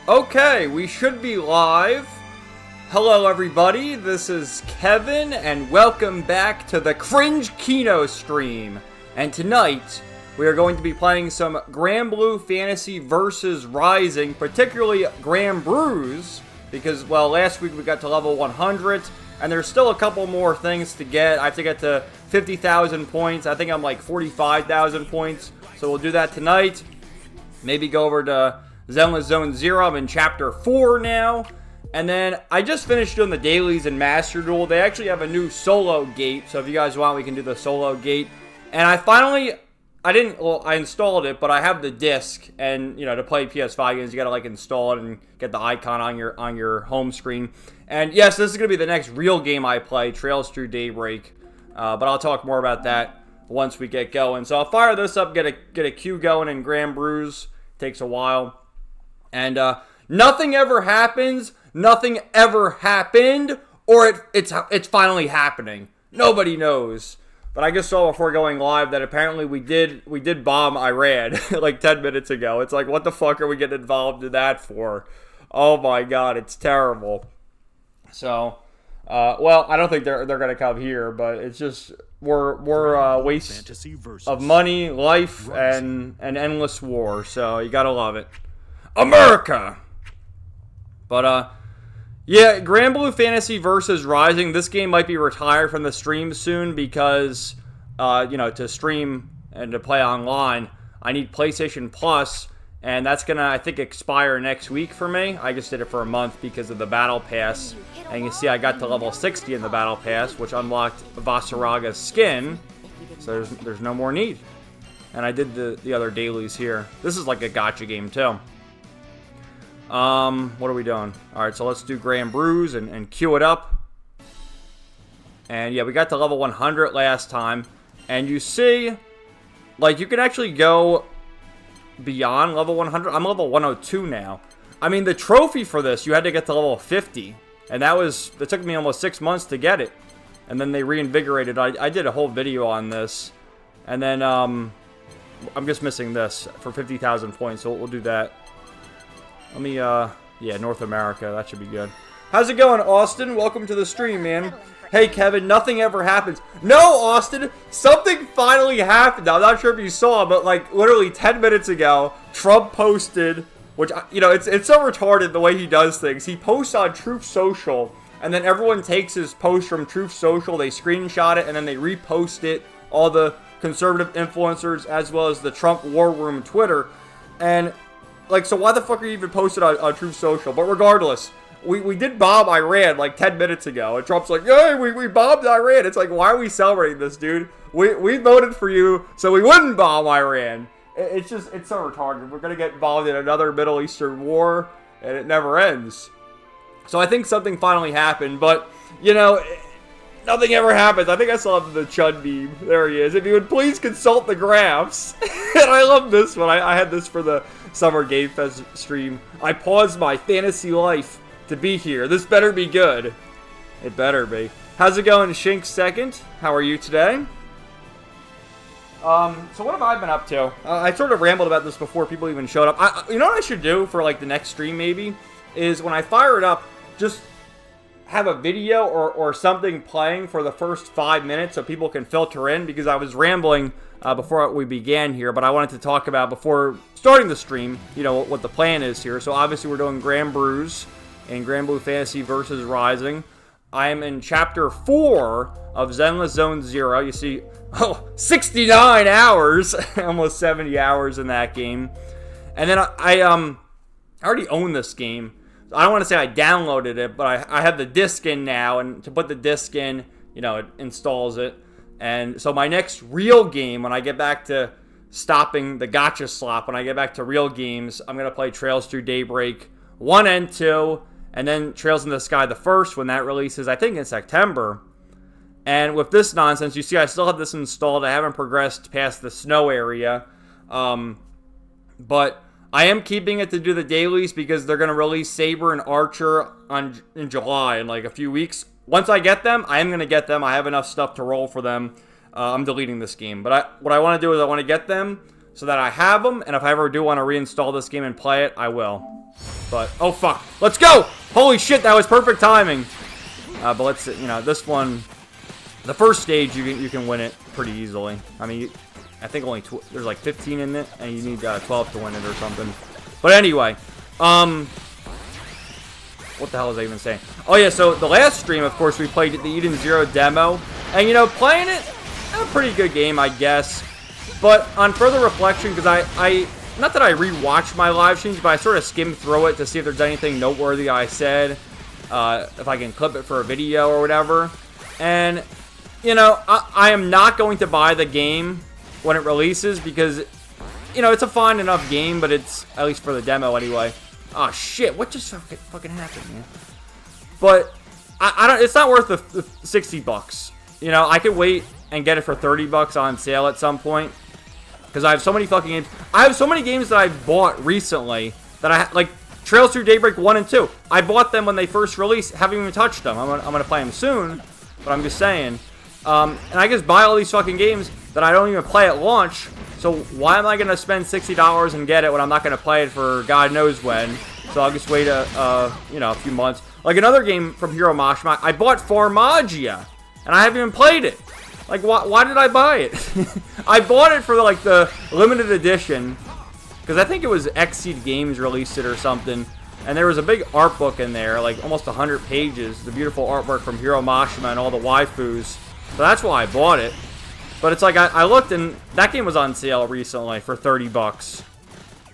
Okay, we should be live. Hello everybody, this is Kevin, and welcome back to the Cringekino stream. And tonight, we are going to be playing some Granblue Fantasy Versus Rising, particularly Grand Bruise, because, well, last week we got to level 100, and there's still a couple more things to get. I have to get to 50,000 points. I think I'm like 45,000 points, so we'll do that tonight. Maybe go over to Zenless Zone Zero. I'm in Chapter 4 now. And then I just finished doing the dailies in Master Duel. They actually have a new solo gate, so if you guys want, we can do the solo gate. And I installed it, but I have the disc, and you know, to play PS5 games, you gotta like install it and get the icon on your home screen. And yes, this is gonna be the next real game I play, Trails Through Daybreak. But I'll talk more about that once we get going. So I'll fire this up, get a queue going in Grand Bruise. Takes a while. And nothing ever happens, nothing ever happened, or it's finally happening. Nobody knows. But I just saw before going live that apparently we did bomb Iran like 10 minutes ago. It's like, what the fuck are we getting involved in that for? Oh my god, it's terrible. So, well, I don't think they're gonna come here, but it's just we're waste of money, life, and an endless war. So you gotta love it. America! But, yeah, Granblue Fantasy Versus Rising, this game might be retired from the stream soon because, you know, to stream and to play online, I need PlayStation Plus, and that's gonna, I think, expire next week for me. I just did it for a month because of the Battle Pass, and you see I got to level 60 in the Battle Pass, which unlocked Vasaraga's skin, so there's no more need. And I did the other dailies here. This is like a gacha game, too. What are we doing? Alright, so let's do Grand Bruise and queue it up. And yeah, we got to level 100 last time. And you see, like, you can actually go beyond level 100. I'm level 102 now. I mean, the trophy for this, you had to get to level 50. And it took me almost 6 months to get it. And then they reinvigorated. I did a whole video on this. And then, I'm just missing this for 50,000 points, so we'll do that. Let me, yeah, North America. That should be good. How's it going, Austin? Welcome to the stream, man. Hey, Kevin, nothing ever happens. No, Austin, something finally happened. I'm not sure if you saw, but, like, literally 10 minutes ago, Trump posted, which, you know, it's so retarded the way he does things. He posts on Truth Social, and then everyone takes his post from Truth Social, they screenshot it, and then they repost it, all the conservative influencers, as well as the Trump War Room Twitter, and like, so why the fuck are you even posted on Truth Social? But regardless, we did bomb Iran like 10 minutes ago. And Trump's like, hey, we bombed Iran. It's like, why are we celebrating this, dude? We voted for you so we wouldn't bomb Iran. It's so retarded. We're going to get involved in another Middle Eastern war, and it never ends. So I think something finally happened, but, you know, nothing ever happens. I think I still have the Chud meme. There he is. If you would please consult the graphs. And I love this one. I had this for the Summer Game Fest stream. I paused my fantasy life to be here. This better be good. It better be. How's it going, Shink Second? How are you today? So what have I been up to? I sort of rambled about this before people even showed up. You know what I should do for like the next stream maybe? Is when I fire it up, just have a video or something playing for the first 5 minutes so people can filter in, because I was rambling before we began here, but I wanted to talk about before starting the stream, you know, what the plan is here. So obviously we're doing Grand Bruise and Granblue Fantasy Versus Rising. I am in Chapter 4 of Zenless Zone Zero. You see, 69 hours, almost 70 hours in that game. And then I already own this game. I don't want to say I downloaded it, but I have the disc in now, and to put the disc in, you know, it installs it. And so my next real game, when I get back to stopping the gacha slop, when I get back to real games, I'm going to play Trails Through Daybreak 1 and 2, and then Trails in the Sky the first, when that releases, I think in September. And with this nonsense, you see I still have this installed. I haven't progressed past the snow area. But I am keeping it to do the dailies because they're going to release Saber and Archer in July in like a few weeks. Once I get them, I am going to get them. I have enough stuff to roll for them. I'm deleting this game. But what I want to do is I want to get them so that I have them. And if I ever do want to reinstall this game and play it, I will. But, oh fuck. Let's go! Holy shit, that was perfect timing. But let's, you know, this one, the first stage, you can win it pretty easily. I mean, I think only there's like 15 in it, and you need 12 to win it or something. But anyway, what the hell was I even saying? Oh yeah, so the last stream, of course, we played the Eden Zero demo. And, you know, playing it, a pretty good game, I guess. But on further reflection, because I not that I rewatched my live streams, but I sort of skimmed through it to see if there's anything noteworthy I said. If I can clip it for a video or whatever. And, you know, I am not going to buy the game when it releases because, you know, it's a fine enough game, but it's, at least for the demo anyway. Oh shit, what just fucking happened, man? But I don't, it's not worth the 60 bucks. You know, I could wait and get it for 30 bucks on sale at some point. Because I have so many fucking games. I have so many games that I bought recently that I, like, Trails Through Daybreak 1 and 2. I bought them when they first released, haven't even touched them. I'm gonna play them soon, but I'm just saying. And I just buy all these fucking games that I don't even play at launch. So why am I gonna spend $60 and get it when I'm not gonna play it for God knows when? So I'll just wait you know, a few months. Like another game from Hiro Mashima, I bought Farmagia, and I haven't even played it. Like, why did I buy it? I bought it for, like, the limited edition, because I think it was Exceed Games released it or something, and there was a big art book in there, like, almost 100 pages, the beautiful artwork from Hiro Mashima and all the waifus, so that's why I bought it. But it's like, I looked, and that game was on sale recently for 30 bucks,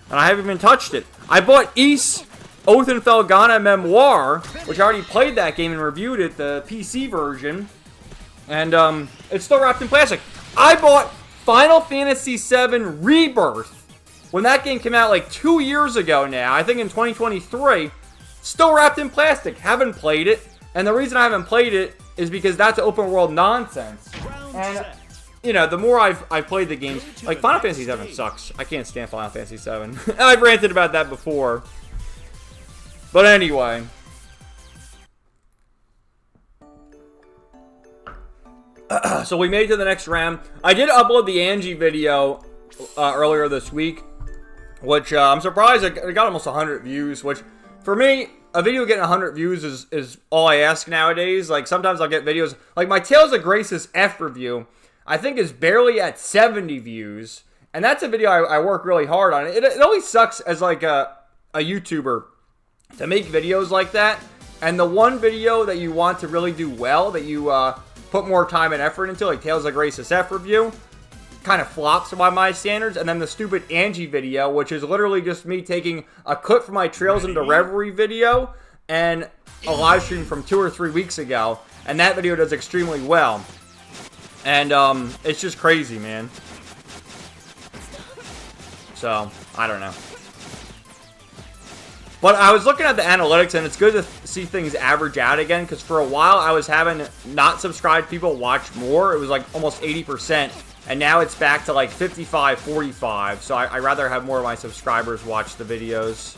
and I haven't even touched it. I bought Ys Othenfelgana Memoir, which I already played that game and reviewed it, the PC version. And, it's still wrapped in plastic. I bought Final Fantasy VII Rebirth when that game came out like 2 years ago now. I think in 2023. Still wrapped in plastic. Haven't played it. And the reason I haven't played it is because that's open world nonsense. And, you know, the more I've played the games, like Final Fantasy VII sucks. I can't stand Final Fantasy VII. I've ranted about that before. But anyway. So we made it to the next round. I did upload the Angie video earlier this week, which I'm surprised it got almost 100 views, which for me, a video getting 100 views is all I ask nowadays. Like sometimes I'll get videos, like my Tales of Grace's F review, I think is barely at 70 views, and that's a video I work really hard on. It always sucks as like a YouTuber to make videos like that, and the one video that you want to really do well, that you put more time and effort into, like Tales of Grace's F review, kind of flops by my standards. And then the stupid Angie video, which is literally just me taking a clip from my Trails into Reverie video and a live stream from 2 or 3 weeks ago, and that video does extremely well. And it's just crazy, man. So I don't know. But I was looking at the analytics, and it's good to see things average out again, because for a while I was having not subscribed people watch more. It was like almost 80%, and now it's back to like 55-45, so I rather have more of my subscribers watch the videos.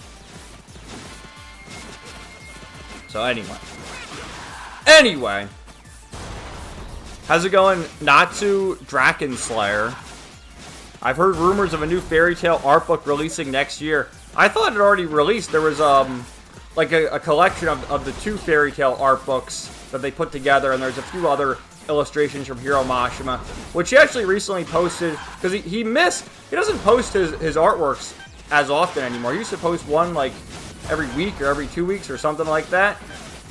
So anyway. How's it going, Natsu Drakenslayer? I've heard rumors of a new Fairy Tail art book releasing next year. I thought it already released. There was like a collection of the 2 Fairy Tail art books that they put together, and there's a few other illustrations from Hiro Mashima, which he actually recently posted, because he doesn't post his artworks as often anymore. He used to post one like every week or every 2 weeks or something like that,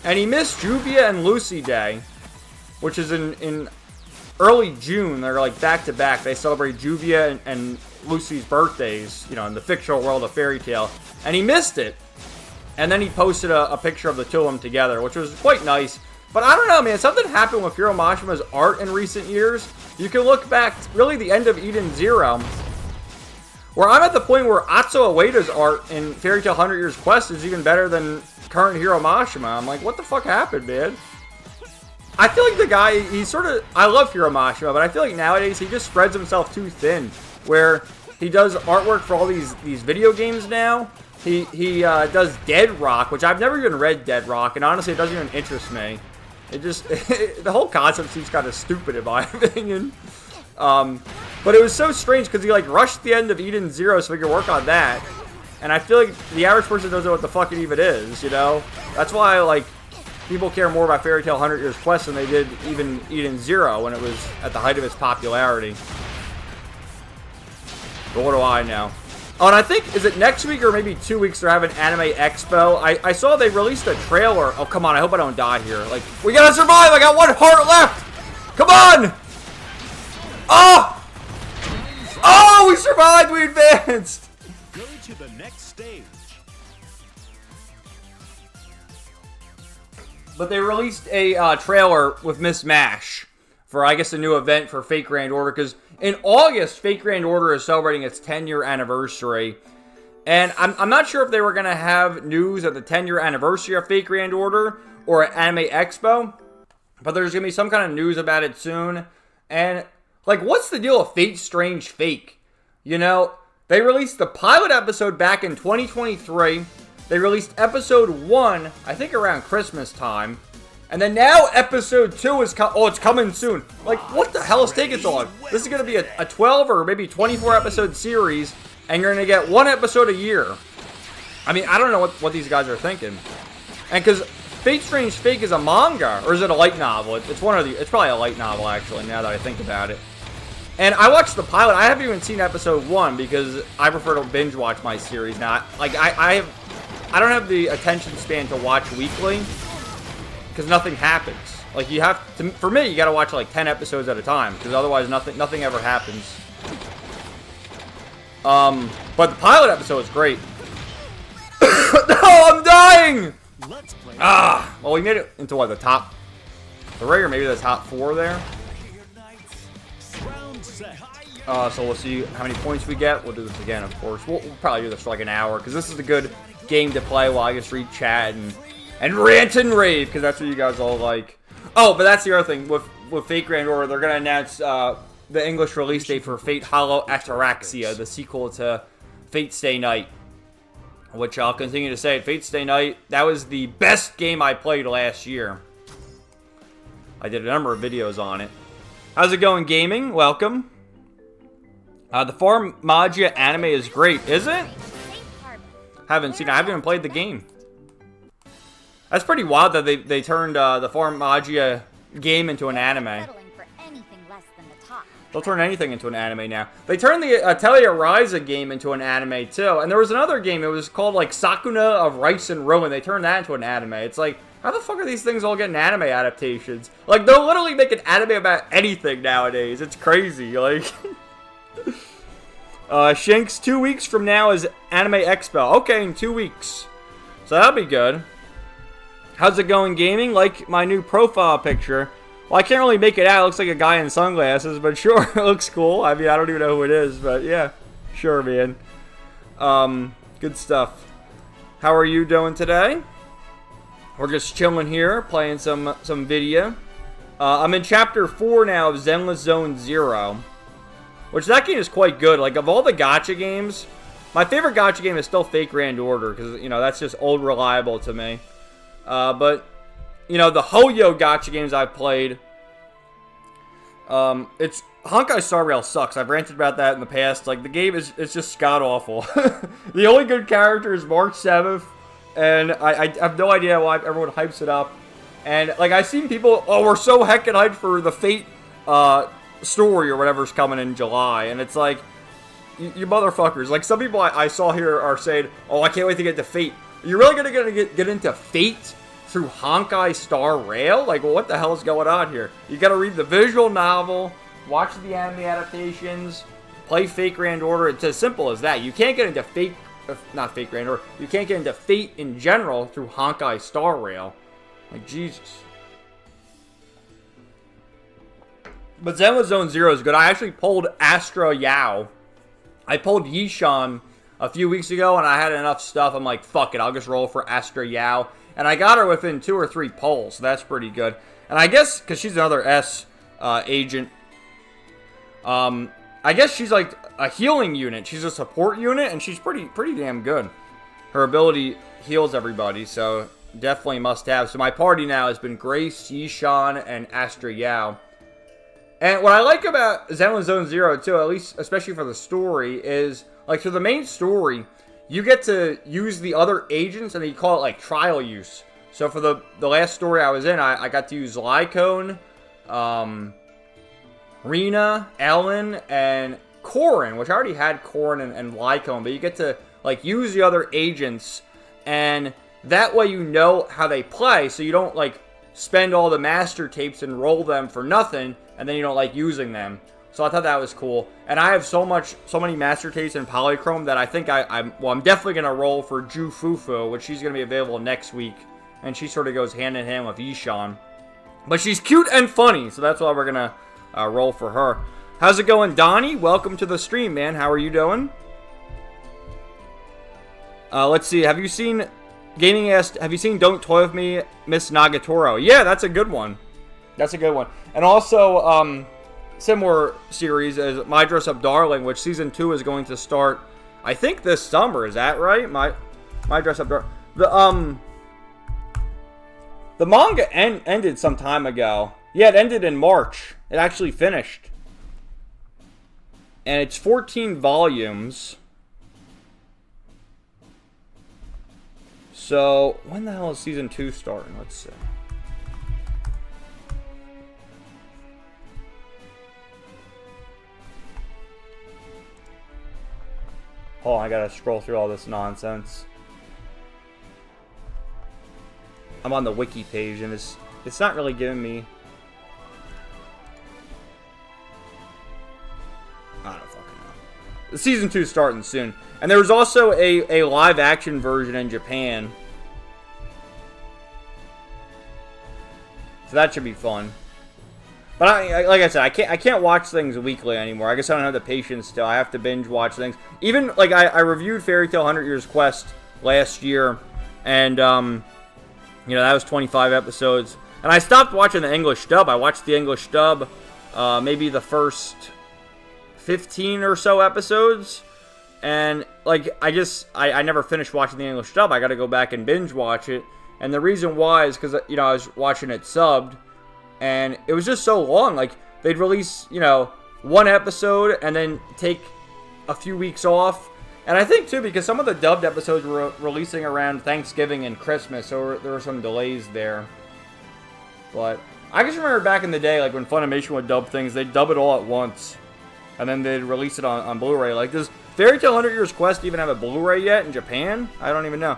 and he missed Juvia and Lucy Day, which is in early June. They're like back to back. They celebrate Juvia and Lucy's birthdays, you know, in the fictional world of Fairy Tail, and he missed it. And then he posted a picture of the 2 of them together, which was quite nice. But I don't know, man, something happened with Hiro Mashima's art in recent years. You can look back, really the end of Eden Zero, where I'm at the point where Atsuo Ueda's art in Fairy Tail 100 Years Quest is even better than current Hiro Mashima. I'm like, what the fuck happened, man? I feel like the guy, I love Hiro Mashima, but I feel like nowadays he just spreads himself too thin, where he does artwork for all these video games now. He does Dead Rock, which I've never even read Dead Rock, and honestly, it doesn't even interest me. It just, the whole concept seems kind of stupid in my opinion. But it was so strange, because he like rushed the end of Eden Zero so we could work on that. and I feel like the average person doesn't know what the fuck it even is, you know? That's why, like, people care more about Fairy Tail 100 Years Quest than they did even Eden Zero when it was at the height of its popularity. But what do I know? Oh, and I think, is it next week or maybe 2 weeks they're having Anime Expo? I saw they released a trailer. Oh, come on, I hope I don't die here. Like, we gotta survive! I got 1 heart left! Come on! Oh! Oh, we survived! We advanced! Go to the next stage. But they released a trailer with Miss Mash for, I guess, a new event for Fate Grand Order, because in August, Fate Grand Order is celebrating its 10-year anniversary. And I'm not sure if they were going to have news at the 10-year anniversary of Fate Grand Order or at Anime Expo, but there's going to be some kind of news about it soon. And, like, what's the deal with Fate Strange Fake? You know, they released the pilot episode back in 2023. They released episode 1, I think around Christmas time. And then now episode 2 is it's coming soon. Like, what the hell is taking so long? This is going to be a 12 or maybe 24 episode series, and you're going to get 1 episode a year. I mean, I don't know what these guys are thinking. And because Fate Strange Fake is a manga, or is it a light novel? It's one of the. It's probably a light novel, actually, now that I think about it. And I watched the pilot. I haven't even seen episode 1 because I prefer to binge watch my series now. Like, I don't have the attention span to watch weekly because nothing happens. Like, you have to, for me, you got to watch like 10 episodes at a time because otherwise nothing ever happens. But the pilot episode is great. No, I'm dying. Well, we made it into what, the top 3 or maybe the top 4 there. So we'll see how many points we get. We'll do this again, of course. We'll probably do this for like an hour because this is a good game to play while I just read chat and rant and rave because that's what you guys all like. Oh, but that's the other thing with Fate Grand Order. They're gonna announce the English release date for Fate Hollow Ataraxia, the sequel to Fate Stay Night, which I'll continue to say. Fate Stay Night, that was the best game I played last year. I did a number of videos on it. How's it going, gaming? Welcome. The Farm Magia anime is great, is it? Haven't seen it. I haven't even played the game. That's pretty wild that they turned the Farm Magia game into an anime. They'll turn anything into an anime now. They turned the Atelier Ryza game into an anime too. And there was another game, it was called like Sakuna of Rice and Ruin. They turned that into an anime. It's like, how the fuck are these things all getting anime adaptations? Like, they'll literally make an anime about anything nowadays. It's crazy, like... Shanks, 2 weeks from now is Anime Expo. Okay, in 2 weeks. So that'll be good. How's it going, gaming? Like my new profile picture. Well, I can't really make it out. It looks like a guy in sunglasses, but sure, it looks cool. I mean, I don't even know who it is, but yeah. Sure, man. Good stuff. How are you doing today? We're just chilling here, playing some video. I'm in Chapter 4 now of Zenless Zone Zero. Which, that game is quite good. Like, of all the gacha games, my favorite gacha game is still Fate Grand Order. Because, you know, that's just old reliable to me. But, you know, the Hoyo gacha games I've played, it's... Honkai Star Rail sucks. I've ranted about that in the past. Like, the game is just god-awful. The only good character is March 7th. And I have no idea why everyone hypes it up. And, like, I've seen people, oh, we're so heckin' hyped for the Fate, story or whatever's coming in July, and it's like, you motherfuckers. Like, some people I saw here are saying, oh, I can't wait to get to Fate. You're really gonna get into Fate through Honkai Star Rail? Like, well, what the hell is going on here? You gotta read the visual novel, watch the anime adaptations, play Fate Grand Order. It's as simple as that. You can't get into Fate, not Fate Grand Order, you can't get into Fate in general through Honkai Star Rail. Like, Jesus. But Zenless Zone Zero is good. I actually pulled Astra Yao. I pulled Yishan a few weeks ago, and I had enough stuff. I'm like, fuck it, I'll just roll for Astra Yao. And I got her within 2 or 3 pulls, so that's pretty good. And I guess, because she's another S agent, I guess she's like a healing unit. She's a support unit, and she's pretty damn good. Her ability heals everybody, so definitely must have. So my party now has been Grace, Yishan, and Astra Yao. And what I like about Zenless Zone Zero, too, at least, especially for the story, is, like, through the main story, you get to use the other agents, and they call it like trial use. So for the last story I was in, I got to use Lycone, Rena, Ellen, and Corin, which I already had Corin and Lycone, but you get to like use the other agents, and that way you know how they play, so you don't like spend all the master tapes and roll them for nothing, and then you don't like using them. So I thought that was cool. And I have so many master tapes in Polychrome that I think I'm definitely gonna roll for Ju Fufu, which she's gonna be available next week, and she sort of goes hand in hand with Ishan. But she's cute and funny, so that's why we're gonna roll for her. How's it going, Donnie? Welcome to the stream, man. How are you doing? Let's see. Have you seen Gaming asked, have you seen Don't Toy With Me, Miss Nagatoro? Yeah, that's a good one. That's a good one. And also, similar series as My Dress Up Darling, which season 2 is going to start, I think this summer. Is that right? My Dress Up Darling. The manga ended some time ago. Yeah, it ended in March. It actually finished. And it's 14 volumes. So, when the hell is season 2 starting? Let's see. Hold on, I gotta scroll through all this nonsense. I'm on the wiki page, and it's not really giving me... I don't fucking know. The season 2 is starting soon. And there was also a live action version in Japan. So that should be fun. But like I said, I can't watch things weekly anymore. I guess I don't have the patience still. I have to binge watch things. Even like I reviewed Fairy Tail 100 Years Quest last year, and you know, that was 25 episodes. And I stopped watching the English dub. I watched the English dub maybe the first 15 or so episodes. And, like, I never finished watching the English dub. I got to go back and binge watch it. And the reason why is because, you know, I was watching it subbed. And it was just so long. Like, they'd release, you know, one episode and then take a few weeks off. And I think, too, because some of the dubbed episodes were releasing around Thanksgiving and Christmas. So there were some delays there. But I just remember back in the day, like, when Funimation would dub things, they'd dub it all at once. And then they'd release it on Blu-ray. Like, does Fairy Tail 100 Years Quest even have a Blu-ray yet in Japan? I don't even know.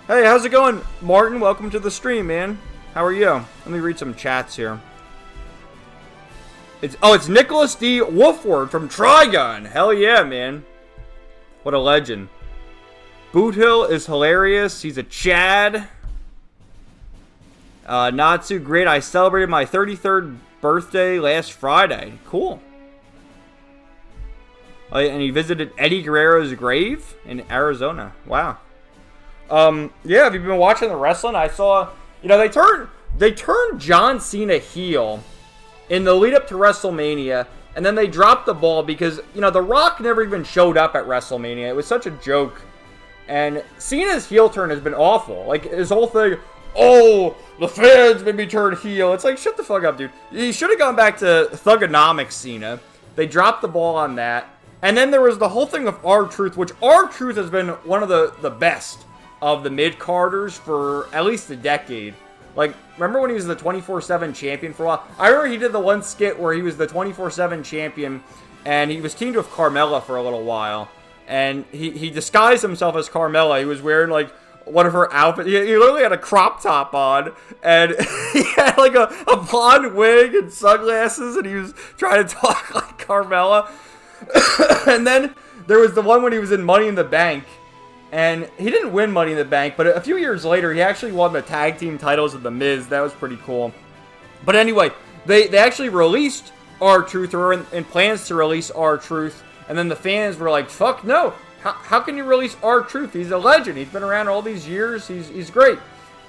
Hey, how's it going, Martin? Welcome to the stream, man. How are you? Let me read some chats here. It's Nicholas D. Wolfward from Trigun. Hell yeah, man. What a legend. Boothill is hilarious. He's a Chad. Natsu, great. I celebrated my 33rd birthday last Friday. Cool. Oh, and he visited Eddie Guerrero's grave in Arizona. Wow. Yeah, have you been watching the wrestling? I saw, you know, they turned John Cena heel in the lead up to WrestleMania, and then they dropped the ball because, you know, The Rock never even showed up at WrestleMania. It was such a joke. And Cena's heel turn has been awful. Like, his whole thing, oh, the fans made me turn heel. It's like, shut the fuck up, dude. You should have gone back to Thugonomics Cena. They dropped the ball on that. And then there was the whole thing of R-Truth, which R-Truth has been one of the best of the mid-carders for at least a decade. Like, remember when he was the 24/7 champion for a while? I remember he did the one skit where he was the 24/7 champion, and he was teamed with Carmella for a little while. And he disguised himself as Carmella. He was wearing, like, one of her outfits. He literally had a crop top on, and he had, like, a blonde wig and sunglasses, and he was trying to talk like Carmella. And then there was the one when he was in Money in the Bank, and he didn't win Money in the Bank, but a few years later, he actually won the tag team titles of The Miz. That was pretty cool. But anyway, they actually released R-Truth, or in plans to release R-Truth, and then the fans were like, fuck no, how can you release R-Truth? He's a legend. He's been around all these years. He's great.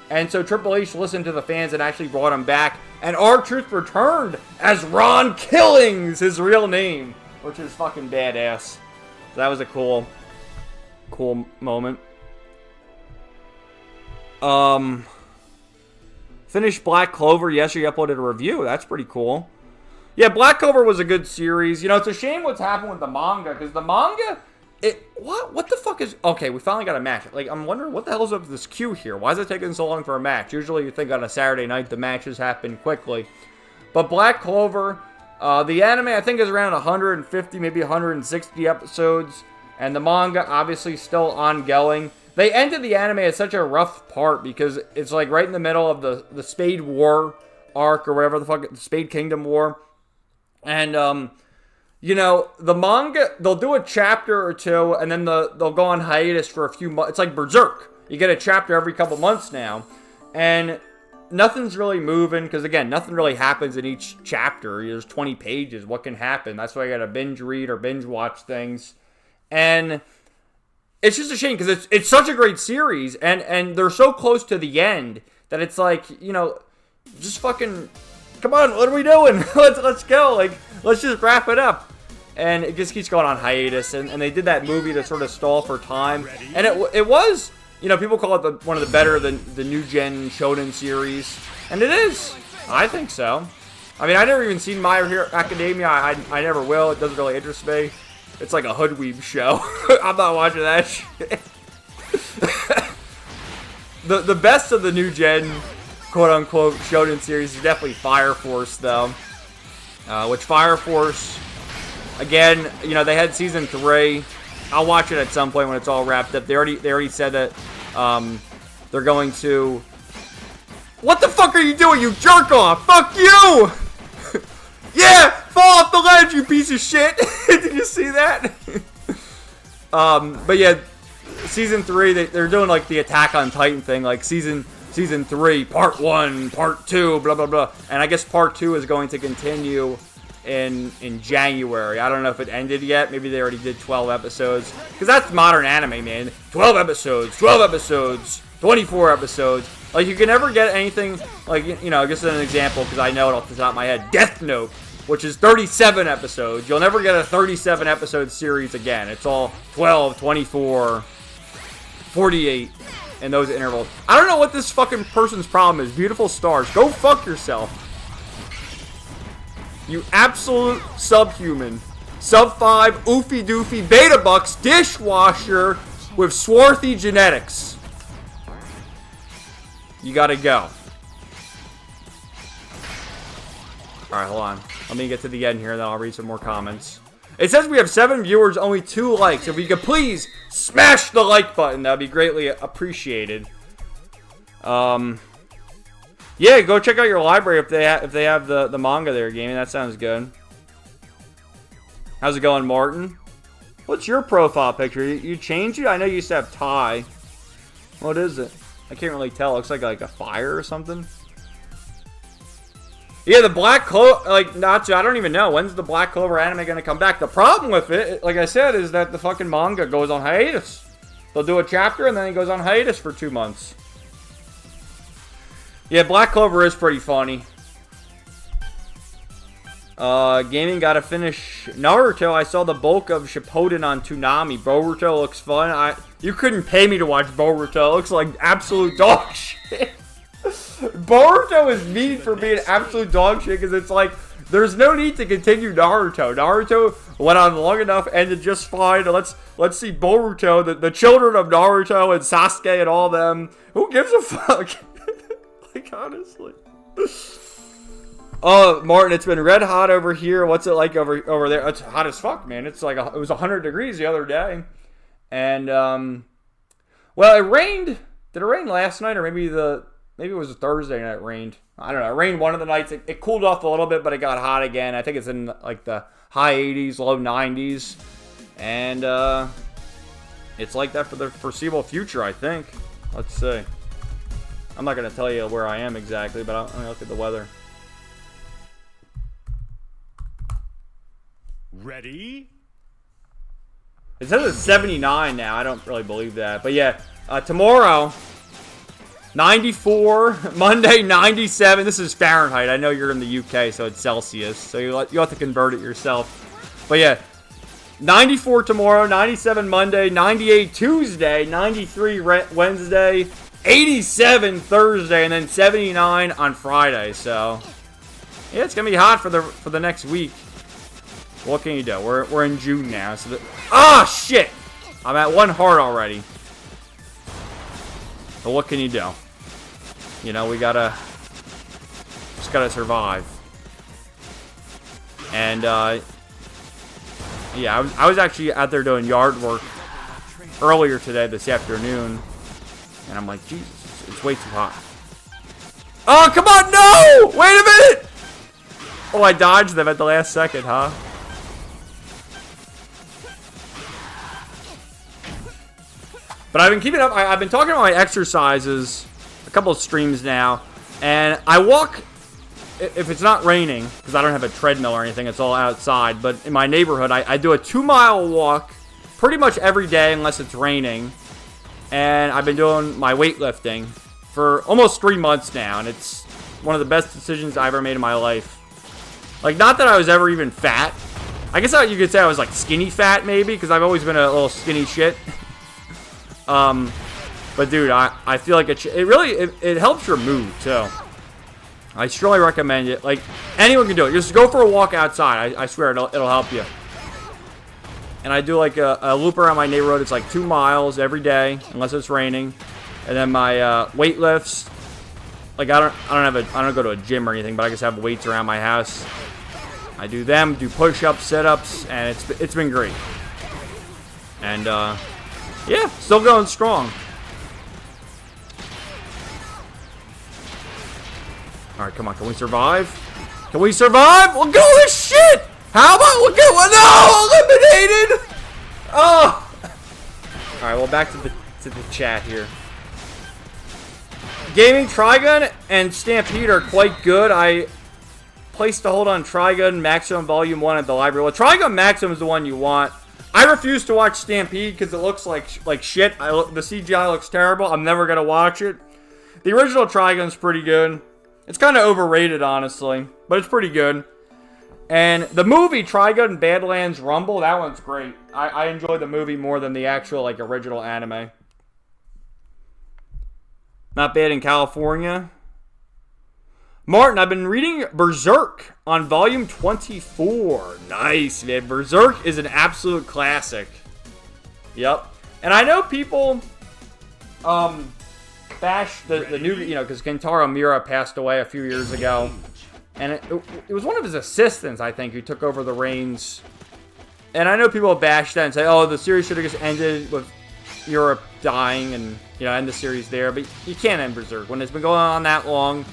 And so Triple H listened to the fans and actually brought him back, and R-Truth returned as Ron Killings, his real name, which is fucking badass. So that was a cool moment. Finished Black Clover yesterday. Uploaded a review. That's pretty cool. Yeah, Black Clover was a good series. You know, it's a shame what's happened with the manga, because the manga What the fuck is... Okay, we finally got a match. Like, I'm wondering what the hell's up with this queue here. Why is it taking so long for a match? Usually you think on a Saturday night the matches happen quickly. But Black Clover, the anime I think is around 150, maybe 160 episodes. And the manga obviously still ongoing. They ended the anime at such a rough part because it's like right in the middle of the Spade War arc or whatever the fuck, the Spade Kingdom War. And, you know, the manga, they'll do a chapter or two, and then they'll go on hiatus for a few months. It's like Berserk. You get a chapter every couple months now, and nothing's really moving, because, again, nothing really happens in each chapter. There's 20 pages. What can happen? That's why I gotta binge read or binge watch things. And it's just a shame, because it's such a great series, and they're so close to the end that it's like, you know, just fucking... Come on, what are we doing? Let's go. Like, let's just wrap it up. And it just keeps going on hiatus. And they did that movie to sort of stall for time. And it was, you know, people call it one of the better than the new gen shonen series. And it is. I think so. I mean, I never even seen My Hero Academia. I never will. It doesn't really interest me. It's like a hoodweeb show. I'm not watching that shit. The best of the new gen quote-unquote shonen series is definitely Fire Force, though. Which Fire Force, again, you know, they had season 3. I'll watch it at some point when it's all wrapped up. They already said that they're going to... What the fuck are you doing, you jerk off? Fuck you! Yeah! Fall off the ledge, you piece of shit! Did you see that? But yeah, season 3, they're doing like the Attack on Titan thing, like Season 3, Part 1, Part 2, blah, blah, blah. And I guess Part 2 is going to continue in January. I don't know if it ended yet. Maybe they already did 12 episodes. Because that's modern anime, man. 12 episodes, 24 episodes. Like, you can never get anything, like, you know, just as an example, because I know it off the top of my head. Death Note, which is 37 episodes. You'll never get a 37-episode series again. It's all 12, 24, 48. In those intervals. I don't know what this fucking person's problem is. Beautiful stars. Go fuck yourself. You absolute subhuman. Sub 5, oofy doofy, beta bucks, dishwasher with swarthy genetics. You gotta go. Alright, hold on. Let me get to the end here, then I'll read some more comments. It says we have 7 viewers, only 2 likes. If we could please smash the like button, that would be greatly appreciated. Yeah, go check out your library if they have the manga there, gaming. That sounds good. How's it going, Martin? What's your profile picture? You changed it? I know you used to have Ty. What is it? I can't really tell. It looks like a fire or something. Yeah, the Black Clover, like, I don't even know. When's the Black Clover anime going to come back? The problem with it, like I said, is that the fucking manga goes on hiatus. They'll do a chapter, and then it goes on hiatus for 2 months. Yeah, Black Clover is pretty funny. Gaming gotta finish Naruto. I saw the bulk of Shippuden on Toonami. Boruto looks fun. You couldn't pay me to watch Boruto. It looks like absolute dog shit. Boruto is mean for being absolute dog shit because it's like there's no need to continue Naruto. Naruto went on long enough, ended just fine. Let's see Boruto, the children of Naruto and Sasuke and all them. Who gives a fuck? Like, honestly. Oh, Martin, it's been red hot over here. What's it like over there? It's hot as fuck, man. It's like it was 100 degrees the other day, and well, it rained. Did it rain last night, or maybe it was a Thursday night it rained? I don't know. It rained one of the nights. It cooled off a little bit, but it got hot again. I think it's in like the high 80s, low 90s, and it's like that for the foreseeable future, I think. Let's see. I'm not gonna tell you where I am exactly, but I'm gonna look at the weather. Ready? It says it's 79 now. I don't really believe that. But yeah, tomorrow, 94. Monday, 97. This is Fahrenheit. I know you're in the UK, so it's Celsius. So you'll have to convert it yourself. But yeah, 94 tomorrow, 97 Monday, 98 Tuesday, 93 Wednesday, 87 Thursday, and then 79 on Friday. So yeah, it's going to be hot for the next week. What can you do? We're in June now. So shit! I'm at 1 heart already. But what can you do? You know, we gotta... Just gotta survive. And, yeah, I was actually out there doing yard work earlier today, this afternoon. And I'm like, Jesus, it's way too hot. Oh, come on, no! Wait a minute! Oh, I dodged them at the last second, huh? But I've been keeping up. I've been talking about my exercises a couple of streams now. And I walk, if it's not raining, because I don't have a treadmill or anything, it's all outside. But in my neighborhood, I do a 2-mile walk pretty much every day unless it's raining. And I've been doing my weightlifting for almost 3 months now. And it's one of the best decisions I ever made in my life. Like, not that I was ever even fat. I guess you could say I was like skinny fat maybe, because I've always been a little skinny shit. But dude, I feel like it really helps your mood too. I strongly recommend it. Like, anyone can do it. Just go for a walk outside. I swear it'll help you. And I do like a loop around my neighborhood. It's like 2 miles every day, unless it's raining. And then my weight lifts. Like, I don't go to a gym or anything, but I just have weights around my house. I do them, do push-ups, sit-ups, and it's been great. And yeah, still going strong. Alright, come on, can we survive? Can we survive? Look at all this shit! How about, look at what, no! Eliminated! Oh! Alright, well, back to the chat here. Gaming, Trigun, and Stampede are quite good. I placed the hold on Trigun Maximum Volume 1 at the library. Well, Trigun Maximum is the one you want. I refuse to watch Stampede because it looks like shit. The CGI looks terrible. I'm never going to watch it. The original Trigun's pretty good. It's kind of overrated, honestly, but it's pretty good. And the movie Trigun Badlands Rumble, that one's great. I enjoy the movie more than the actual like original anime. Not bad in California. Martin, I've been reading Berserk on volume 24. Nice, man. Berserk is an absolute classic. Yep. And I know people bash the new, you know, because Kentaro Miura passed away a few years ago. And it was one of his assistants, I think, who took over the reins. And I know people bash that and say, oh, the series should have just ended with Europe dying and, you know, end the series there. But you can't end Berserk when it's been going on that long.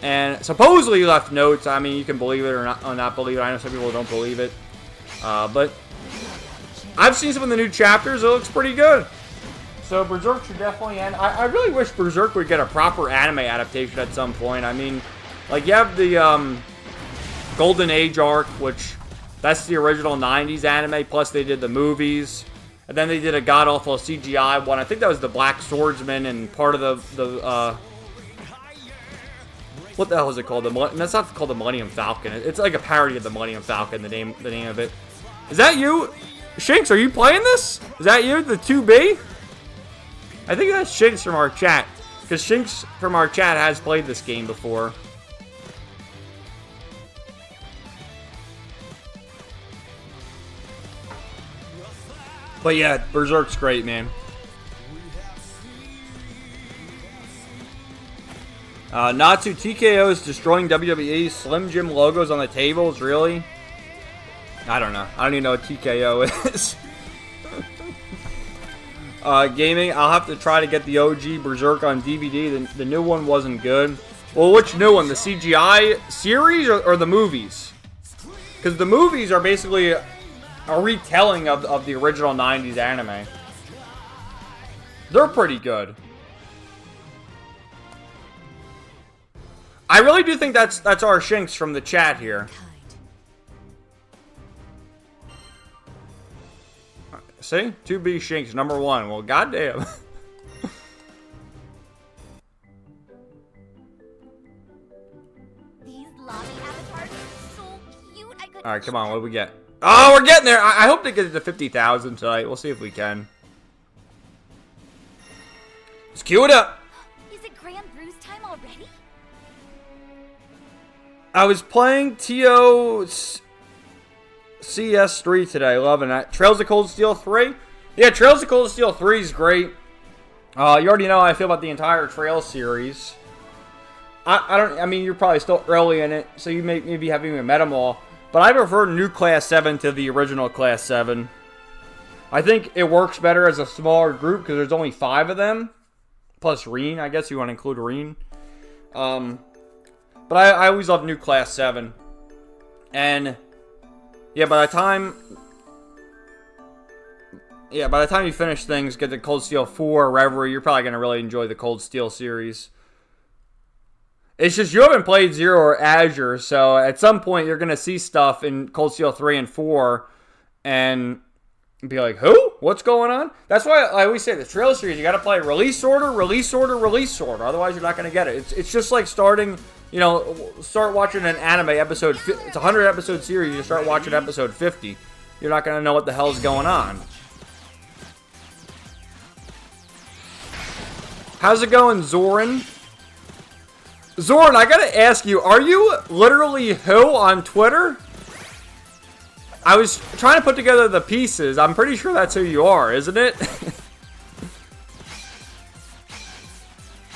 And supposedly he left notes. I mean, you can believe it or not believe it. I know some people don't believe it. But I've seen some of the new chapters. It looks pretty good. So Berserk should definitely end. I really wish Berserk would get a proper anime adaptation at some point. I mean, like, you have the Golden Age arc, which that's the original 90s anime, plus they did the movies. And then they did a god-awful CGI one. I think that was the Black Swordsman and part of the what the hell is it called? That's not called the Millennium Falcon. It's like a parody of the Millennium Falcon, the name of it. Is that you? Shinx, are you playing this? Is that you, the 2B? I think that's Shinx from our chat. Because Shinx from our chat has played this game before. But yeah, Berserk's great, man. Natsu TKO is destroying WWE. Slim Jim logos on the tables, really? I don't know. I don't even know what TKO is. Gaming, I'll have to try to get the OG Berserk on DVD. The new one wasn't good. Well, which new one? The CGI series or the movies? Because the movies are basically a retelling of the original 90s anime. They're pretty good. I really do think that's our Shinx from the chat here. See? 2B Shinx, number 1. Well, goddamn. These lobby avatars are so cute. Alright, come on. What do we get? Oh, we're getting there. I hope to get it to 50,000 tonight. We'll see if we can. Let's queue it up. Is it Grand Bruise time already? I was playing TO CS3 today. Loving that. Trails of Cold Steel 3. Yeah, Trails of Cold Steel 3 is great. You already know how I feel about the entire Trail series. I mean, you're probably still early in it, so you maybe haven't even met them all. But I prefer new Class 7 to the original Class 7. I think it works better as a smaller group because there's only 5 of them. Plus Reen, I guess you want to include Reen. But I always love new Class 7. And yeah, by the time you finish things, get to Cold Steel 4 or Reverie, you're probably going to really enjoy the Cold Steel series. It's just you haven't played Zero or Azure, so at some point you're going to see stuff in Cold Steel 3 and 4 and be like, who? What's going on? That's why I always say the Trail series, you got to play release order, release order, release order. Otherwise, you're not going to get it. It's just like starting, start watching an anime episode. It's a 100-episode series. You start watching episode 50. You're not going to know what the hell's going on. How's it going, Zoran? Zoran, I gotta ask you, are you literally who on Twitter? I was trying to put together the pieces. I'm pretty sure that's who you are, isn't it?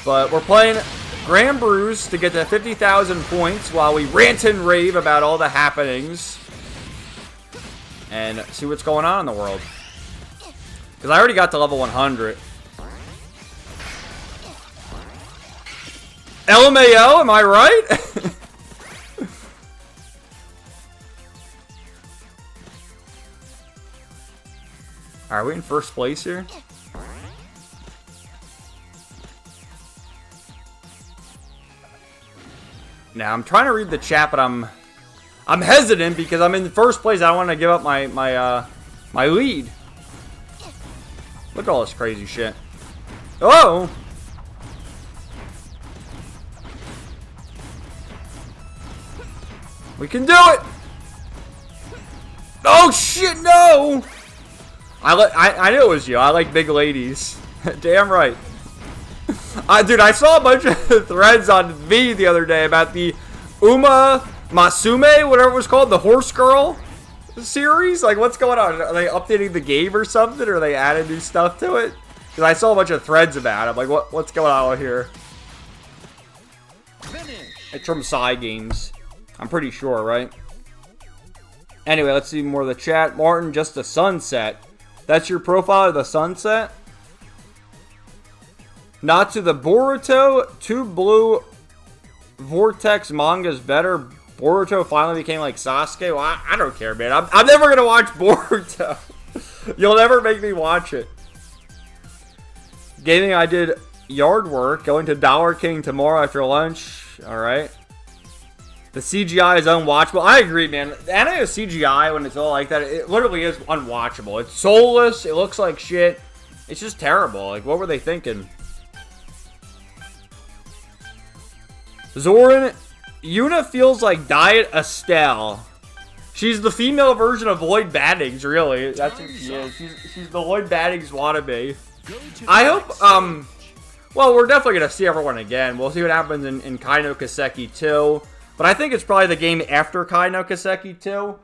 But we're playing Grand Bruise to get to 50,000 points while we rant and rave about all the happenings. And see what's going on in the world. Because I already got to level 100. LMAO, am I right? Are we in first place here? Now I'm trying to read the chat, but I'm hesitant because I'm in first place. I don't want to give up my lead. Look at all this crazy shit. Oh. We can do it! Oh shit, no! I knew it was you. I like big ladies. Damn right. Dude, I saw a bunch of threads on V the other day about the Uma Masume, whatever it was called, the Horse Girl series. Like, what's going on? Are they updating the game or something? Or are they adding new stuff to it? Because I saw a bunch of threads about it. I'm like, what's going on here? It's from Psy Games. I'm pretty sure, right? Anyway, let's see more of the chat. Martin, just a sunset. That's your profile of the sunset? Not to the Boruto. Two blue Vortex mangas better. Boruto finally became like Sasuke. Well, I don't care, man. I'm never going to watch Boruto. You'll never make me watch it. Gaming, I did yard work. Going to Dollar King tomorrow after lunch. Alright. The CGI is unwatchable. I agree, man. The anime CGI, when it's all like that, it literally is unwatchable. It's soulless. It looks like shit. It's just terrible. Like, what were they thinking? Zoran, Yuna feels like Diet Estelle. She's the female version of Lloyd Baddings, really. That's what she is. She's the Lloyd Baddings wannabe. I hope, well, we're definitely going to see everyone again. We'll see what happens in Kai no Kaseki 2. But I think it's probably the game after Kai no Kaseki 2.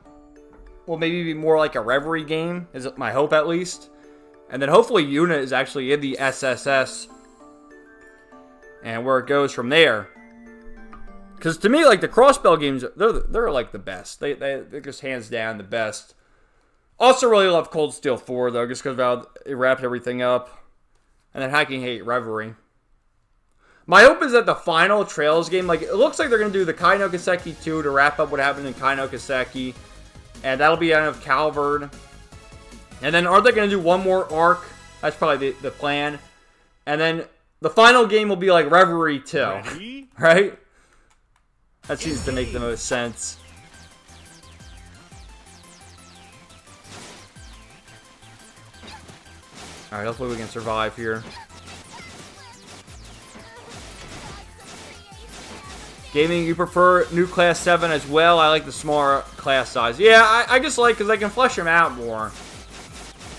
Will maybe be more like a Reverie game, is my hope at least. And then hopefully Yuna is actually in the SSS. And where it goes from there. Because to me, like, the Crossbell games, they're like the best. They're just hands down the best. Also really love Cold Steel 4, though, just because it wrapped everything up. And then Hacking Hate Reverie. My hope is that the final Trails game, like, it looks like they're going to do the Kai no Kaseki 2 to wrap up what happened in Kai no Kaseki. And that'll be the end of Calvard. And then are they going to do one more arc? That's probably the plan. And then the final game will be like Reverie 2. Ready? Right? That seems to make the most sense. Alright, hopefully we can survive here. Gaming, you prefer new class 7 as well? I like the smaller class size. Yeah, I just like because I can flesh them out more.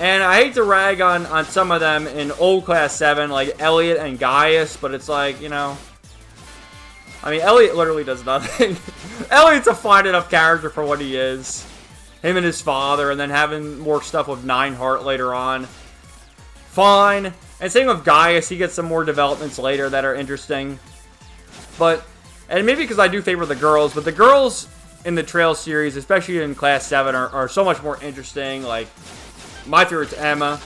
And I hate to rag on some of them in old class 7, like Elliot and Gaius, but it's like, you know... I mean, Elliot literally does nothing. Elliot's a fine enough character for what he is. Him and his father, and then having more stuff with Nineheart later on. fine. And same with Gaius, he gets some more developments later that are interesting. But, and maybe because I do favor the girls, but the girls in the Trail series, especially in Class 7, are so much more interesting. Like, my favorite's Emma.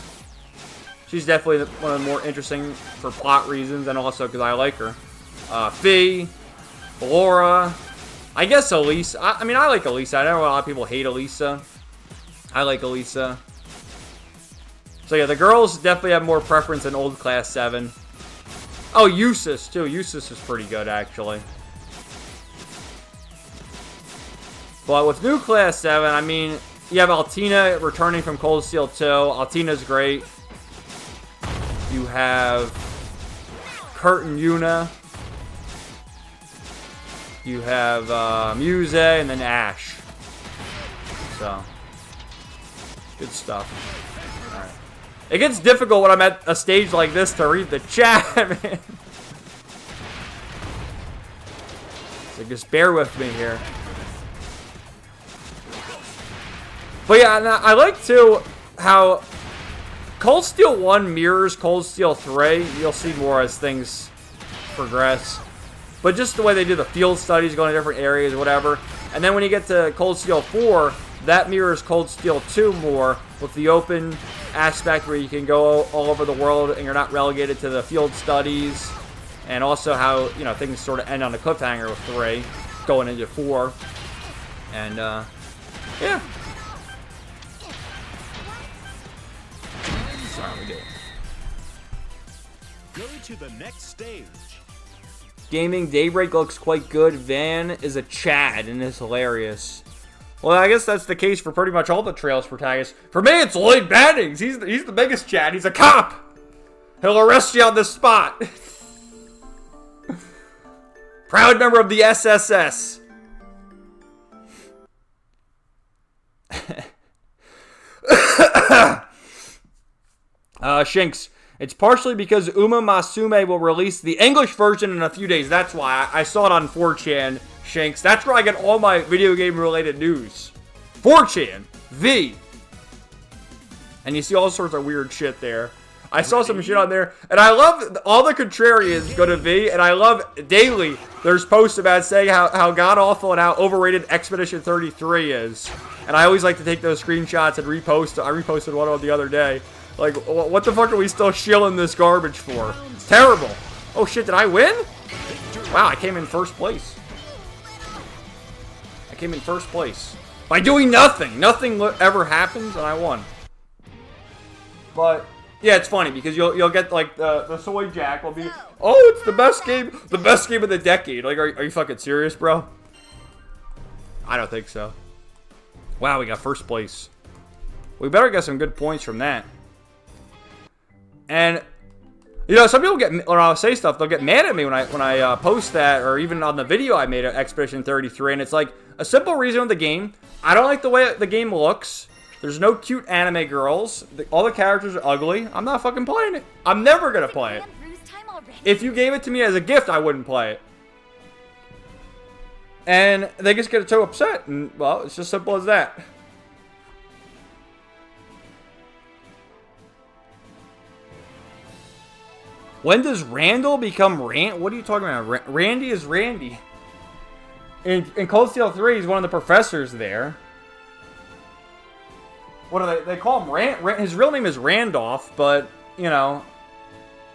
She's definitely one of the more interesting for plot reasons, and also because I like her. Fee, Laura, I guess Elisa. I mean, I like Elisa. I know a lot of people hate Elisa. I like Elisa. So yeah, the girls definitely have more preference in old Class 7. Oh, Eustace, too. Eustace is pretty good, actually. But with new Class 7, I mean, you have Altina returning from Cold Steel 2. Altina's great. You have Kurt and Yuna. You have Muse and then Ash. So, good stuff. Alright. It gets difficult when I'm at a stage like this to read the chat, man. So just bear with me here. But yeah, I like, too, how Cold Steel 1 mirrors Cold Steel 3. You'll see more as things progress. But just the way they do the field studies, going to different areas or whatever. And then when you get to Cold Steel 4, that mirrors Cold Steel 2 more with the open aspect where you can go all over the world and you're not relegated to the field studies. And also how, you know, things sort of end on a cliffhanger with 3 going into 4. And, yeah. Sorry, we do. Go to the next stage. Gaming Daybreak looks quite good. Van is a Chad and is hilarious. Well, I guess that's the case for pretty much all the Trails protagonists. For me, it's Lloyd Bannings. He's the biggest Chad. He's a cop. He'll arrest you on the spot. Proud member of the SSS. Shinx. It's partially because Uma Masume will release the English version in a few days. That's why. I saw it on 4chan, Shinx. That's where I get all my video game related news. 4chan. V. And you see all sorts of weird shit there. I saw some shit on there. And I love all the contrarians go to V. And I love daily there's posts about saying how god-awful and how overrated Expedition 33 is. And I always like to take those screenshots and repost. I reposted one the other day. Like, what the fuck are we still shilling this garbage for? Terrible. Oh shit, did I win? Wow, I came in first place. I came in first place. By doing nothing. Nothing ever happens, and I won. But, yeah, it's funny, because you'll get, like, the Soy Jack will be, oh, it's the best game of the decade. Like, are you fucking serious, bro? I don't think so. Wow, we got first place. We better get some good points from that. And, you know, some people when I say stuff, they'll get mad at me when I post that, or even on the video I made of Expedition 33, and it's like, a simple reason with the game, I don't like the way the game looks, there's no cute anime girls, all the characters are ugly, I'm not fucking playing it. I'm never gonna play it. If you gave it to me as a gift, I wouldn't play it. And they just get so upset, and, well, it's just simple as that. When does Randall become Rant? What are you talking about? Randy is Randy. In Cold Steel 3, he's one of the professors there. What do they call him? Rant. His real name is Randolph, but, you know,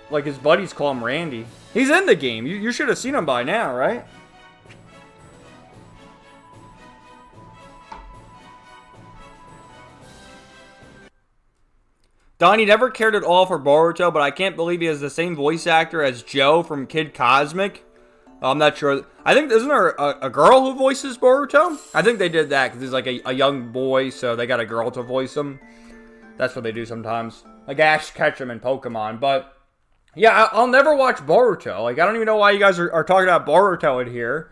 like his buddies call him Randy. He's in the game. You should have seen him by now, right? Donnie never cared at all for Boruto, but I can't believe he has the same voice actor as Joe from Kid Cosmic. I'm not sure. I think, isn't there a girl who voices Boruto? I think they did that because he's like a young boy, so they got a girl to voice him. That's what they do sometimes. Like Ash Ketchum in Pokemon. But, yeah, I'll never watch Boruto. Like, I don't even know why you guys are talking about Boruto in here.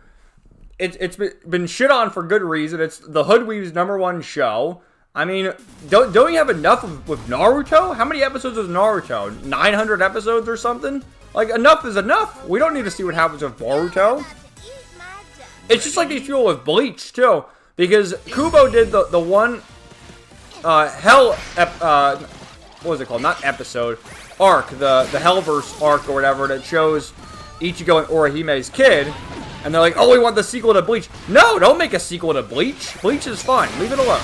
It's been shit on for good reason. It's the Hoodweave's #1 show. I mean, don't you have enough with Naruto? How many episodes is Naruto? 900 episodes or something? Like, enough is enough. We don't need to see what happens with Boruto. It's just like they feel with Bleach, too. Because Kubo did the one what was it called? Not episode, arc, the Hellverse arc or whatever that shows Ichigo and Orihime's kid. And they're like, oh, we want the sequel to Bleach. No, don't make a sequel to Bleach. Bleach is fine. Leave it alone.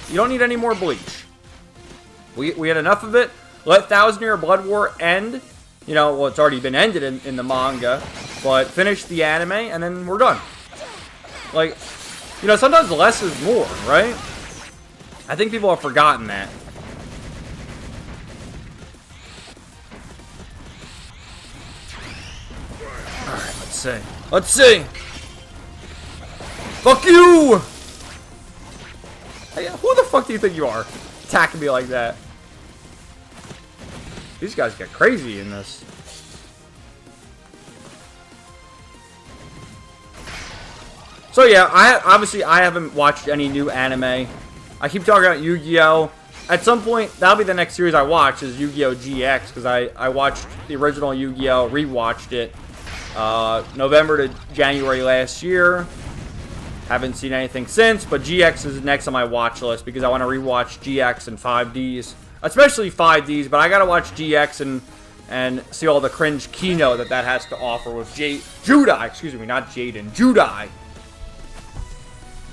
You don't need any more Bleach. We had enough of it. Let Thousand Year Blood War end. You know, well, it's already been ended in the manga. But finish the anime, and then we're done. Like, you know, sometimes less is more, right? I think people have forgotten that. Alright, let's see. Let's see! Fuck you! Hey, who the fuck do you think you are? Attacking me like that. These guys get crazy in this. So yeah, obviously I haven't watched any new anime. I keep talking about Yu-Gi-Oh! At some point, that'll be the next series I watch, is Yu-Gi-Oh! GX, because I watched the original Yu-Gi-Oh! Rewatched it November to January last year. Haven't seen anything since, but GX is next on my watch list because I want to rewatch GX and 5Ds. Especially 5Ds, but I gotta watch GX and see all the Cringekino that has to offer with Judai, excuse me, not Jaden, Judai.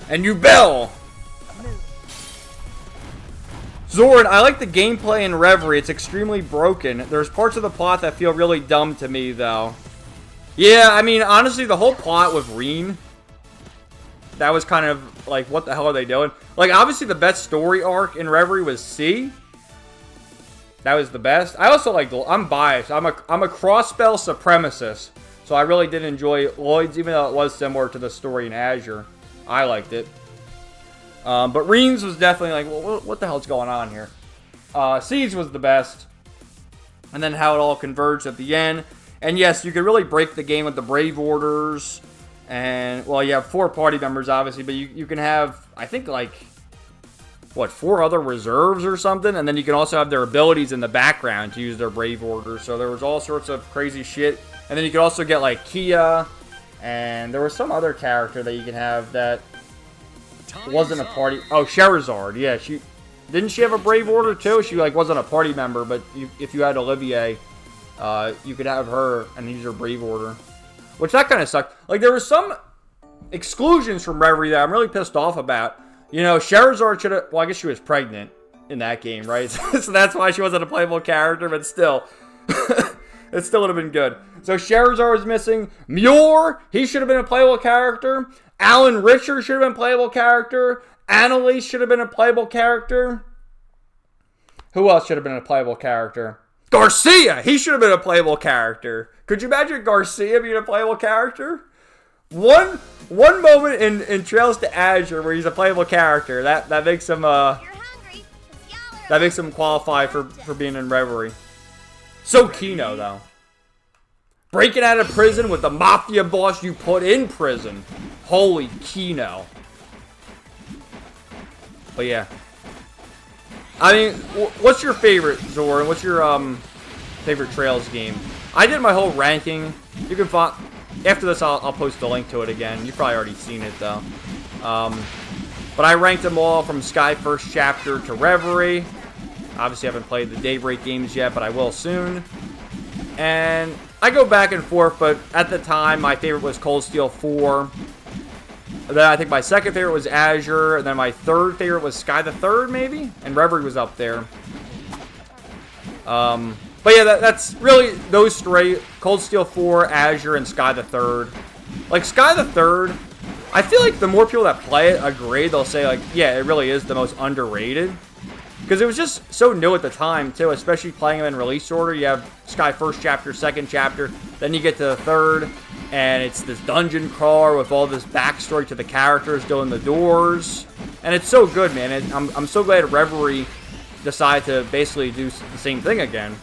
And Yubel. Zoran, I like the gameplay in Reverie. It's extremely broken. There's parts of the plot that feel really dumb to me, though. Yeah, I mean, honestly, the whole plot with Reen, that was kind of like, what the hell are they doing? Like, obviously, the best story arc in Reverie was C. That was the best. I also like, I'm biased. I'm a cross-spell supremacist, so I really did enjoy Lloyd's, even though it was similar to the story in Azure. I liked it. But Reen's was definitely like, well, what the hell's going on here? Siege was the best. And then how it all converged at the end. And yes, you could really break the game with the Brave Orders. And, well, you have 4 party members, obviously. But you can have, I think, like, what, 4 other reserves or something? And then you can also have their abilities in the background to use their Brave Orders. So there was all sorts of crazy shit. And then you could also get, like, Kia. And there was some other character that you can have that wasn't a party. Oh, Sherazard. Yeah, didn't she have a Brave Order too? She like wasn't a party member, but if you had Olivier, you could have her and use her Brave Order, which that kind of sucked. Like there were some exclusions from Reverie that I'm really pissed off about. You know, Sherazard should have. Well, I guess she was pregnant in that game, right? So that's why she wasn't a playable character, but still. It still would have been good. So Sherazard was missing. Muir, he should have been a playable character. Alan Richard should have been a playable character. Annalise should have been a playable character. Who else should have been a playable character? Garcia, he should have been a playable character. Could you imagine Garcia being a playable character? One moment in Trails to Azure where he's a playable character. That makes him that makes him qualify for being in Reverie. So Kino, though. Breaking out of prison with the mafia boss you put in prison. Holy Kino. But yeah. I mean, what's your favorite, Zoran? What's your favorite Trails game? I did my whole ranking. You can find... After this, I'll post a link to it again. You've probably already seen it, though. But I ranked them all from Sky First Chapter to Reverie. Obviously, I haven't played the Daybreak games yet, but I will soon. And I go back and forth, but at the time, my favorite was Cold Steel 4. Then I think my second favorite was Azure. And then my third favorite was Sky the Third, maybe? And Reverie was up there. But yeah, that's really those 3. Cold Steel 4, Azure, and Sky the Third. Like, Sky the Third, I feel like the more people that play it agree, they'll say, like, yeah, it really is the most underrated. Because it was just so new at the time, too, especially playing them in release order. You have Sky First Chapter, Second Chapter, then you get to the third, and it's this dungeon crawler with all this backstory to the characters doing the doors. And it's so good, man. I'm so glad Reverie decided to basically do the same thing again.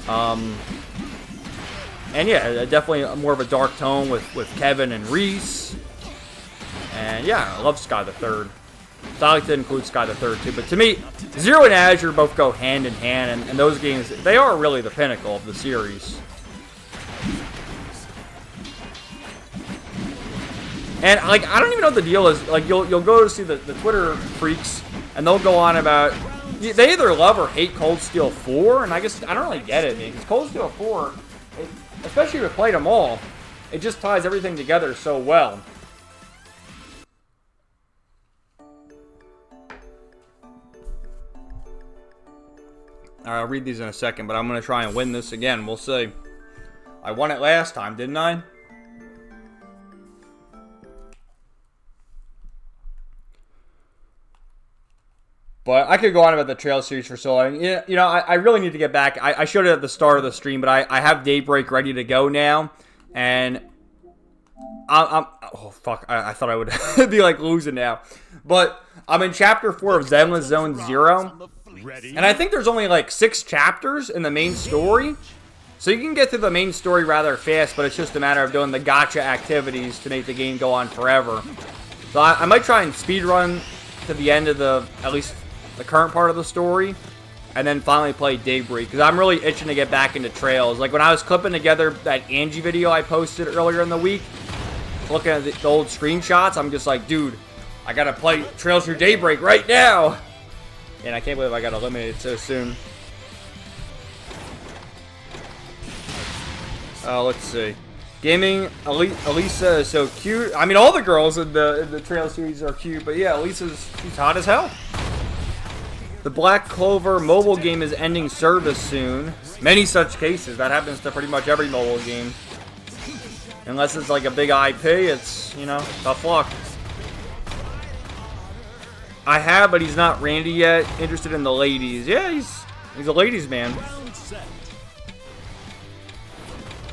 And yeah, definitely more of a dark tone with Kevin and Reese. And yeah, I love Sky the Third. So I like to include Sky the Third too. But to me, Zero and Azure both go hand in hand. And those games, they are really the pinnacle of the series. And like, I don't even know what the deal is. Like, you'll go to see the Twitter freaks, and they'll go on about, they either love or hate Cold Steel 4, and I guess I don't really get it, man. Because Cold Steel 4, especially if you played them all, it just ties everything together so well. Alright, I'll read these in a second, but I'm going to try and win this again. We'll see. I won it last time, didn't I? But I could go on about the Trail series for so long. You know, I really need to get back. I showed it at the start of the stream, but I have Daybreak ready to go now. And oh, fuck. I thought I would be, like, losing now. But I'm in Chapter 4 of Zenless Zone Zero. And I think there's only, like, 6 chapters in the main story. So you can get through the main story rather fast, but it's just a matter of doing the gacha activities to make the game go on forever. So I might try and speedrun to the end of at least the current part of the story, and then finally play Daybreak, because I'm really itching to get back into Trails. Like, when I was clipping together that Angie video I posted earlier in the week, looking at the old screenshots, I'm just like, dude, I gotta play Trails through Daybreak right now! And I can't believe I got eliminated so soon. Let's see. Gaming, Elisa is so cute. I mean, all the girls in the Trail series are cute, but yeah, she's hot as hell. The Black Clover mobile game is ending service soon. Many such cases. That happens to pretty much every mobile game. Unless it's like a big IP, it's, you know, tough luck. I have, but he's not Randy yet. Interested in the ladies. Yeah, he's a ladies man.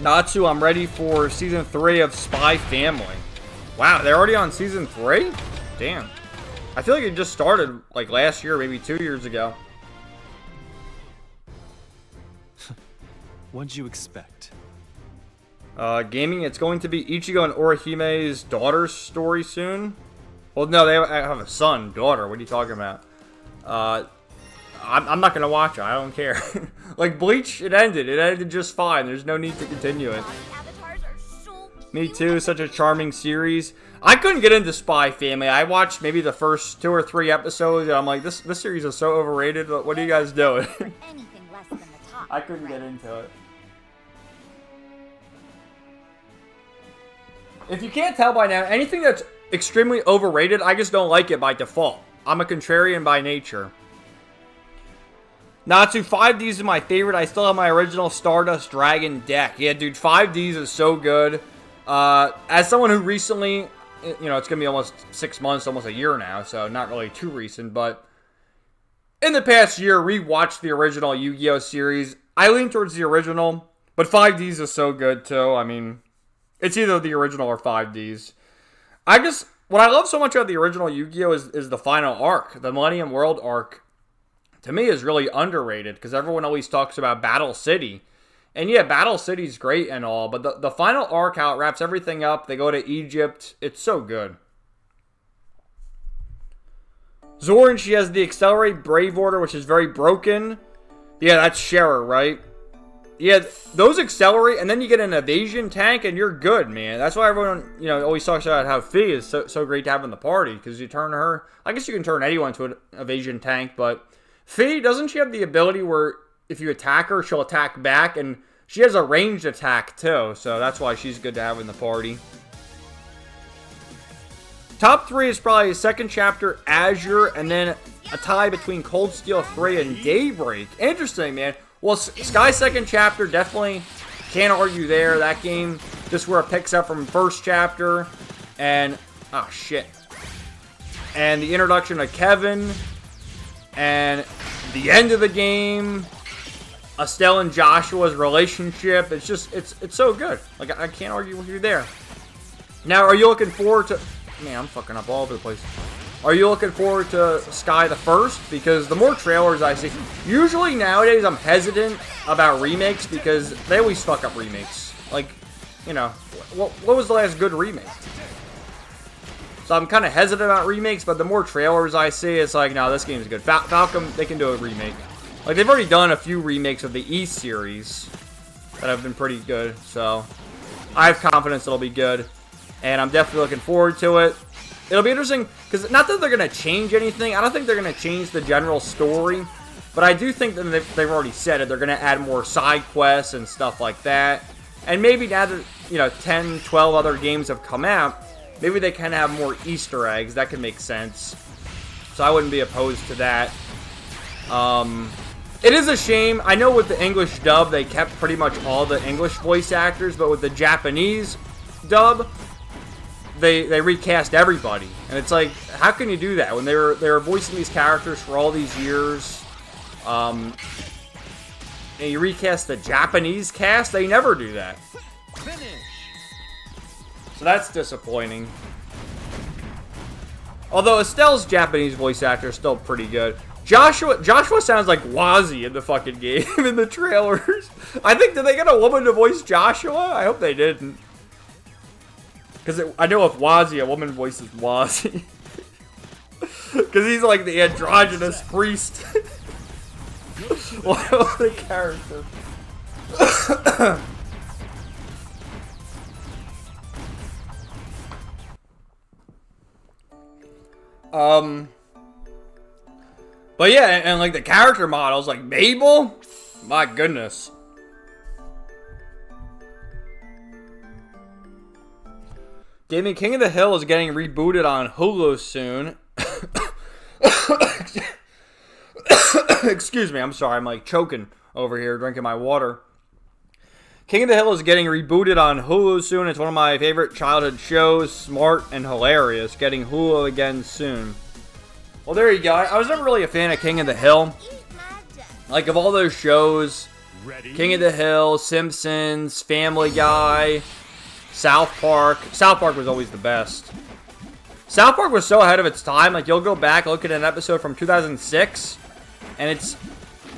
Natsu, I'm ready for Season 3 of Spy Family. Wow, they're already on Season 3? Damn. I feel like it just started, like, last year, maybe 2 years ago. What'd you expect? Gaming, it's going to be Ichigo and Orihime's daughter's story soon. Well, no, they have a son, daughter. What are you talking about? I'm not going to watch it. I don't care. Like, Bleach, it ended. It ended just fine. There's no need to continue it. Me too. Such a charming series. I couldn't get into Spy Family. I watched maybe the first 2 or 3 episodes, and I'm like, this series is so overrated. What are you guys doing? I couldn't get into it. If you can't tell by now, anything that's extremely overrated, I just don't like it by default. I'm a contrarian by nature. Natsu, 5Ds is my favorite. I still have my original Stardust Dragon deck. Yeah, dude, 5Ds is so good. As someone who recently, you know, it's going to be almost 6 months, almost a year now, so not really too recent, but in the past year, rewatched the original Yu-Gi-Oh! Series. I lean towards the original, but 5Ds is so good, too. I mean, it's either the original or 5Ds. What I love so much about the original Yu-Gi-Oh! is the final arc, the Millennium World arc. To me, is really underrated, because everyone always talks about Battle City. And yeah, Battle City's great and all, but the final arc, how it wraps everything up, they go to Egypt, it's so good. Zoran, she has the Accelerate Brave Order, which is very broken. Yeah, that's Scherer, right? Yeah, those accelerate, and then you get an evasion tank, and you're good, man. That's why everyone, you know, always talks about how Fee is so great to have in the party, because you turn her, I guess you can turn anyone to an evasion tank, but Fee, doesn't she have the ability where if you attack her, she'll attack back, and she has a ranged attack, too, so that's why she's good to have in the party. Top 3 is probably second chapter, Azure, and then a tie between Cold Steel 3 and Daybreak. Interesting, man. Well, Sky second chapter, definitely can't argue there. That game, just where it picks up from first chapter, and, oh, shit. And the introduction of Kevin, and the end of the game, Estelle and Joshua's relationship. It's just, it's so good. Like, I can't argue with you there. Now, are you looking forward to... Man, I'm fucking up all over the place. Are you looking forward to Sky the First? Because the more trailers I see... Usually, nowadays, I'm hesitant about remakes because they always fuck up remakes. Like, you know, what was the last good remake? So I'm kind of hesitant about remakes, but the more trailers I see, it's like, no, this game is good. Falcom, they can do a remake. Like, they've already done a few remakes of the East series that have been pretty good, so I have confidence it'll be good, and I'm definitely looking forward to it. It'll be interesting, because not that they're going to change anything. I don't think they're going to change the general story. But I do think that they've already said it. They're going to add more side quests and stuff like that. And maybe now that, you know, 10, 12 other games have come out, maybe they can have more Easter eggs. That could make sense. So I wouldn't be opposed to that. It is a shame. I know with the English dub, they kept pretty much all the English voice actors, but with the Japanese dub, they recast everybody. And it's like, how can you do that when they were voicing these characters for all these years? And you recast the Japanese cast? They never do that. So that's disappointing. Although Estelle's Japanese voice actor is still pretty good. Joshua sounds like Wazzy in the fucking game, in the trailers. I think, did they get a woman to voice Joshua? I hope they didn't. Because I know if Wazzy, a woman voices Wazzy. Because he's like the androgynous priest. What a character. But yeah, and like the character models, like Mabel, my goodness. Gaming King of the Hill is getting rebooted on Hulu soon. Excuse me, I'm sorry, I'm like choking over here drinking my water. King of the Hill is getting rebooted on Hulu soon. It's one of my favorite childhood shows, smart and hilarious. Getting Hulu again soon. Well, there you go. I was never really a fan of King of the Hill. Like, of all those shows, King of the Hill, Simpsons, Family Guy, South Park. South Park was always the best. South Park was so ahead of its time. Like, you'll go back, look at an episode from 2006, and it's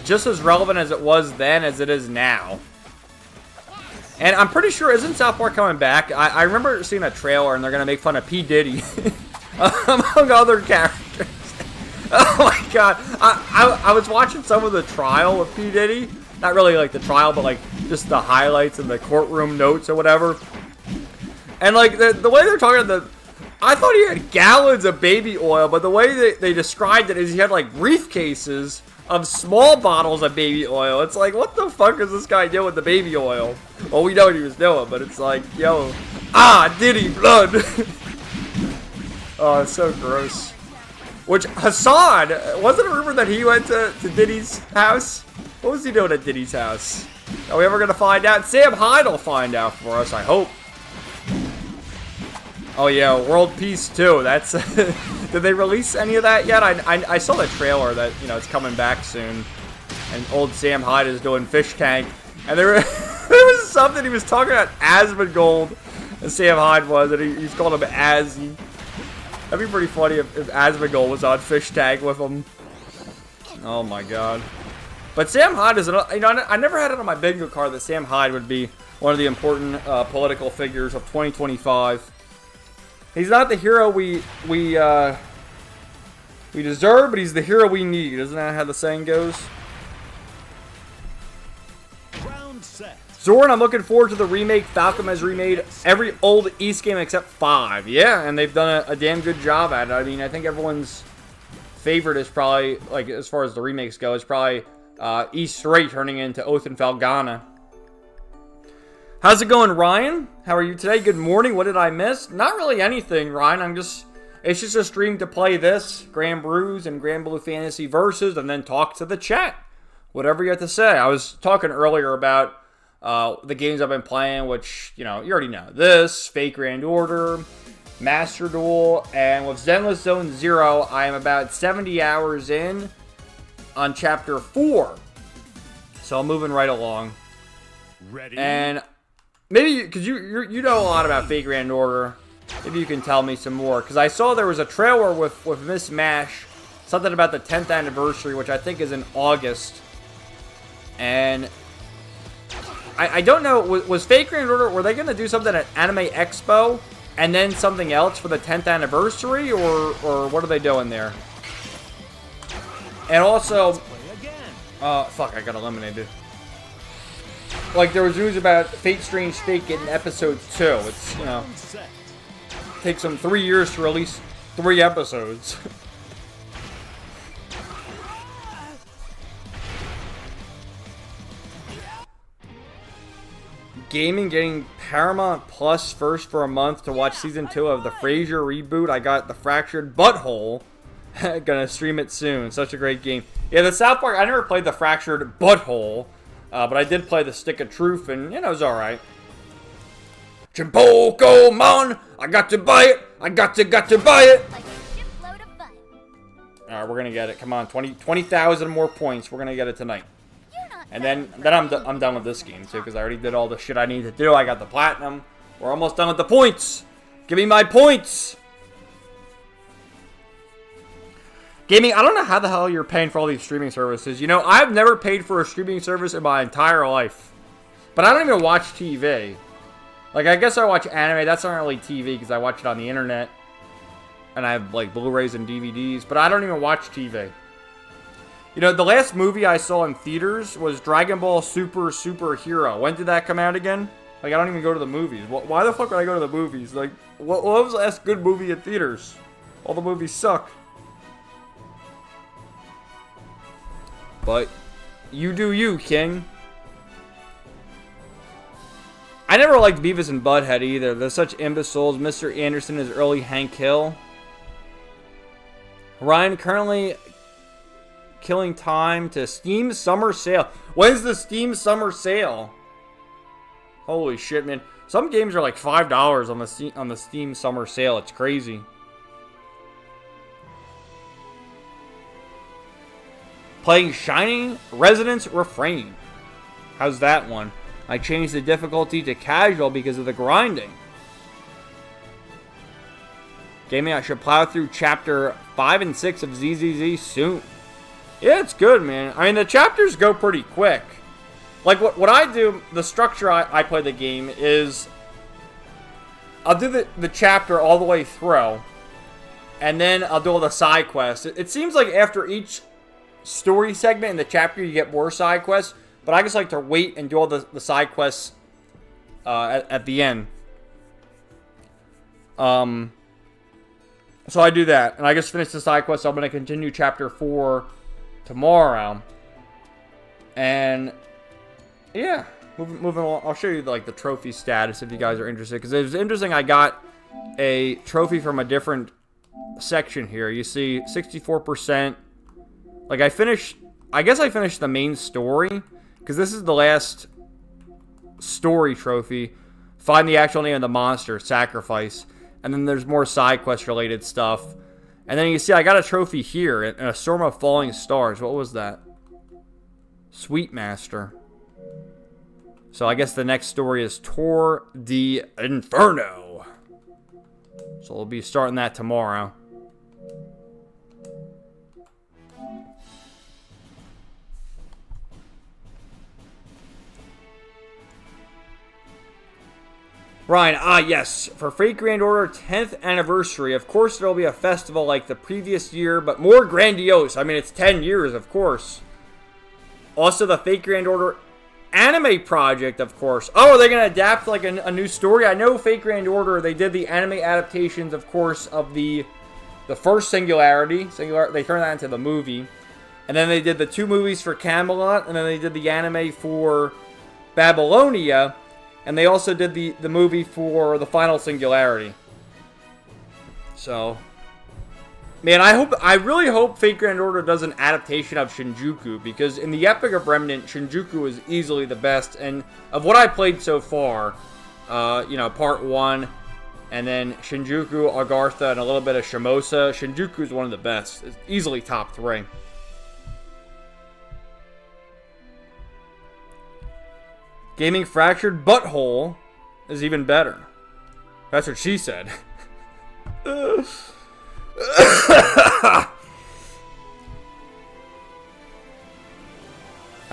just as relevant as it was then as it is now. And I'm pretty sure, isn't South Park coming back? I remember seeing a trailer, and they're going to make fun of P. Diddy, among other characters. Oh my god. I was watching some of the trial of P. Diddy. Not really like the trial, but like just the highlights and the courtroom notes or whatever. And like the way they're talking about I thought he had gallons of baby oil, but the way they described it is he had like briefcases of small bottles of baby oil. It's like, what the fuck is this guy doing with the baby oil? Well, we know what he was doing, but it's like, yo, Diddy, blood. Oh, it's so gross. Which, Hassan, wasn't it rumored that he went to Diddy's house? What was he doing at Diddy's house? Are we ever going to find out? Sam Hyde will find out for us, I hope. Oh yeah, World Peace 2. That's... Did they release any of that yet? I saw the trailer that, you know, it's coming back soon. And old Sam Hyde is doing Fish Tank. And there was something he was talking about Asmongold. And Sam Hyde was, and he's called him Azzy. That'd be pretty funny if Asmongold was on Fish Tank with him. Oh my god. But Sam Hyde is, you know, I never had it on my bingo card that Sam Hyde would be one of the important political figures of 2025. He's not the hero we deserve, but he's the hero we need. Isn't that how the saying goes? Round set. Zoran, I'm looking forward to the remake. Falcom has remade every old East game except 5. Yeah, and they've done a damn good job at it. I mean, I think everyone's favorite is probably, like, as far as the remakes go, is probably East 3 turning into Oath and Falgana. How's it going, Ryan? How are you today? Good morning. What did I miss? Not really anything, Ryan. It's just a stream to play this, Grand Bruise and Granblue Fantasy Versus, and then talk to the chat. Whatever you have to say. I was talking earlier about the games I've been playing, which, you know, you already know. This, Fate Grand Order, Master Duel, and with Zenless Zone Zero, I am about 70 hours in on Chapter 4. So I'm moving right along. Ready? And maybe, because you know a lot about Fate Grand Order, maybe you can tell me some more. Because I saw there was a trailer with Miss Mash, something about the 10th anniversary, which I think is in August. And I don't know, was Fate Grand Order, were they going to do something at Anime Expo and then something else for the 10th anniversary, or what are they doing there? And also, fuck, I got eliminated. Like, there was news about Fate Strange Fate getting episode 2. It's, you know, takes them 3 years to release 3 episodes. Gaming getting Paramount Plus first for a month to watch season 2 of the Frasier reboot. I got the Fractured Butthole. Gonna stream it soon. Such a great game. Yeah, the South Park, I never played the Fractured Butthole, but I did play the Stick of Truth, and, you know, it was alright. Chimpoko, man! I got to buy it! I got to buy it! Like a shipload of fun. Alright, we're gonna get it. Come on, 20,000 more points. We're gonna get it tonight. You're not And then I'm done with this game, too, because I already did all the shit I need to do. I got the platinum. We're almost done with the points. Give me my points! Gaming, I don't know how the hell you're paying for all these streaming services. You know, I've never paid for a streaming service in my entire life. But I don't even watch TV. Like, I guess I watch anime. That's not really TV because I watch it on the internet. And I have, like, Blu-rays and DVDs. But I don't even watch TV. You know, the last movie I saw in theaters was Dragon Ball Super Hero. When did that come out again? Like, I don't even go to the movies. Why the fuck would I go to the movies? Like, what was the last good movie in theaters? All the movies suck. But you do you, King. I never liked Beavis and Butthead either. They're such imbeciles. Mr. Anderson is early Hank Hill. Ryan currently killing time to Steam Summer Sale. When's the Steam Summer Sale? Holy shit, man. Some games are like $5 on the Steam Summer Sale. It's crazy. Playing Shining Resonance Refrain. How's that one? I changed the difficulty to casual because of the grinding. Gaming, I should plow through chapter 5 and 6 of ZZZ soon. Yeah, it's good, man. I mean, the chapters go pretty quick. Like, what I do, the structure I play the game is... I'll do the chapter all the way through. And then I'll do all the side quests. It seems like after each story segment in the chapter, you get more side quests. But I just like to wait and do all the side quests at the end. So I do that. And I just finish the side quest. So I'm going to continue chapter 4 tomorrow. And yeah, moving along. I'll show you like the trophy status if you guys are interested. Because it was interesting. I got a trophy from a different section here. You see 64%. Like I guess I finished the main story. Because this is the last story trophy. Find the actual name of the monster. Sacrifice. And then there's more side quest related stuff. And then you see I got a trophy here. In a storm of falling stars. What was that? Sweet Master. So I guess the next story is Tour de Inferno. So we'll be starting that tomorrow. Ryan, yes. For Fate Grand Order 10th anniversary, of course there will be a festival like the previous year, but more grandiose. I mean, it's 10 years, of course. Also, the Fate Grand Order anime project, of course. Oh, are they going to adapt like a new story? I know Fate Grand Order, they did the anime adaptations, of course, of the first Singularity. They turned that into the movie. And then they did the 2 movies for Camelot, and then they did the anime for Babylonia. And they also did the movie for the final Singularity. So, man, I really hope Fate Grand Order does an adaptation of Shinjuku, because in the Epic of Remnant, Shinjuku is easily the best. And of what I played so far, you know, part 1, and then Shinjuku, Agartha, and a little bit of Shimosa, Shinjuku is one of the best. It's easily top 3. Gaming Fractured Butthole is even better. That's what she said. I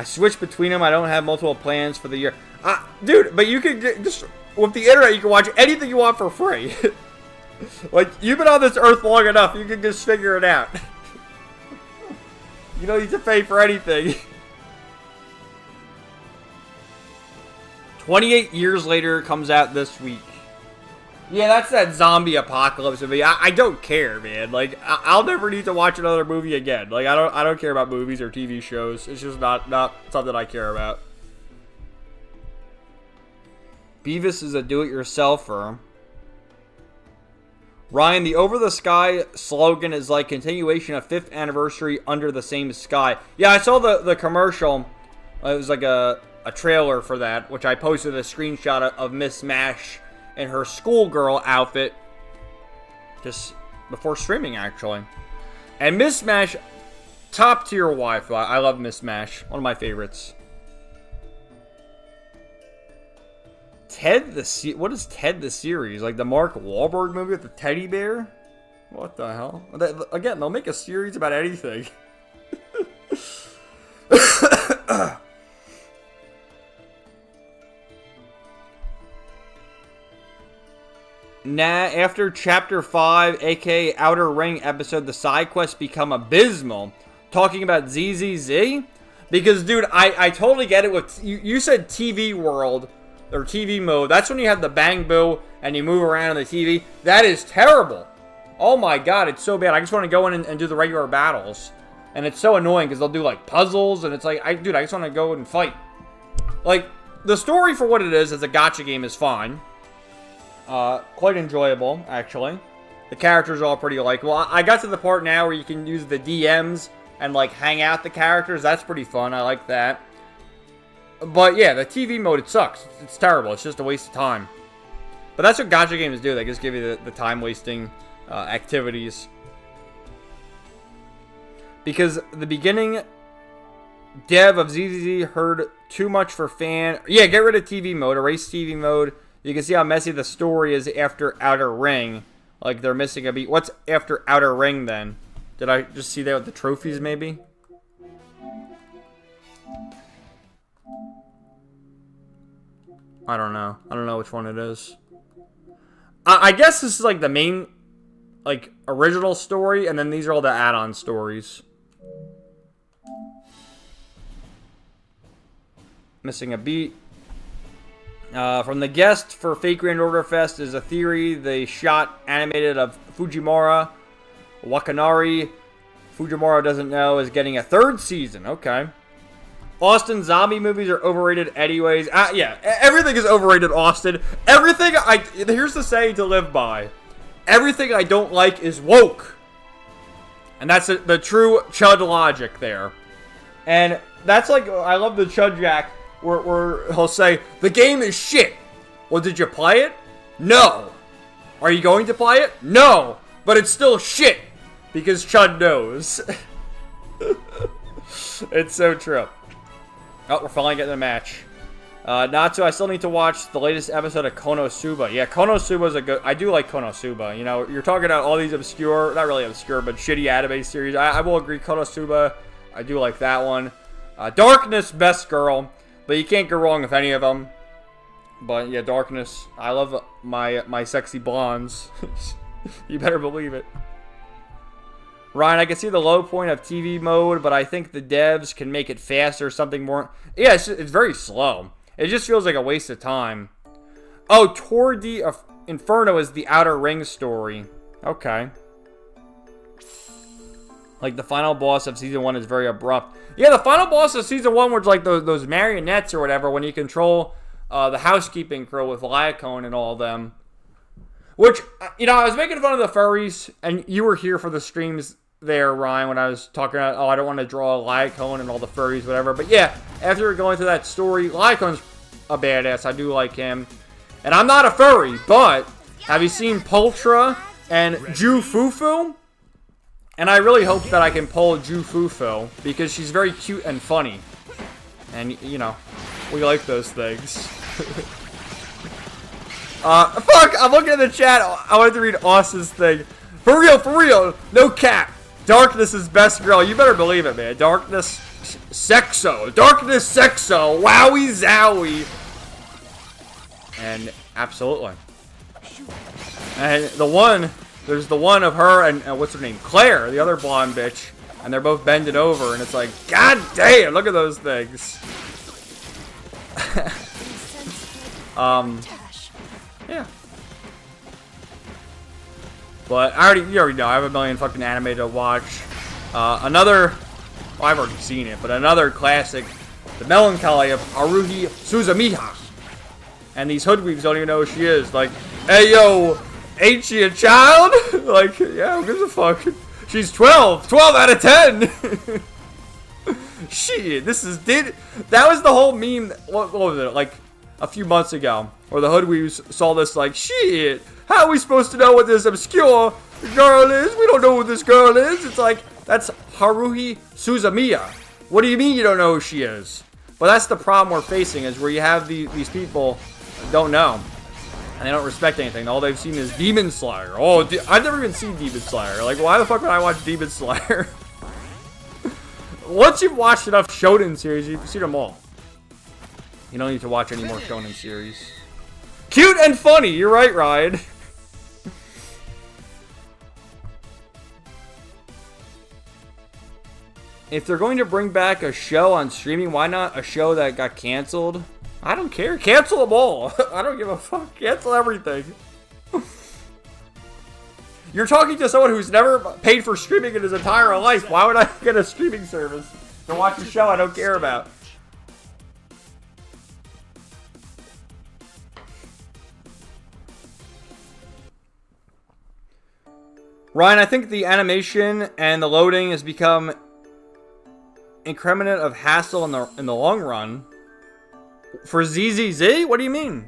switch between them. I don't have multiple plans for the year. Dude, but you can just... With the internet, you can watch anything you want for free. Like, you've been on this earth long enough. You can just figure it out. You don't need to pay for anything. 28 Years Later comes out this week. Yeah, that's that zombie apocalypse movie. I don't care, man. Like, I'll never need to watch another movie again. Like, I don't care about movies or TV shows. It's just not something I care about. Beavis is a do-it-yourselfer. Ryan, the Over the Sky slogan is like continuation of 5th anniversary under the same sky. Yeah, I saw the commercial. It was like a trailer for that, which I posted a screenshot of Miss Mash in her schoolgirl outfit just before streaming, actually. And Miss Mash, top tier waifu. I love Miss Mash. One of my favorites. What is Ted the series? Like the Mark Wahlberg movie with the teddy bear? What the hell? Again, they'll make a series about anything. After Chapter 5, aka Outer Ring episode, the side quests become abysmal. Talking about ZZZ? Because, dude, I totally get it with... You said TV world, or TV mode. That's when you have the bang boo, and you move around on the TV. That is terrible. Oh my god, it's so bad. I just want to go in and do the regular battles. And it's so annoying, because they'll do, like, puzzles, and it's like, dude, I just want to go and fight. Like, the story for what it is as a gacha game is fine. Quite enjoyable, actually. The characters are all pretty likable. I got to the part now where you can use the DMs and, like, hang out the characters. That's pretty fun. I like that. But, yeah, the TV mode, it sucks. It's terrible. It's just a waste of time. But that's what gacha games do. They just give you the time-wasting activities. Because the beginning dev of ZZZ heard too much for fan... Yeah, get rid of TV mode. Erase TV mode. You can see how messy the story is after Outer Ring. Like, they're missing a beat. What's after Outer Ring, then? Did I just see that with the trophies, maybe? I don't know. I don't know which one it is. I guess this is, like, the main, like, original story, and then these are all the add-on stories. Missing a beat. From the guest for Fake Grand Order Fest is a theory they shot animated of Fujimura. Wakanari, Fujimura doesn't know, is getting a 3rd season. Okay. Austin zombie movies are overrated anyways. Yeah, everything is overrated, Austin. Everything here's the saying to live by. Everything I don't like is woke. And that's the true Chud logic there. And that's like, I love the Chud Jack. Where he'll say, the game is shit. Well, did you play it? No. Are you going to play it? No. But it's still shit. Because Chud knows. It's so true. Oh, we're finally getting a match. Natsu, I still need to watch the latest episode of Konosuba. Yeah, Konosuba's a good... I do like Konosuba. You know, you're talking about all these obscure... Not really obscure, but shitty anime series. I will agree, Konosuba, I do like that one. Darkness, best girl. But you can't go wrong with any of them. But yeah, Darkness. I love my sexy blondes. You better believe it. Ryan, I can see the low point of TV mode, but I think the devs can make it faster or something more. Yeah, it's very slow. It just feels like a waste of time. Oh, Tour de Inferno is the Outer Ring story. Okay. Like, the final boss of Season 1 is very abrupt. Yeah, the final boss of Season 1 was like those marionettes or whatever when you control the housekeeping crew with Lyacone and all of them. Which, you know, I was making fun of the furries, and you were here for the streams there, Ryan, when I was talking about, oh, I don't want to draw Lyacone and all the furries, whatever. But yeah, after going through that story, Lyacone's a badass. I do like him. And I'm not a furry, but have you seen Poltra and Ju Fufu? And I really hope that I can pull Ju Fufu, because she's very cute and funny. And, you know, we like those things. Fuck, I'm looking at the chat. I wanted to read Austin's thing. For real, no cap. Darkness is best girl. You better believe it, man. Darkness sexo. Darkness sexo. Wowie zowie. And absolutely. And there's the one of her and what's her name? Claire, the other blonde bitch. And they're both bending over, and it's like, god damn, look at those things. Yeah. But you already know, I have a million fucking anime to watch. Well, I've already seen it, but another classic, The Melancholy of Haruhi Suzumiya. And these hoodweaves don't even know who she is. Like, hey, yo, ain't she a child? Like, yeah, who gives a fuck? She's 12. 12 out of 10. Shit, that was the whole meme. What was it? Like, a few months ago. Where the hoodweaves saw this, like, shit, how are we supposed to know what this obscure girl is? We don't know who this girl is. It's like, that's Haruhi Suzumiya. What do you mean you don't know who she is? But that's the problem we're facing, is where you have these people don't know. And they don't respect anything. All they've seen is Demon Slayer. Oh, I've never even seen Demon Slayer. Like, why the fuck would I watch Demon Slayer? Once you've watched enough Shonen series, you've seen them all. You don't need to watch any more Shonen series. Cute and funny, you're right, Ryan. If they're going to bring back a show on streaming, why not a show that got canceled? I don't care. Cancel them all. I don't give a fuck. Cancel everything. You're talking to someone who's never paid for streaming in his entire life. Why would I get a streaming service to watch a show I don't care about? Ryan, I think the animation and the loading has become increment of hassle in the long run. For ZZZ? What do you mean?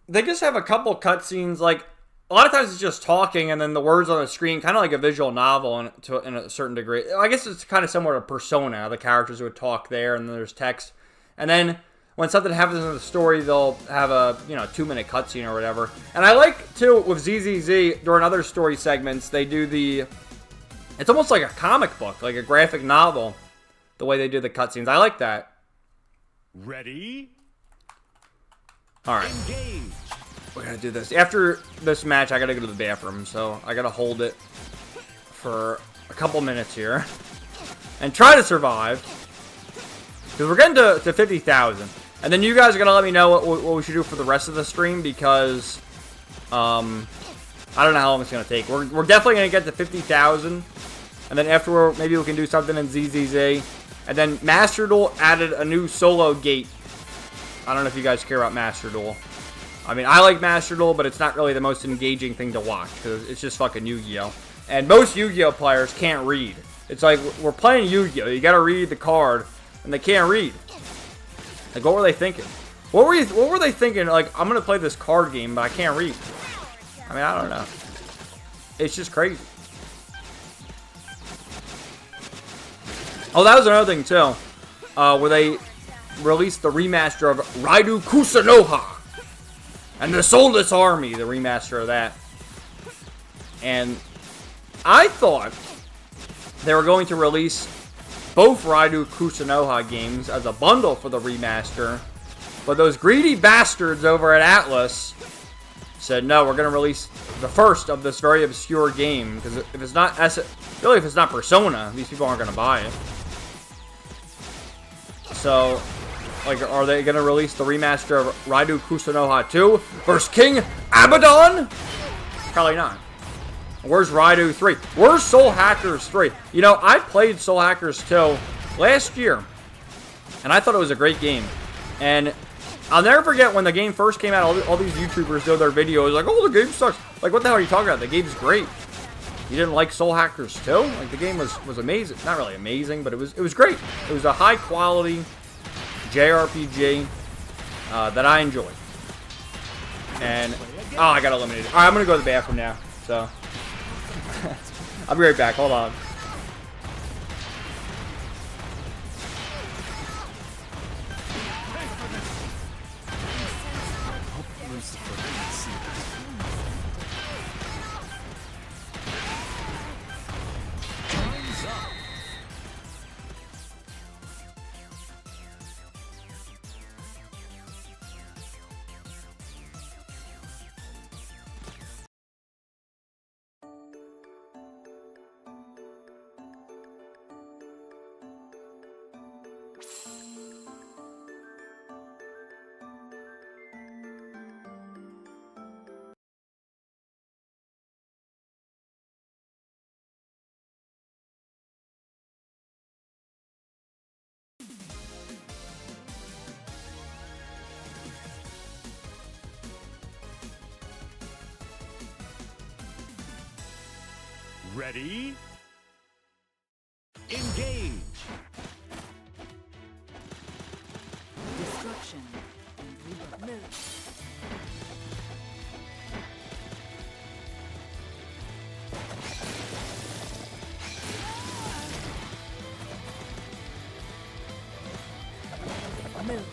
They just have a couple cutscenes. Like, a lot of times it's just talking and then the words on the screen, kind of like a visual novel in a certain degree. I guess it's kind of similar to Persona. The characters would talk there and then there's text. And then when something happens in the story, they'll have a 2-minute cutscene or whatever. And I like, too, with ZZZ, during other story segments, they do it's almost like a comic book, like a graphic novel, the way they do the cutscenes. I like that. Ready? Alright. We're gonna do this. After this match, I gotta go to the bathroom, so I gotta hold it for a couple minutes here. And try to survive. Because we're getting to 50,000. And then you guys are gonna let me know what we should do for the rest of the stream, because I don't know how long it's gonna take. We're definitely gonna get to 50,000. And then afterward, maybe we can do something in ZZZ. And then Master Duel added a new solo gate. I don't know if you guys care about Master Duel. I mean, I like Master Duel, but it's not really the most engaging thing to watch, because it's just fucking Yu-Gi-Oh! And most Yu-Gi-Oh! Players can't read. It's like, we're playing Yu-Gi-Oh! You gotta read the card, and they can't read. Like, what were they thinking? What were they thinking? Like, I'm gonna play this card game, but I can't read. I mean, I don't know. It's just crazy. Oh, that was another thing, too. Where they released the remaster of Raidu Kusunoha. And the Soulless Army, the remaster of that. And I thought they were going to release both Raidu Kusunoha games as a bundle for the remaster. But those greedy bastards over at Atlas said, no, we're going to release the first of this very obscure game. Because if it's not really, if it's not Persona, these people aren't going to buy it. So, like, are they going to release the remaster of Raidu Kusunoha 2 versus King Abaddon? Probably not. Where's Raidu 3? Where's Soul Hackers 3? You know, I played Soul Hackers 2 last year, and I thought it was a great game. And I'll never forget when the game first came out, all these YouTubers did their videos like, oh, the game sucks. Like, what the hell are you talking about? The game's great. You didn't like Soul Hackers 2? Like, the game was amazing. Not really amazing, but it was great. It was a high-quality JRPG that I enjoyed. And, oh, I got eliminated. All right, I'm going to go to the bathroom now. So, I'll be right back. Hold on. Ready? Engage! Destruction and rebirth. Move. Move.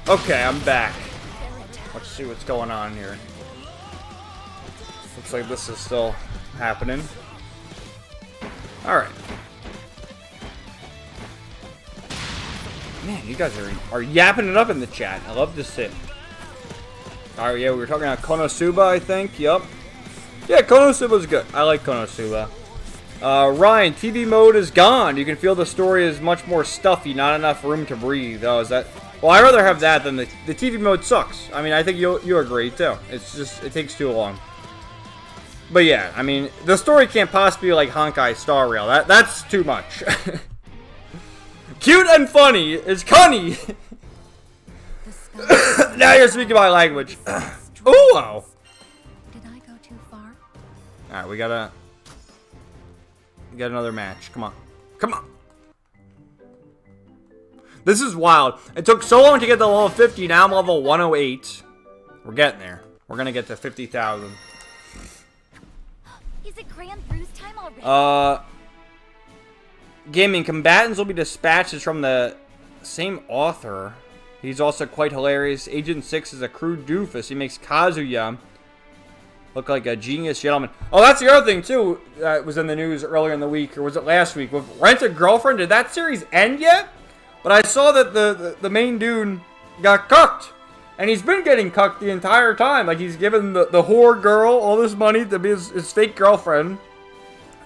Okay, I'm back. Let's see what's going on here. Looks like this is still happening. Alright. Man, you guys are yapping it up in the chat. I love to see it. Alright, yeah, we were talking about Konosuba, I think. Yup. Yeah, Konosuba's good. I like Konosuba. Ryan, TV mode is gone. You can feel the story is much more stuffy, not enough room to breathe. Oh, is that... Well, I'd rather have that than the TV mode sucks. I mean, I think you agree, too. It's just, it takes too long. But yeah, I mean, the story can't possibly be like Honkai Star Rail. That's too much. Cute and funny is cunny. Now you're speaking my language. Ooh, wow. Did I go too far? Alright, we got another match. Come on. Come on. This is wild. It took so long to get to level 50. Now I'm level 108. We're getting there. We're going to get to 50,000. Is it Grand Bruise time already? Gaming combatants will be dispatched from the same author. He's also quite hilarious. Agent 6 is a crude doofus. He makes Kazuya look like a genius gentleman. Oh, that's the other thing, too, that was in the news earlier in the week. Or was it last week? With Rent a Girlfriend, did that series end yet? But I saw that the main dude got cucked. And he's been getting cucked the entire time. Like, he's given the whore girl all this money to be his fake girlfriend.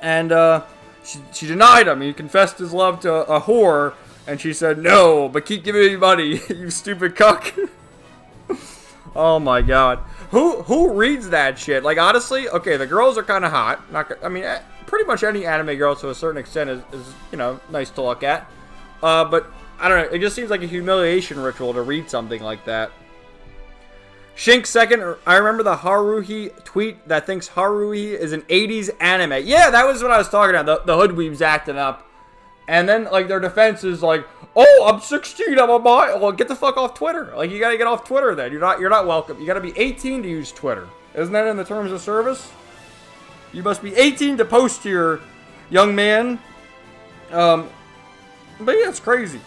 And she denied him. He confessed his love to a whore. And she said, no, but keep giving me money, you stupid cuck. Oh, my God. Who reads that shit? Like, honestly, okay, the girls are kind of hot. I mean, pretty much any anime girl to a certain extent is, you know, nice to look at. But... I don't know, it just seems like a humiliation ritual to read something like that. Shink second, I remember the Haruhi tweet that thinks Haruhi is an 80s anime. Yeah, that was what I was talking about, the hoodweebs acting up. And then, like, their defense is like, oh, I'm 16, I'm a boy. Well, get the fuck off Twitter. Like, you gotta get off Twitter then. You're not welcome. You gotta be 18 to use Twitter. Isn't that in the terms of service? You must be 18 to post here, young man. But yeah, it's crazy.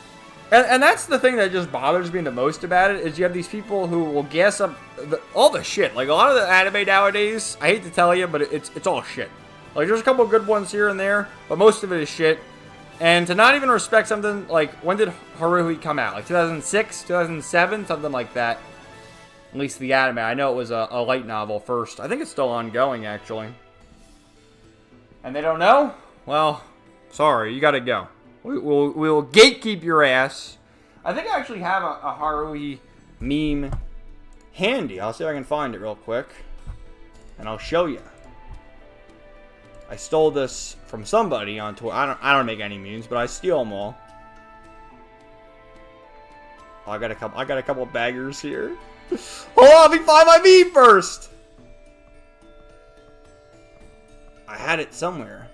And that's the thing that just bothers me the most about it, is you have these people who will gas up all the shit. Like, a lot of the anime nowadays, I hate to tell you, but it's all shit. Like, there's a couple good ones here and there, but most of it is shit. And to not even respect something, like, when did Haruhi come out? Like, 2006, 2007, something like that. At least the anime. I know it was a light novel first. I think it's still ongoing, actually. And they don't know? Well, sorry, you gotta go. We'll gatekeep your ass. I think I actually have a Haruhi meme handy. I'll see if I can find it real quick. And I'll show you. I stole this from somebody on Twitter. I don't make any memes, but I steal them all. Oh, I got a couple of baggers here. Hold on, let me find my meme first. I had it somewhere.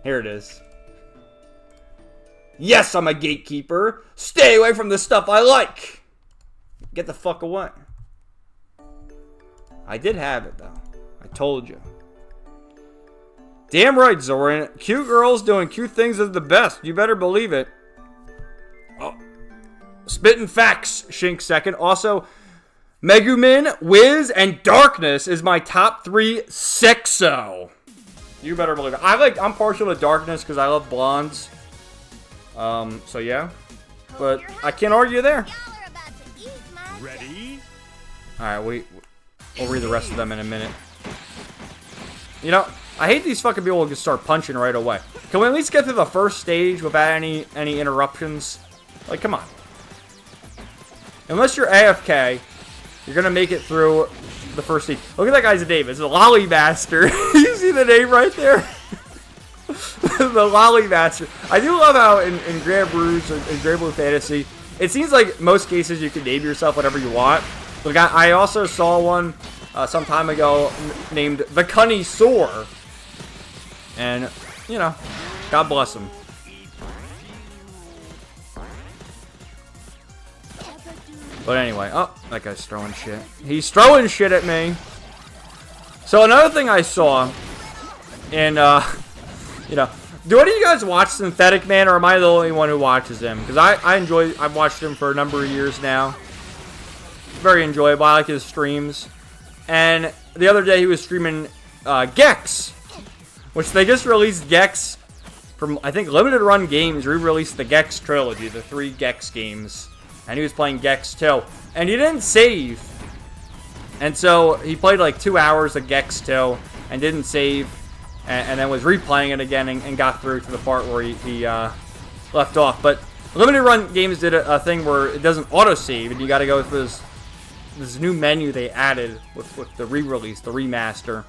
Here it is. Yes, I'm a gatekeeper. Stay away from the stuff I like. Get the fuck away. I did have it, though. I told you. Damn right, Zoran. Cute girls doing cute things is the best. You better believe it. Oh. Spitting facts, Shink second. Also, Megumin, Wiz, and Darkness is my top 3 sexo. You better believe it. I'm partial to Darkness because I love blondes. So yeah. But I can't argue there. Ready? Alright, We'll read the rest of them in a minute. You know, I hate these fucking people who just start punching right away. Can we at least get through the first stage without any interruptions? Like, come on. Unless you're AFK, you're gonna make it through the first stage. Look at that guy's name. It's the Lolly Master. You see the name right there? The Lolly Master. I do love how in Grand Bruise and Granblue Fantasy, it seems like most cases you can name yourself whatever you want. Look, I also saw one some time ago named the Cunny Sore. And, you know, God bless him. But anyway, oh, that guy's throwing shit. He's throwing shit at me. So another thing I saw, and, you know, do any of you guys watch Synthetic Man, or am I the only one who watches him? Because I've watched him for a number of years now. Very enjoyable. I like his streams. And the other day he was streaming Gex, which they just released Gex from, I think, Limited Run Games re-released the Gex trilogy, the 3 Gex games. And he was playing Gex 2. And he didn't save. And so he played like 2 hours of Gex 2 and didn't save. And then was replaying it again and got through to the part where he left off. But Limited Run Games did a thing where it doesn't autosave. And you got to go through this new menu they added with the re-release, the remaster.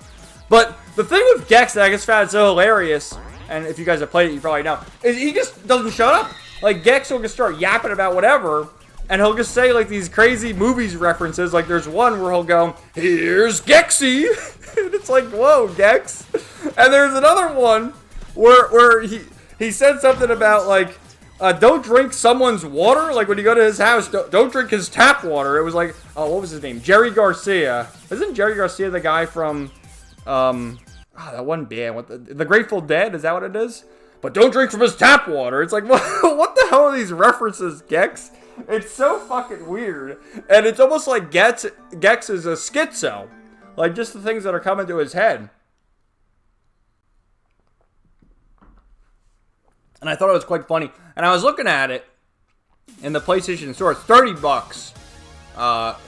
But the thing with Gex that I just found so hilarious, and if you guys have played it, you probably know, is he just doesn't shut up. Like, Gex will just start yapping about whatever, and he'll just say, like, these crazy movies references. Like, there's one where he'll go, "Here's Gexy!" And it's like, whoa, Gex. And there's another one where he said something about, like, don't drink someone's water. Like, when you go to his house, don't drink his tap water. It was like, oh, what was his name? Jerry Garcia. Isn't Jerry Garcia the guy from, that one band? The Grateful Dead? Is that what it is? But don't drink from his tap water. It's like, what the hell are these references, Gex? It's so fucking weird. And it's almost like Gex is a schizo. Like, just the things that are coming to his head. And I thought it was quite funny. And I was looking at it in the PlayStation Store. It's $30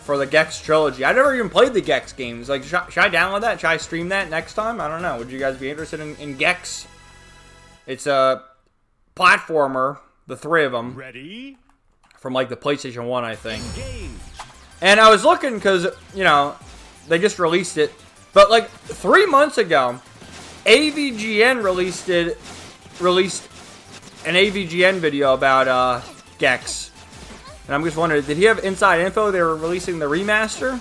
for the Gex trilogy. I never even played the Gex games. Like, should I download that? Should I stream that next time? I don't know. Would you guys be interested in Gex? It's a platformer, the 3 of them. Ready? From, like, the PlayStation 1, I think. And I was looking because, you know, they just released it. But, like, 3 months ago, AVGN released an AVGN video about Gex. And I'm just wondering, did he have inside info they were releasing the remaster?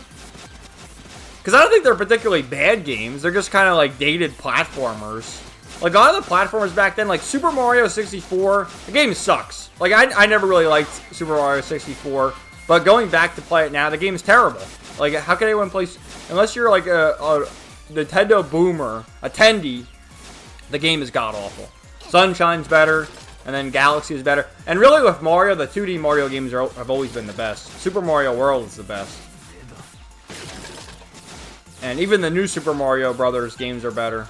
Because I don't think they're particularly bad games. They're just kind of like dated platformers. Like, a lot of the platformers back then, like Super Mario 64, the game sucks. Like, I never really liked Super Mario 64. But going back to play it now, the game's terrible. Like, how can anyone play... Unless you're like a Nintendo boomer, a Tendy, the game is god-awful. Sunshine's better. And then Galaxy is better. And really with Mario, the 2D Mario games have always been the best. Super Mario World is the best. And even the new Super Mario Brothers games are better.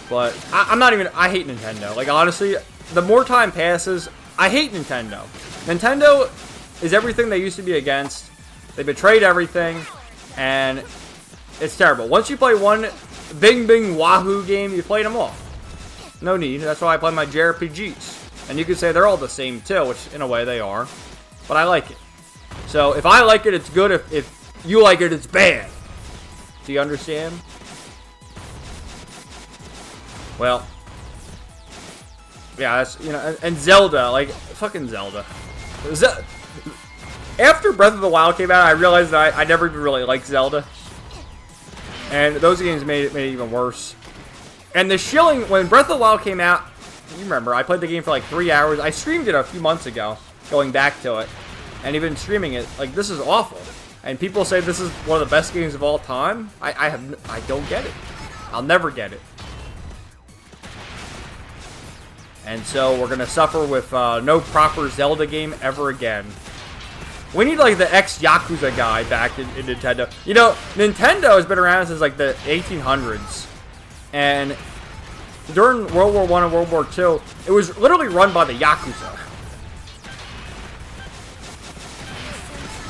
But I hate Nintendo. Like, honestly, the more time passes, I hate Nintendo. Nintendo is everything they used to be against. They betrayed everything. And it's terrible. Once you play one Bing Bing Wahoo game, you played them all. No need. That's why I play my JRPGs. And you could say they're all the same too, which in a way they are. But I like it. So if I like it, it's good. If you like it, it's bad. Do you understand? Well. Yeah, that's, you know, and Zelda, like, fucking Zelda. After Breath of the Wild came out, I realized that I never even really liked Zelda. And those games made it even worse. And the shilling, when Breath of the Wild came out, you remember, I played the game for like 3 hours. I streamed it a few months ago, going back to it. And even streaming it, like, this is awful. And people say this is one of the best games of all time. I don't get it. I'll never get it. And so we're going to suffer with no proper Zelda game ever again. We need, like, the ex-Yakuza guy back in Nintendo. You know, Nintendo has been around since, like, the 1800s. And during World War I and World War II, it was literally run by the Yakuza.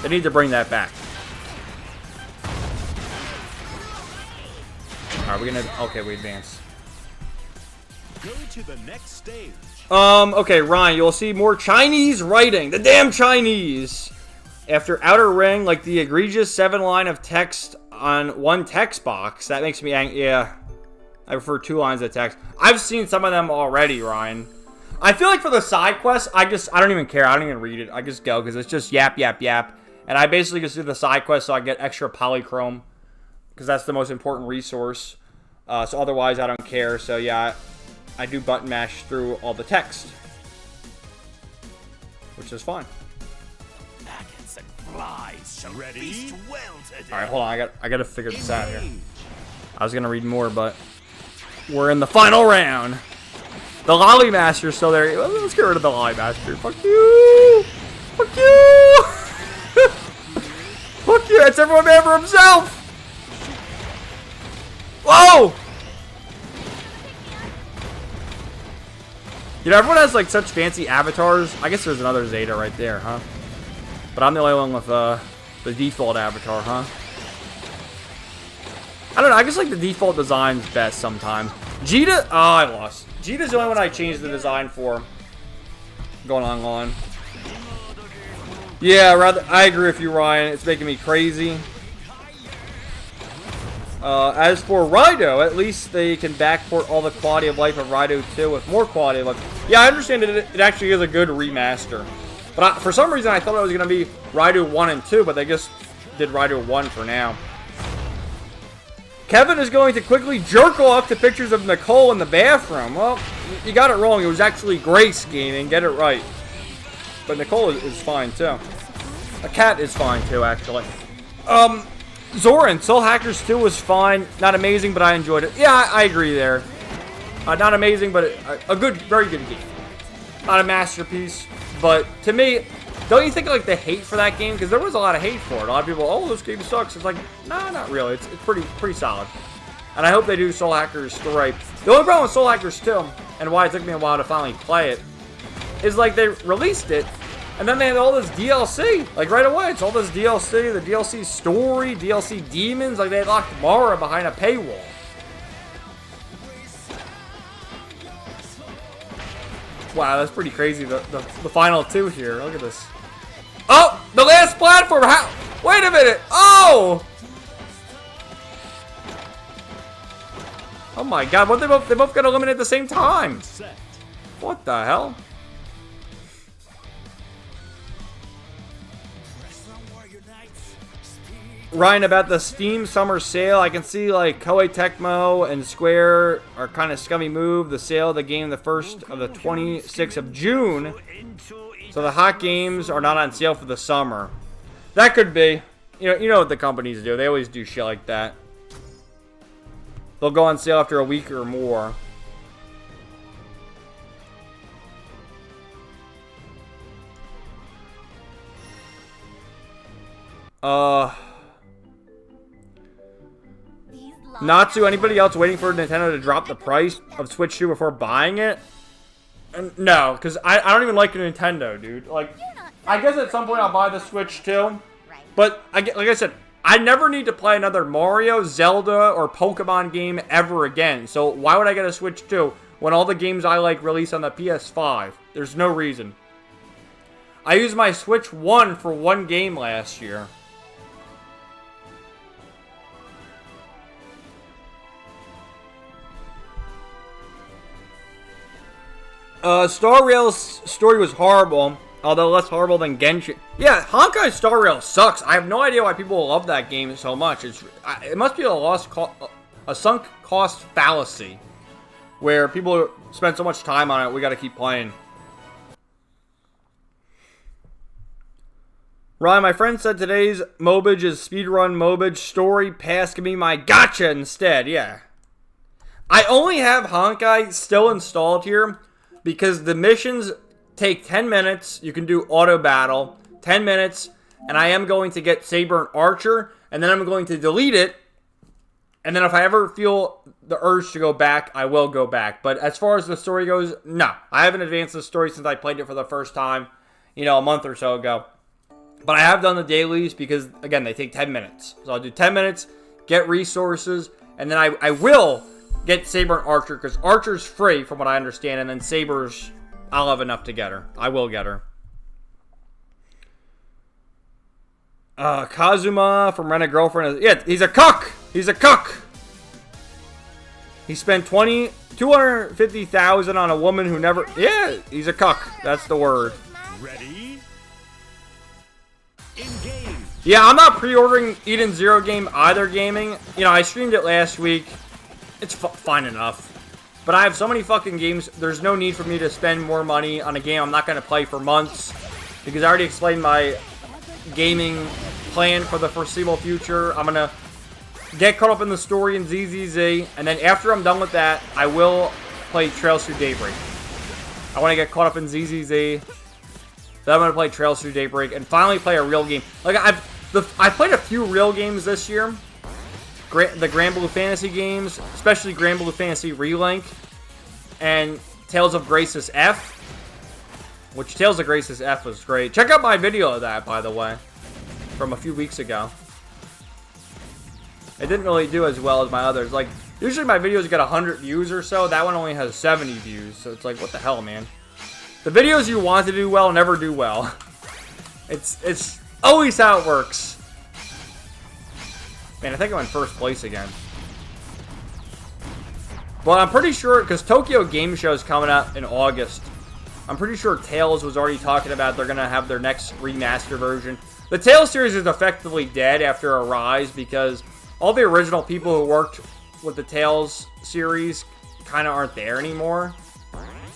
They need to bring that back. Alright, we're gonna... Okay, we advance. Go to the next stage. Okay, Ryan, you'll see more Chinese writing. The damn Chinese! After Outer Ring, like the egregious 7-line of text on one text box. That makes me angry. Yeah. I prefer 2 lines of text. I've seen some of them already, Ryan. I feel like for the side quests, I don't even care. I don't even read it. I just go, because it's just yap, yap, yap. And I basically just do the side quest so I get extra polychrome. Because that's the most important resource. So otherwise, I don't care. So yeah, I do button mash through all the text. Which is fine. Ready? Alright, hold on. I gotta figure this out here. I was gonna read more, but we're in the final round. The Lolly Master's still there. Let's get rid of the Lolly Master. Fuck you! Fuck you! Fuck you! It's everyone man for himself! Whoa! You know, everyone has like such fancy avatars. I guess there's another Zeta right there, huh? But I'm the only one with the default avatar, huh? I don't know. I guess like the default design's best sometimes. Jita. Oh, I lost. Jita's the only one I changed the design for. Going on. Yeah, rather. I agree with you, Ryan. It's making me crazy. As for Rido, at least they can backport all the quality of life of Rido 2 with more quality of life. Yeah, I understand that it actually is a good remaster. But for some reason, I thought it was going to be Rido 1 and 2, but they just did Rido 1 for now. Kevin is going to quickly jerk off to pictures of Nicole in the bathroom. Well, you got it wrong. It was actually Grace Gaming. Get it right. But Nicole is fine, too. A cat is fine, too, actually. Zoran, Soul Hackers 2 was fine. Not amazing, but I enjoyed it. Yeah, I agree there. Not amazing, but a good, very good game. Not a masterpiece. But to me, don't you think like the hate for that game? Because there was a lot of hate for it. A lot of people, oh, this game sucks. It's like, nah, not really. It's pretty solid. And I hope they do Soul Hackers Stripe. The only problem with Soul Hackers 2, and why it took me a while to finally play it, is like they released it, and then they had all this DLC. Like right away, it's all this DLC, the DLC story, DLC demons. Like they locked Mara behind a paywall. Wow, that's pretty crazy. The final 2 here. Look at this. Oh, the last platform. How? Wait a minute. Oh. Oh my God. What they both got eliminated at the same time. What the hell? Ryan, about the Steam Summer Sale, I can see like Koei Tecmo and Square are kind of scummy move. The sale of the game the 1st of the 26th of June. So the hot games are not on sale for the summer. That could be. You know what the companies do. They always do shit like that. They'll go on sale after a week or more. Natsu, anybody else waiting for Nintendo to drop the price of Switch 2 before buying it? No, because I don't even like a Nintendo, dude. Like, I guess at some point I'll buy the Switch 2. But, like I said, I never need to play another Mario, Zelda, or Pokemon game ever again. So why would I get a Switch 2 when all the games I like release on the PS5? There's no reason. I used my Switch 1 for one game last year. Star Rail's story was horrible, although less horrible than Genshin. Yeah, Honkai Star Rail sucks. I have no idea why people love that game so much. It must be a sunk cost fallacy, where people spend so much time on it, we gotta keep playing. Ryan, my friend said today's Mobage is speedrun Mobage story pass. Give me my gotcha instead. Yeah. I only have Honkai still installed here because the missions take 10 minutes. You can do auto battle, 10 minutes, and I am going to get Saber and Archer, and then I'm going to delete it, and then if I ever feel the urge to go back, I will go back. But as far as the story goes, no. I haven't advanced the story since I played it for the first time, a month or so ago. But I have done the dailies because, again, they take 10 minutes. So I'll do 10 minutes, get resources, And then I will get Saber and Archer, because Archer's free from what I understand, and then Saber's, I'll have enough to get her. I will get her. Kazuma from Rent a Girlfriend. Yeah, he's a cuck! He's a cuck! He spent $250,000 on a woman who never... Yeah, he's a cuck. That's the word. Ready? In game. Yeah, I'm not pre-ordering Eden Zero game either gaming. You know, I streamed it last week. It's fine enough. But I have so many fucking games, there's no need for me to spend more money on a game I'm not going to play for months. Because I already explained my gaming plan for the foreseeable future. I'm going to get caught up in the story in ZZZ. And then after I'm done with that, I will play Trails Through Daybreak. I want to get caught up in ZZZ. Then I'm going to play Trails Through Daybreak and finally play a real game. Like, I've played a few real games this year. The Granblue Fantasy games, especially Granblue Fantasy Relink and Tales of Graces F, which Tales of Graces F was great. Check out my video of that, by the way, from a few weeks ago. It didn't really do as well as my others. Like, usually my videos get 100 views or so. That one only has 70 views, so it's like, what the hell, man? The videos you want to do well never do well. It's always how it works. Man, I think I'm in first place again. But I'm pretty sure, because Tokyo Game Show is coming out in August, I'm pretty sure Tales was already talking about they're going to have their next remaster version. The Tales series is effectively dead after Arise, because all the original people who worked with the Tales series kind of aren't there anymore.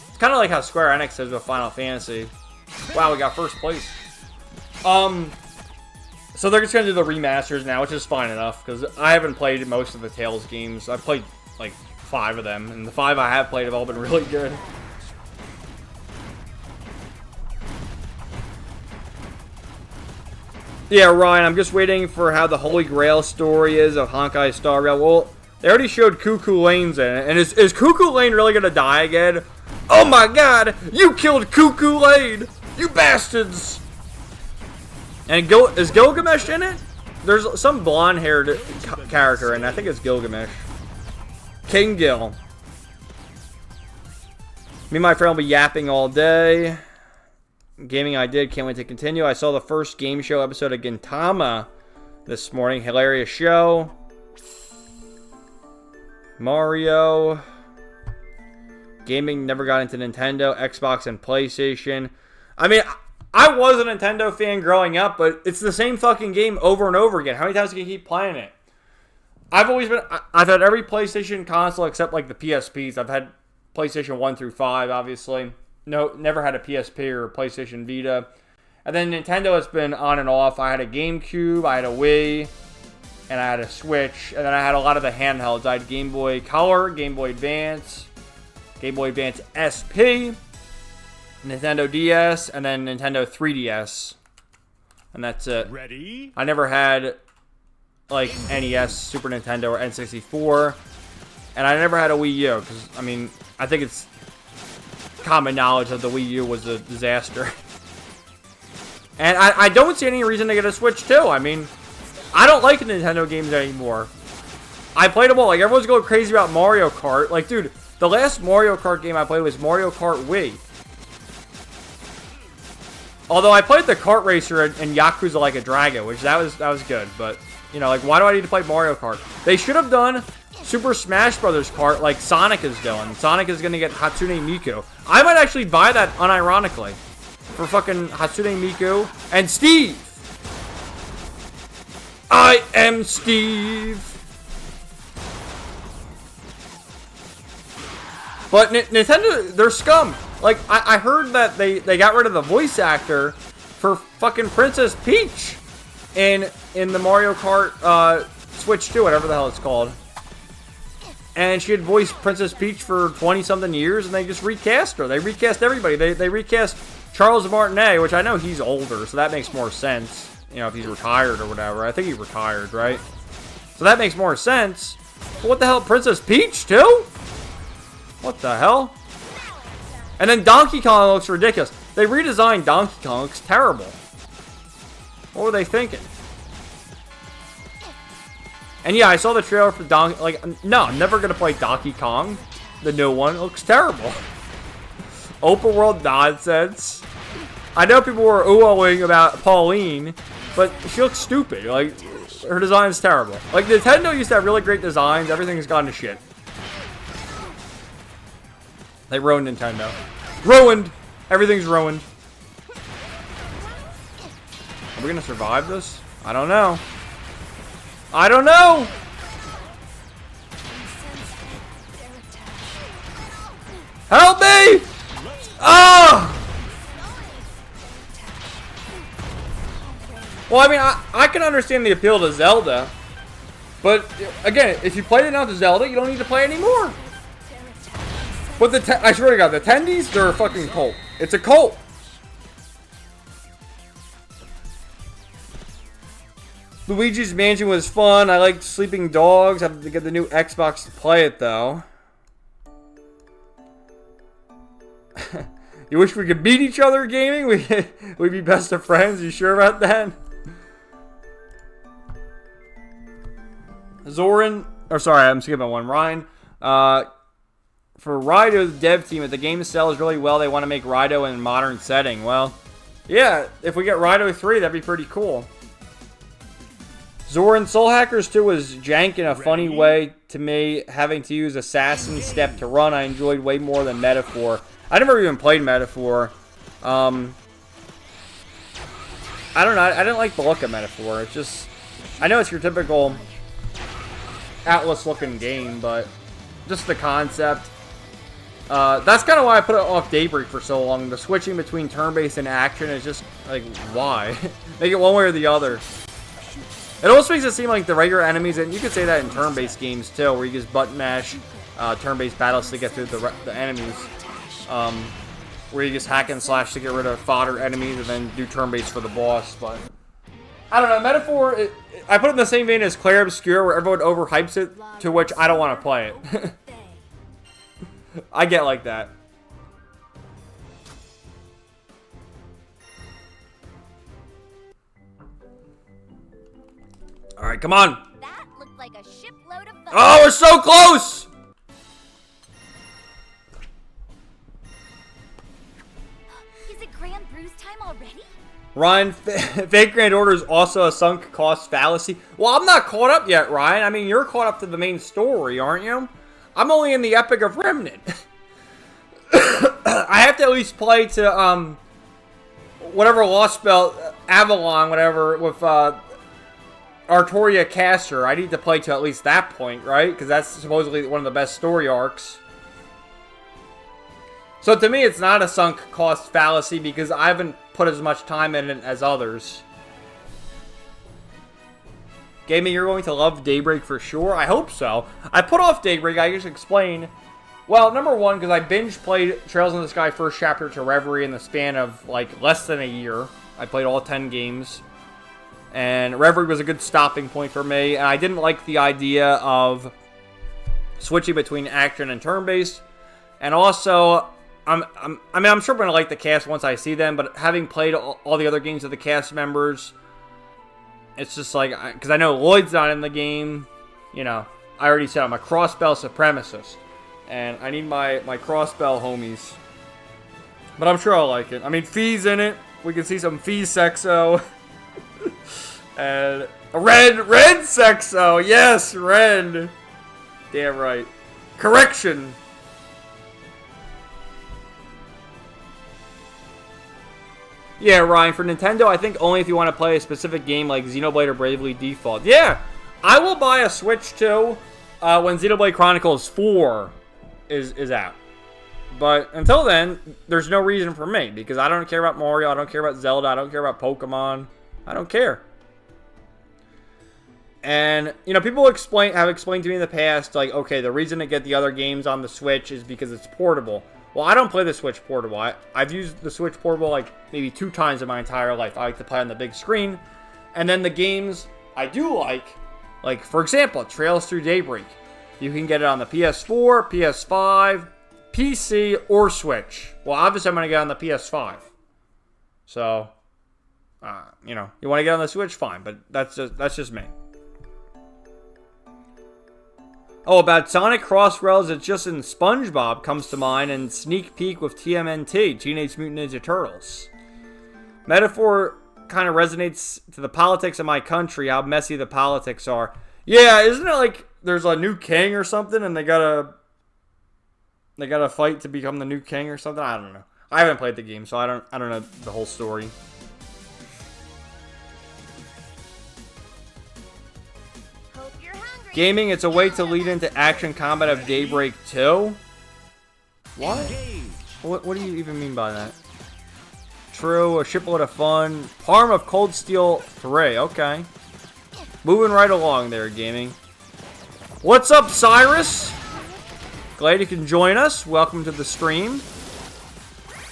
It's kind of like how Square Enix is with Final Fantasy. Wow, we got first place. So they're just going to do the remasters now, which is fine enough, because I haven't played most of the Tales games. I've played, like, 5 of them, and the 5 I have played have all been really good. Yeah, Ryan, I'm just waiting for how the Holy Grail story is of Honkai Star Rail. Well, they already showed Cuckoo Lane's in it, and is Cuckoo Lane really going to die again? Oh my god, you killed Cuckoo Lane! You bastards! And is Gilgamesh in it? There's some blonde-haired character, and I think it's Gilgamesh. King Gil. Me and my friend will be yapping all day. Gaming I did, can't wait to continue. I saw the first game show episode of Gintama this morning. Hilarious show. Mario. Gaming never got into Nintendo, Xbox, and PlayStation. I mean, I was a Nintendo fan growing up, but it's the same fucking game over and over again. How many times can you keep playing it? I've had every PlayStation console except like the PSPs. I've had PlayStation 1 through 5, obviously. No, never had a PSP or a PlayStation Vita. And then Nintendo has been on and off. I had a GameCube, I had a Wii, and I had a Switch. And then I had a lot of the handhelds. I had Game Boy Color, Game Boy Advance, Game Boy Advance SP, Nintendo DS, and then Nintendo 3DS. And that's it. Ready? I never had, like, NES, Super Nintendo, or N64. And I never had a Wii U, because, I mean, I think it's common knowledge that the Wii U was a disaster. And I don't see any reason to get a Switch, too. I mean, I don't like Nintendo games anymore. I played them all. Like, everyone's going crazy about Mario Kart. Like, dude, the last Mario Kart game I played was Mario Kart Wii. Although I played the kart racer in Yakuza Like a Dragon, which that was good. But, you know, like, why do I need to play Mario Kart? They should have done Super Smash Brothers Kart like Sonic is doing. Sonic is going to get Hatsune Miku. I might actually buy that unironically for fucking Hatsune Miku and Steve. I am Steve. But Nintendo, they're scum. Like, I heard that they got rid of the voice actor for fucking Princess Peach in the Mario Kart Switch 2, whatever the hell it's called. And she had voiced Princess Peach for 20-something years, and they just recast her. They recast everybody. They recast Charles Martinet, which I know he's older, so that makes more sense. You know, if he's retired or whatever. I think he retired, right? So that makes more sense. But what the hell, Princess Peach, too? What the hell? And then Donkey Kong looks ridiculous. They redesigned Donkey Kong. Looks terrible. What were they thinking? And yeah, I saw the trailer for Donkey. Like, no, I'm never gonna play Donkey Kong. The new one. It looks terrible. Open world nonsense. I know people were ooh-ohing about Pauline, but she looks stupid. Like, her design is terrible. Like, Nintendo used to have really great designs. Everything's gone to shit. They ruined Nintendo. Ruined! Everything's ruined. Are we gonna survive this? I don't know. I don't know! Help me! Ah! Well, I mean, I can understand the appeal to Zelda. But, again, if you played enough Zelda, you don't need to play anymore. But I swear to God, the Tendies, they're a fucking cult. It's a cult. Luigi's Mansion was fun. I liked Sleeping Dogs. I have to get the new Xbox to play it, though. You wish we could beat each other gaming? We'd be best of friends. You sure about that? Zoran, or sorry, I'm skipping one. Ryan, for Rido, the dev team, if the game sells really well, they want to make Rido in a modern setting. Well, yeah, if we get Rido 3, that'd be pretty cool. Zoran, Soul Hackers 2 was jank in a funny way to me, having to use Assassin Step to run. I enjoyed way more than Metaphor. I never even played Metaphor. I don't know. I didn't like the look of Metaphor. It's just, I know it's your typical Atlas-looking game, but just the concept. That's kind of why I put it off Daybreak for so long. The switching between turn-based and action is just, like, why? Make it one way or the other. It almost makes it seem like the regular enemies, and you could say that in turn-based games, too, where you just button mash turn-based battles to get through the enemies. Where you just hack and slash to get rid of fodder enemies and then do turn-based for the boss, but I don't know, Metaphor, I put it in the same vein as Clair Obscure, where everyone overhypes it, to which I don't want to play it. I get like that. Alright, come on! That looked like a shipload of fun. Oh, we're so close! Is it Grand Bruise time already? Ryan, Fake Grand Order is also a sunk cost fallacy. Well, I'm not caught up yet, Ryan. I mean, you're caught up to the main story, aren't you? I'm only in the Epic of Remnant. I have to at least play to, whatever Lost Belt, Avalon, whatever, with, Artoria Caster. I need to play to at least that point, right? Because that's supposedly one of the best story arcs. So to me, it's not a sunk cost fallacy because I haven't put as much time in it as others. Gaming, you're going to love Daybreak for sure. I hope so. I put off Daybreak. I just explain. Well, number one, because I binge played Trails in the Sky first chapter to Reverie in the span of like less than a year. I played all 10 games. And Reverie was a good stopping point for me. And I didn't like the idea of switching between action and turn-based. And also, I'm sure I'm going to like the cast once I see them. But having played all the other games of the cast members, it's just like, because I know Lloyd's not in the game. You know, I already said I'm a Crossbell supremacist. And I need my Crossbell homies. But I'm sure I'll like it. I mean, Fee's in it. We can see some Fee Sexo. And a red Sexo. Yes, red. Damn right. Correction. Yeah, Ryan, for Nintendo, I think only if you want to play a specific game like Xenoblade or Bravely Default. Yeah, I will buy a Switch too when Xenoblade Chronicles 4 is out. But until then, there's no reason for me because I don't care about Mario, I don't care about Zelda, I don't care about Pokemon. I don't care. And, you know, people have explained to me in the past, like, okay, the reason to get the other games on the Switch is because it's portable. Well, I don't play the Switch portable. I've used the Switch portable, like, maybe 2 times in my entire life. I like to play on the big screen. And then the games I do like, for example, Trails Through Daybreak. You can get it on the PS4, PS5, PC, or Switch. Well, obviously, I'm going to get it on the PS5. So, you know, you want to get on the Switch, fine. But that's just me. Oh, about Sonic Crossrails, it's just in SpongeBob comes to mind, and Sneak Peek with TMNT, Teenage Mutant Ninja Turtles. Metaphor kind of resonates to the politics of my country, how messy the politics are. Yeah, isn't it like there's a new king or something, and they gotta fight to become the new king or something? I don't know. I haven't played the game, so I don't know the whole story. Hope you're hungry. Gaming, it's a way to lead into action combat of Daybreak 2. What? Engage. What do you even mean by that? True, a shipload of fun. Palm of Cold Steel 3, okay. Moving right along there, gaming. What's up, Cyrus? Glad you can join us. Welcome to the stream.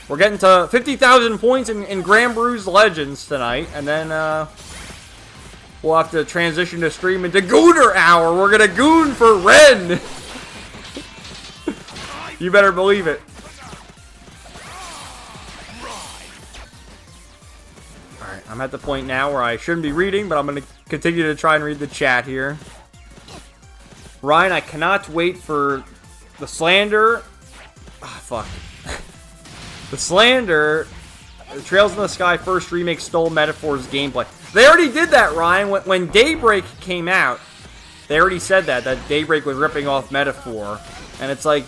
We're getting to 50,000 points in Grand Bruise Legends tonight, and then we'll have to transition the stream into Gooner Hour. We're gonna goon for Ren. You better believe it. Alright, I'm at the point now where I shouldn't be reading, but I'm gonna continue to try and read the chat here. Ryan, I cannot wait for the slander. Ah, fuck. The slander. The Trails in the Sky first remake stole Metaphor's gameplay. They already did that, Ryan. When Daybreak came out, they already said that Daybreak was ripping off Metaphor. And it's like,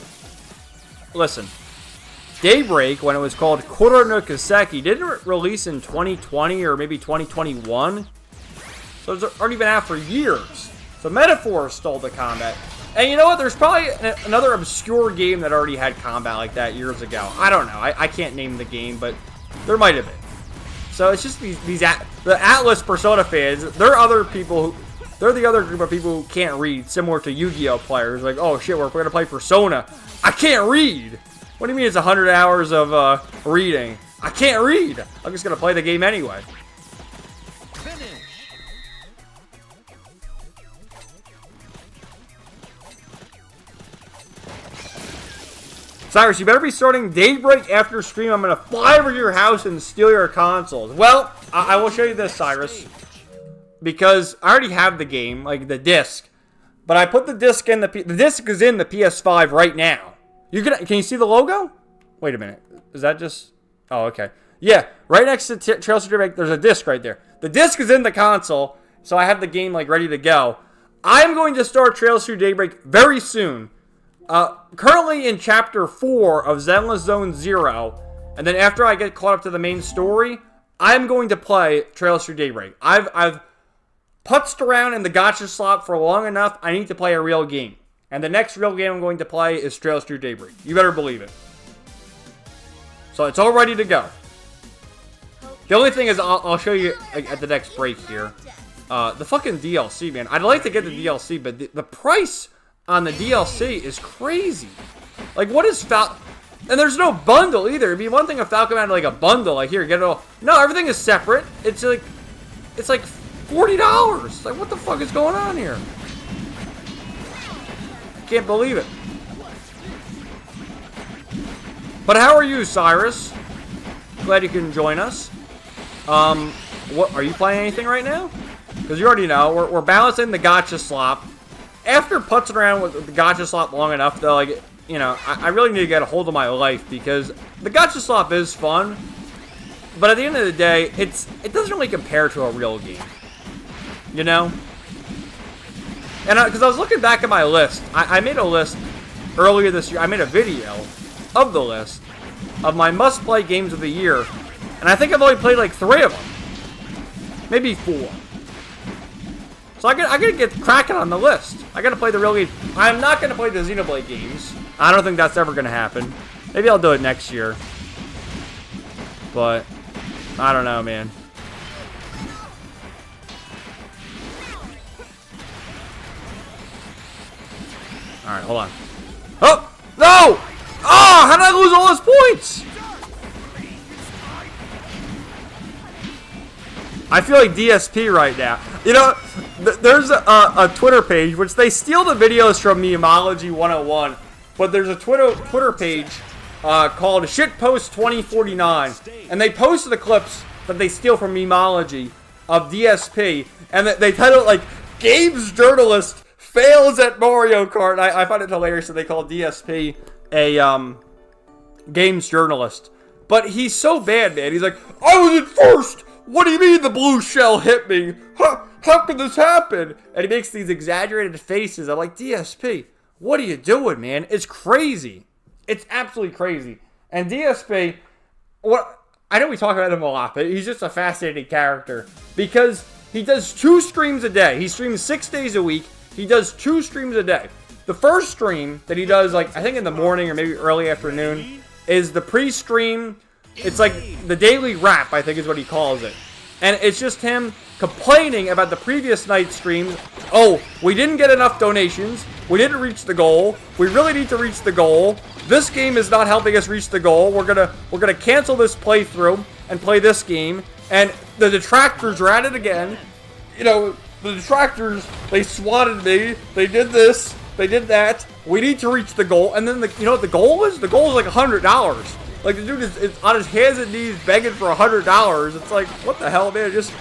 listen, Daybreak, when it was called Koro no Kiseki, didn't release in 2020 or maybe 2021. So it's already been out for years. So Metaphor stole the combat. And you know what? There's probably another obscure game that already had combat like that years ago. I don't know. I can't name the game, but there might have been. So it's just the Atlas Persona fans. They're other people they're the other group of people who can't read, similar to Yu-Gi-Oh players. Like, oh shit, we're gonna play Persona. I can't read. What do you mean it's 100 hours of reading? I can't read. I'm just gonna play the game anyway. Cyrus, you better be starting Daybreak after stream. I'm going to fly over to your house and steal your consoles. Well, I will show you this, Cyrus. Because I already have the game, like the disc. But I put the disc in the disc is in the PS5 right now. Can you see the logo? Wait a minute. Is that just... Oh, okay. Yeah, right next to Trails of Daybreak, there's a disc right there. The disc is in the console, so I have the game like ready to go. I'm going to start Trails Through Daybreak very soon. Currently in Chapter 4 of Zenless Zone Zero, and then after I get caught up to the main story, I'm going to play Trails Through Daybreak. I've putzed around in the gacha slot for long enough. I need to play a real game. And the next real game I'm going to play is Trails Through Daybreak. You better believe it. So it's all ready to go. The only thing is, I'll show you at the next break here. The fucking DLC, man. I'd like to get the DLC, but the price on the DLC is crazy. Like, what is and there's no bundle either. It'd be one thing if Falcon had like a bundle, like here, get it all. No, everything is separate. It's like $40. Like, what the fuck is going on here? Can't believe it. But how are you, Cyrus? Glad you can join us. What are you playing anything right now? Because you already know we're balancing the gacha slop. After putzing around with the gacha slop long enough, though, like, you know, I really need to get a hold of my life because the gacha slop is fun, but at the end of the day, it doesn't really compare to a real game, you know. And because I was looking back at my list, I made a list earlier this year. I made a video of the list of my must-play games of the year, and I think I've only played like 3 of them, maybe 4. So I gotta get cracking on the list. I gotta play the real games. I'm not gonna play the Xenoblade games. I don't think that's ever gonna happen. Maybe I'll do it next year. But I don't know, man. Alright, hold on. Oh! No! Oh! How did I lose all those points? I feel like DSP right now. You know, there's a Twitter page, which they steal the videos from Memology 101, but there's a Twitter page called Shitpost 2049, and they post the clips that they steal from Memology of DSP, and they title it like, Games Journalist fails at Mario Kart. I find it hilarious that they call DSP a games journalist. But he's so bad, man. He's like, I was in first! What do you mean the blue shell hit me? How could this happen? And he makes these exaggerated faces. I'm like, DSP, what are you doing, man? It's crazy. It's absolutely crazy. And DSP, I know we talk about him a lot, but he's just a fascinating character. Because he does 2 streams a day. He streams 6 days a week. He does 2 streams a day. The first stream that he does, like, I think in the morning or maybe early afternoon, is the pre-stream. It's like the daily rap, I think is what he calls it. And it's just him complaining about the previous night's streams. Oh, we didn't get enough donations. We didn't reach the goal. We really need to reach the goal. This game is not helping us reach the goal. We're gonna cancel this playthrough and play this game. And the detractors are at it again. You know, the detractors, they swatted me. They did this. They did that. We need to reach the goal. And then, you know what the goal is? The goal is like $100. Like, the dude is on his hands and knees begging for $100. It's like, what the hell, man? Just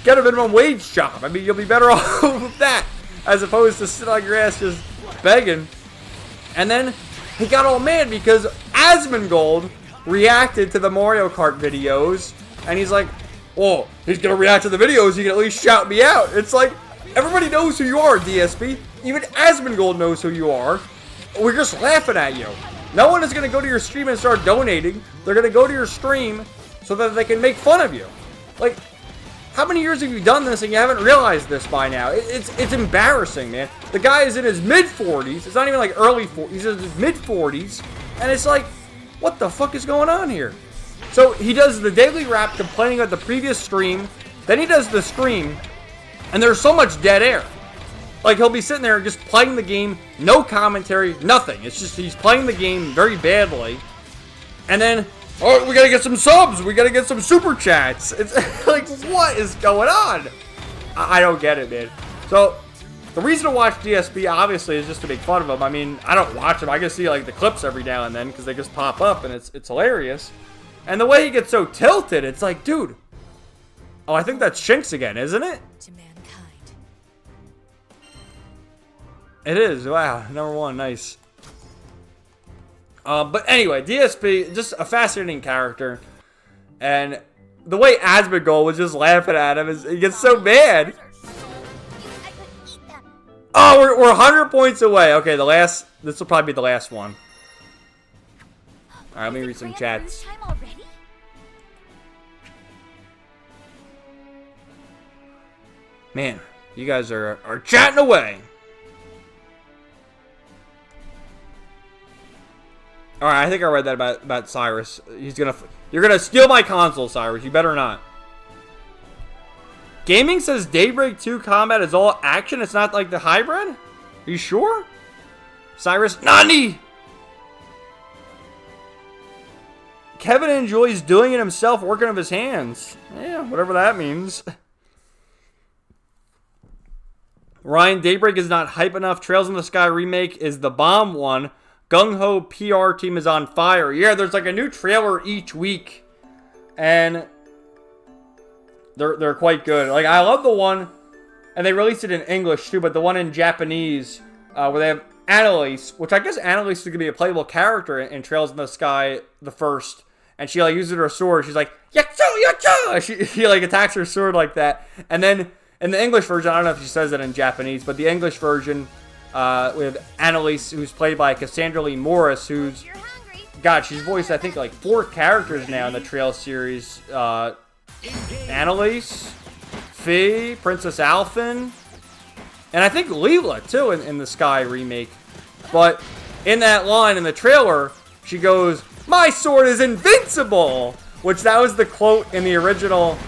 get a minimum wage job. I mean, you'll be better off with that as opposed to sitting on your ass just begging. And then he got all mad because Asmongold reacted to the Mario Kart videos. And he's like, well, he's going to react to the videos. He can at least shout me out. It's like, everybody knows who you are, DSP. Even Asmongold knows who you are. We're just laughing at you. No one is going to go to your stream and start donating. They're going to go to your stream so that they can make fun of you. Like, how many years have you done this and you haven't realized this by now? It's embarrassing, man. The guy is in his mid-40s. It's not even like early 40s. He's in his mid-40s. And it's like, what the fuck is going on here? So he does the daily rap complaining about the previous stream. Then he does the stream. And there's so much dead air. Like, he'll be sitting there just playing the game, no commentary, nothing. It's just he's playing the game very badly. And then, oh, we gotta get some subs. We gotta get some super chats. It's like, what is going on? I don't get it, man. So, the reason to watch DSP, obviously, is just to make fun of him. I mean, I don't watch him. I can see, like, the clips every now and then because they just pop up and it's hilarious. And the way he gets so tilted, it's like, dude. Oh, I think that's Shinx again, isn't it? It is. Wow. Number 1. Nice. But anyway, DSP, just a fascinating character. And the way Asmongold was just laughing at him, he gets so mad. Oh, we're 100 points away. Okay, this will probably be the last one. Alright, let me read some chats. Man, you guys are chatting away. All right, I think I read that about Cyrus. You're gonna steal my console, Cyrus. You better not. Gaming says Daybreak 2 combat is all action. It's not like the hybrid. Are you sure, Cyrus? Nani? Kevin enjoys doing it himself, working with his hands. Yeah, whatever that means. Ryan, Daybreak is not hype enough. Trails in the Sky remake is the bomb one. Gung Ho PR team is on fire. Yeah, there's like a new trailer each week, and they're quite good. Like, I love the one, and they released it in English too, but the one in Japanese where they have Annalise, which I guess Annalise is gonna be a playable character in Trails in the Sky the first, and she like uses her sword. She's like yacha yacha. She like attacks her sword like that, and then in the English version, I don't know if she says that in Japanese, but the English version. With Annalise, who's played by Cassandra Lee Morris, who's, God, she's voiced, I think, like 4 characters now in the Trail series. Annalise, Fee, Princess Alphen, and I think Leela, too, in the Sky remake. But in that line in the trailer, she goes, "My sword is invincible!" Which that was the quote in the original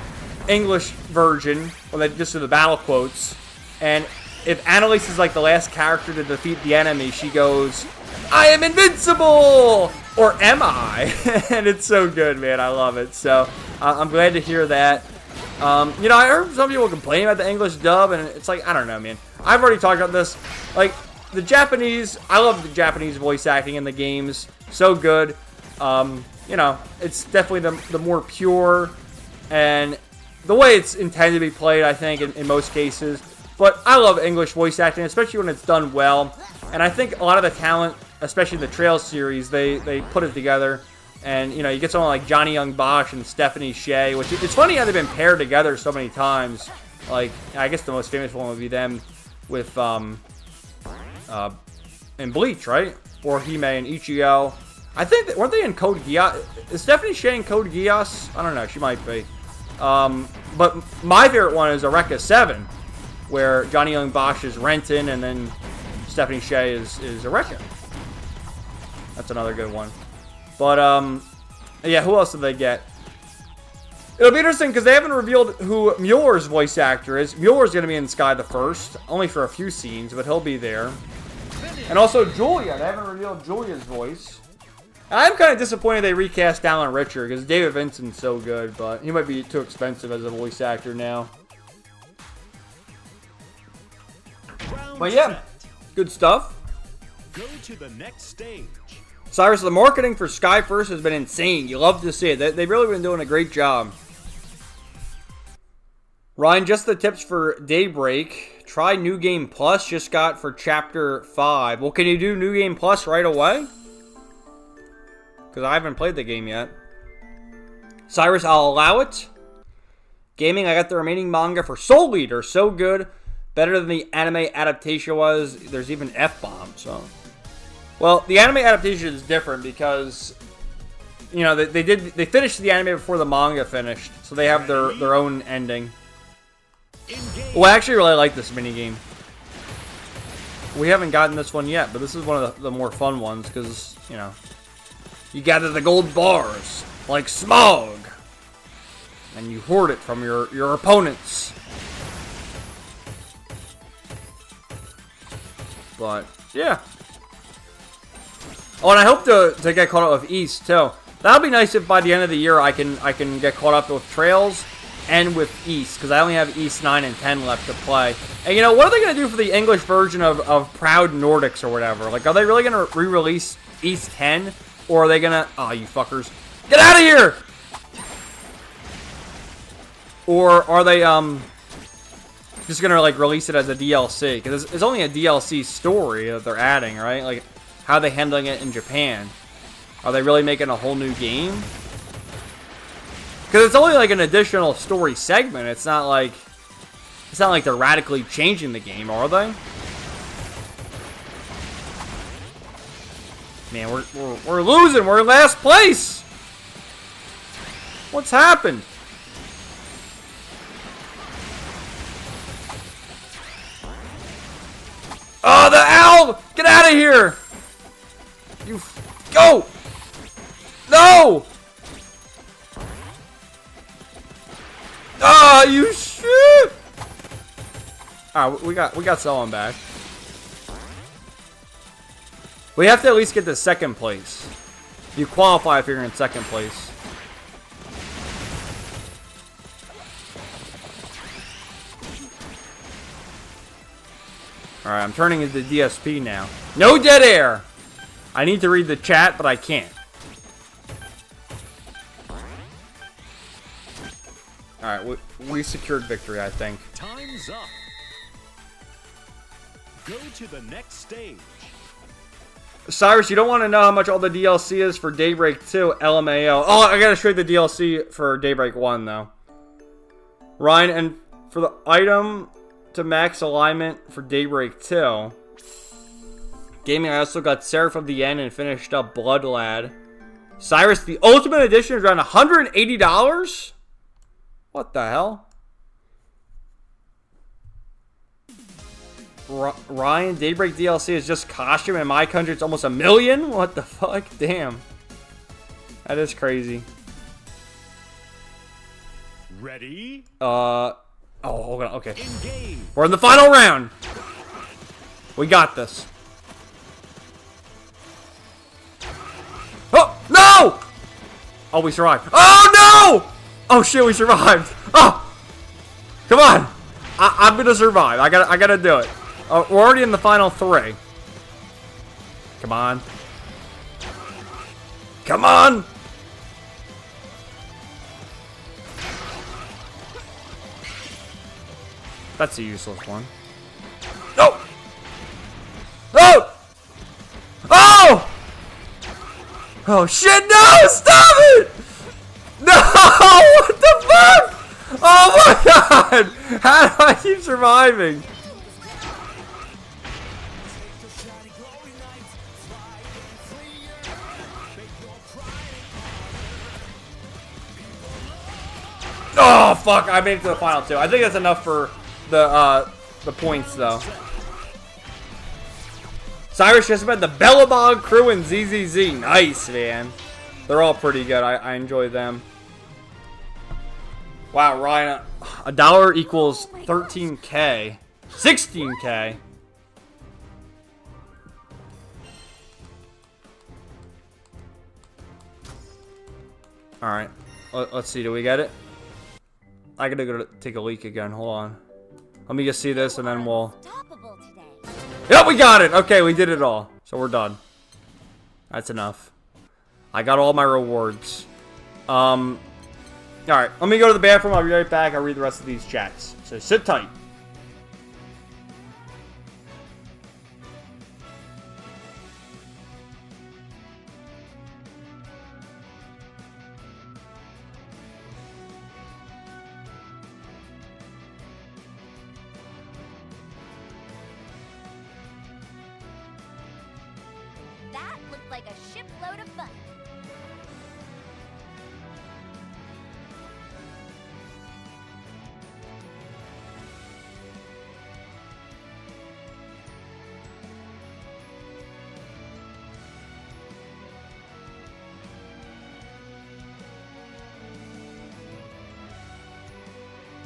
English version, when they just do the battle quotes. And if Annalise is like the last character to defeat the enemy, she goes, "I am invincible!" Or am I? And it's so good, man. I love it. So I'm glad to hear that. You know, I heard some people complain about the English dub, and it's like, I don't know, man. I've already talked about this. Like, the Japanese, I love the Japanese voice acting in the games. So good. You know, it's definitely the more pure and the way it's intended to be played, I think, in most cases. But I love English voice acting, especially when it's done well. And I think a lot of the talent, especially the Trails series, they put it together. And, you know, you get someone like Johnny Young Bosch and Stephanie Shea, which it's funny how they've been paired together so many times. Like, I guess the most famous one would be them with, in Bleach, right? Or Hime and Ichigo. I think, weren't they in Code Geass? Is Stephanie Shea in Code Geass? I don't know, she might be. But my favorite one is Eureka 7, where Johnny Young Bosch is Ranting, and then Stephanie Shea is Eureka. That's another good one. But, yeah, who else did they get? It'll be interesting because they haven't revealed who Mueller's voice actor is. Mueller's going to be in Sky the First, only for a few scenes, but he'll be there. And also Julia. They haven't revealed Julia's voice. And I'm kind of disappointed they recast Alan Richard because David Vincent's so good, but he might be too expensive as a voice actor now. But yeah, good stuff. Go to the next stage. Cyrus, the marketing for Sky First has been insane. You love to see it. They've really been doing a great job. Ryan, just the tips for Daybreak. Try New Game Plus. Just got for Chapter 5. Well, can you do New Game Plus right away? Because I haven't played the game yet. Cyrus, I'll allow it. Gaming, I got the remaining manga for Soul Eater. So good. Better than the anime adaptation was. There's even F-bomb, so... Well, the anime adaptation is different because, you know, they finished the anime before the manga finished, so they have their own ending. Well, I actually really like this minigame. We haven't gotten this one yet, but this is one of the more fun ones because, you know, you gather the gold bars like smog, and you hoard it from your opponents. But yeah. Oh, and I hope to get caught up with East, too. That'll be nice if by the end of the year I can get caught up with Trails and with East, because I only have East 9 and 10 left to play. And, you know, what are they going to do for the English version of Proud Nordics or whatever? Like, are they really going to re-release East 10? Or are they going to... Oh, you fuckers. Get out of here! Or are they, just going to, like, release it as a DLC? Because it's only a DLC story that they're adding, right? Like... How are they handling it in Japan? Are they really making a whole new game? Because it's only like an additional story segment. It's not like they're radically changing the game, are they? Man, we're losing. We're in last place. What's happened? Oh, the owl! Get out of here! You go! No! Ah, you shit! Alright, we got someone back. We have to at least get to second place. You qualify if you're in second place. Alright, I'm turning into DSP now. No dead air! I need to read the chat, but I can't. Alright, we secured victory, I think. Time's up. Go to the next stage. Cyrus, you don't want to know how much all the DLC is for Daybreak 2, LMAO. Oh, I gotta show you the DLC for Daybreak 1, though. Ryan, and for the item to max alignment for Daybreak 2... Gaming, I also got Seraph of the End and finished up Blood Lad. Cyrus, the Ultimate Edition is around $180? What the hell? Ryan, Daybreak DLC is just costume. In my country, it's almost $1 million? What the fuck? Damn. That is crazy. Ready? Oh, hold on. Okay. Engage. We're in the final round. We got this. Oh, no! Oh, we survived. Oh, no! Oh, shit, we survived. Oh! Come on. I'm gonna survive. I gotta do it. We're already in the final 3. Come on. Come on! That's a useless one. Oh shit, no! Stop it! No! What the fuck? Oh my god! How do I keep surviving? Oh fuck! I made it to the final two. I think that's enough for the points though. Cyrus just met the Bellabog crew and ZZZ. Nice, man. They're all pretty good. I enjoy them. Wow, Ryan, $1 equals 13K, 16K. All right, let's see. Do we get it? I gotta go take a leak again. Hold on. Let me just see this, and then we'll. Yep, we got it. Okay, we did it all. So we're done. That's enough. I got all my rewards. Alright, let me go to the bathroom. I'll be right back. I'll read the rest of these chats. So sit tight. That looked like a shipload of fun.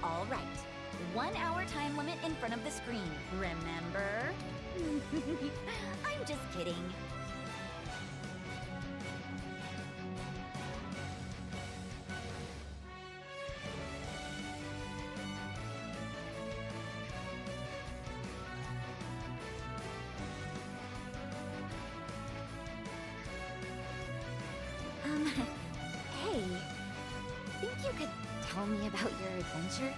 All right. 1 hour time limit in front of the screen. Remember? I'm just kidding. Hey, think you could tell me about your adventures?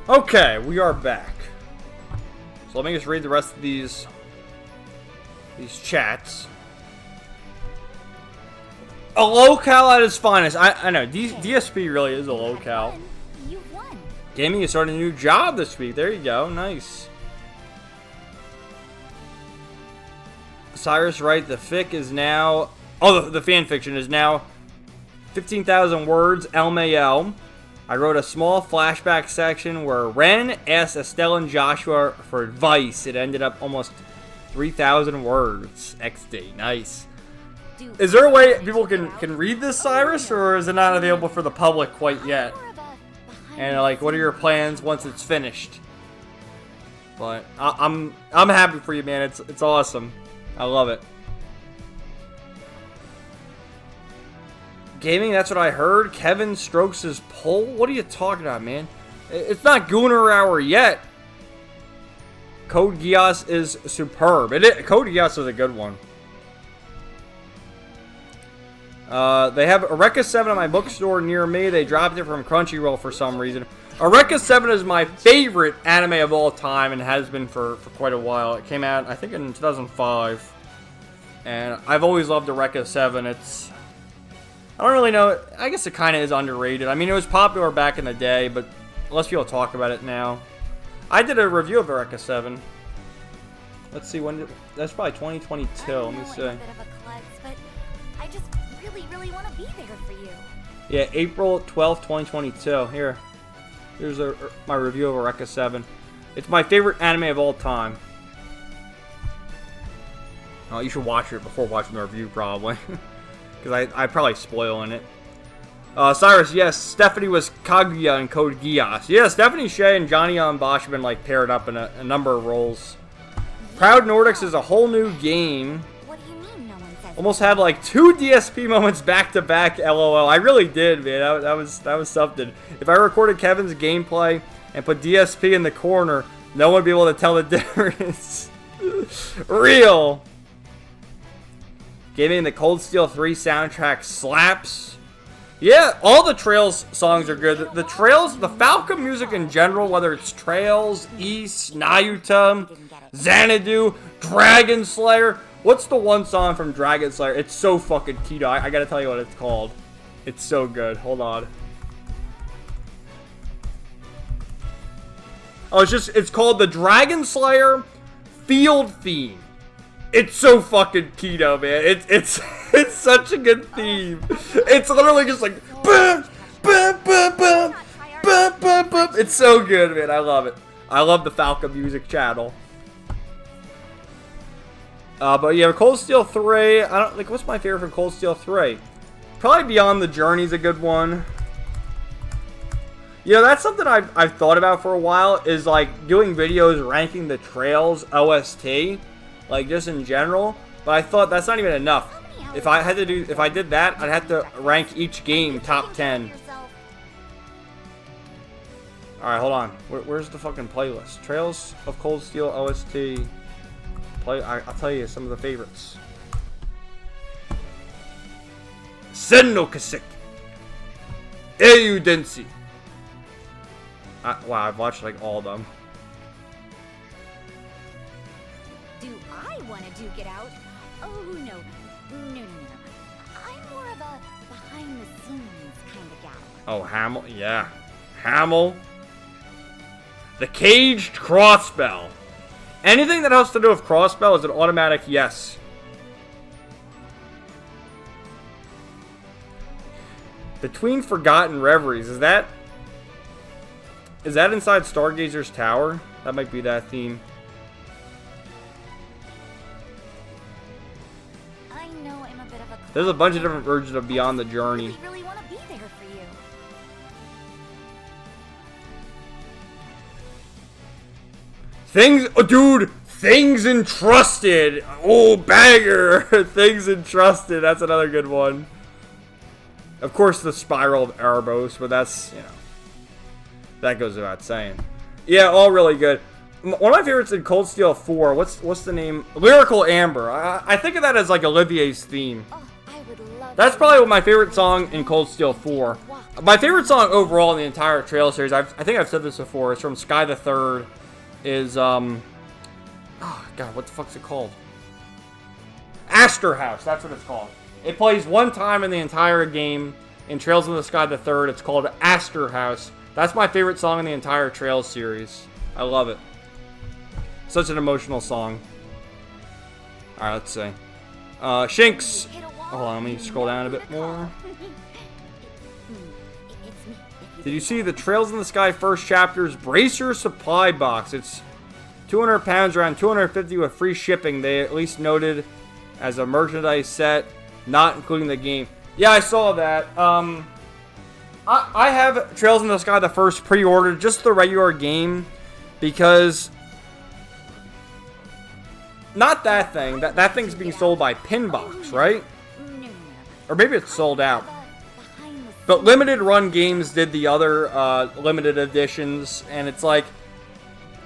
Okay, we are back. So let me just read the rest of these chats. A locale at its finest. I know, DSP really is a locale. You won. Gaming is starting a new job this week. There you go. Nice. Cyrus Wright, the fic is now... Oh, the fan fiction is now 15,000 words, LMAO. I wrote a small flashback section where Ren asked Estelle and Joshua for advice. It ended up almost 3,000 words. XD. Nice. Is there a way people can read this, Cyrus, or is it not available for the public quite yet? And like, what are your plans once it's finished? But I'm happy for you, man. It's awesome. I love it. Gaming, that's what I heard. Kevin strokes his pole. What are you talking about, man? It's not Gooner hour yet. Code Geass is superb. Code Geass is a good one. They have Eureka 7 at my bookstore near me. They dropped it from Crunchyroll for some reason. Eureka 7 is my favorite anime of all time and has been for quite a while. It came out, I think, in 2005. And I've always loved Eureka 7. I don't really know. I guess it kind of is underrated. I mean, it was popular back in the day, but less people talk about it now. I did a review of Eureka 7. Let's see, that's probably 2022. Let me see. I just really want to be there for you. Yeah, April 12th, 2022. Here's my review of Eureka 7. It's my favorite anime of all time. Oh, you should watch it before watching the review, probably. Because I probably spoiling it. Cyrus, yes, Stephanie was Kaguya in Code Geass. Yeah, Stephanie Shea and Johnny Bosch have been like paired up in a number of roles. Proud Nordics is a whole new game. What do you mean no one says? Almost had like 2 DSP moments back to back. LOL. I really did, man. That was something. If I recorded Kevin's gameplay and put DSP in the corner, no one would be able to tell the difference. Real. Gaming, the Cold Steel 3 soundtrack slaps. Yeah, all the Trails songs are good. The Trails, the Falcon music in general, whether it's Trails, East, Nayuta, Xanadu, Dragon Slayer. What's the one song from Dragon Slayer? It's so fucking keto. I gotta tell you what it's called. It's so good. Hold on. Oh, it's called the Dragon Slayer Field Theme. It's so fucking keto, man. It's such a good theme. It's literally just like boom, boom, boom, boom, boom, boom, boom. It's so good, man. I love it. I love the Falcon Music channel. But yeah, Cold Steel 3. I don't like. What's my favorite from Cold Steel 3? Probably Beyond the Journey's a good one. You know, that's something I've thought about for a while. Is like doing videos ranking the Trails OST. Like, just in general. But I thought that's not even enough. If I did that, I'd have to rank each game top 10. Alright, hold on. Where's the fucking playlist? Trails of Cold Steel OST. I'll tell you some of the favorites. Senno Kaseki. Eiyu Densi. Wow, I've watched like all of them. Want to duke it out? Oh, no. I'm more of a behind-the-scenes kind of gal. Oh, Hamel? Yeah. Hamel. The Caged Crossbell. Anything that has to do with Crossbell is an automatic yes. Between Forgotten Reveries. Is that inside Stargazer's Tower? That might be that theme. There's a bunch of different versions of Beyond the Journey. I really want to be there for you. Things, oh, dude, Things Entrusted. Oh, banger. Things Entrusted. That's another good one. Of course, the Spiral of Erebos, but that's, you know, that goes without saying. Yeah, all really good. One of my favorites in Cold Steel 4, what's the name? Lyrical Amber. I think of that as like Olivier's theme. Oh, I would love That's probably my favorite song in Cold Steel 4. My favorite song overall in the entire Trail series, I think I've said this before, it's from Sky the Third, is, oh god, what the fuck's it called? Aster House, that's what it's called. It plays one time in the entire game in Trails in the Sky the Third. It's called Aster House. That's my favorite song in the entire Trails series. I love it. Such an emotional song. Alright, let's see. Shinx. Hold on, let me scroll down a bit more. Did you see the Trails in the Sky first chapter's Bracer supply box? It's 200 pounds, around 250 with free shipping. They at least noted as a merchandise set, not including the game. Yeah, I saw that. I have Trails in the Sky the first pre-ordered, just the regular game, because not that thing. That thing's being sold by Pinbox, right? Or maybe it's sold out. But Limited Run Games did the other limited editions, and it's like,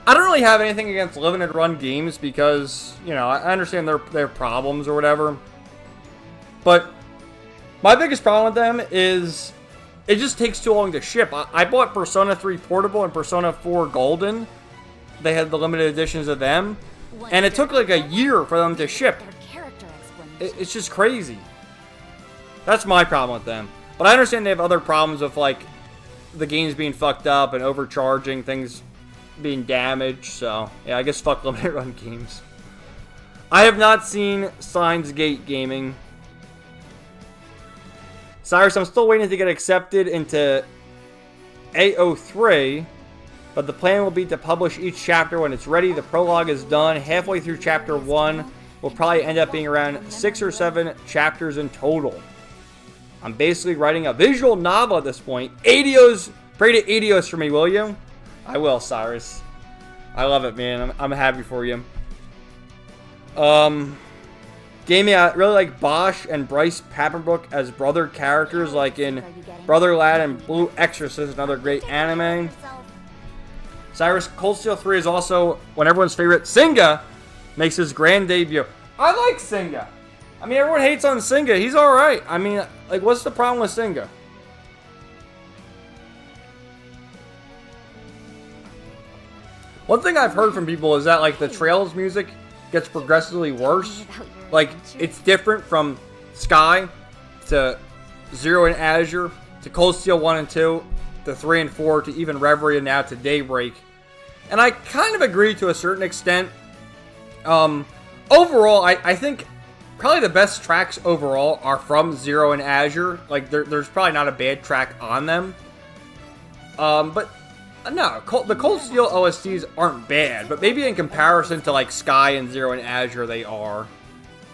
I don't really have anything against Limited Run Games because, you know, I understand their problems or whatever. But my biggest problem with them is it just takes too long to ship. I bought Persona 3 Portable and Persona 4 Golden. They had the limited editions of them. And it took like a year for them to ship. It's just crazy. That's my problem with them. But I understand they have other problems with like the games being fucked up and overcharging, things being damaged. So yeah, I guess fuck Limited Run Games. I have not seen Signs Gate Gaming. Cyrus, I'm still waiting to get accepted into AO3, but the plan will be to publish each chapter when it's ready. The prologue is done. Halfway through chapter 1 will probably end up being around 6 or 7 chapters in total. I'm basically writing a visual novel at this point. Adios, pray to Adios for me, will you? I will, Cyrus. I love it, man. I'm happy for you. Gaming, I really like Bosch and Bryce Papenbrook as brother characters, like in Brother Lad and Blue Exorcist, another great anime. Cyrus, Cold Steel 3 is also when everyone's favorite Singa makes his grand debut. I like Singa. I mean, everyone hates on Singa. He's alright. I mean, like, what's the problem with Singa? One thing I've heard from people is that, like, the Trails music gets progressively worse. Like, it's different from Sky to Zero and Azure to Cold Steel 1 and 2 to 3 and 4 to even Reverie and now to Daybreak. And I kind of agree to a certain extent. Overall, I think probably the best tracks overall are from Zero and Azure. Like, there's probably not a bad track on them. But no, the Cold Steel OSTs aren't bad. But maybe in comparison to, like, Sky and Zero and Azure, they are.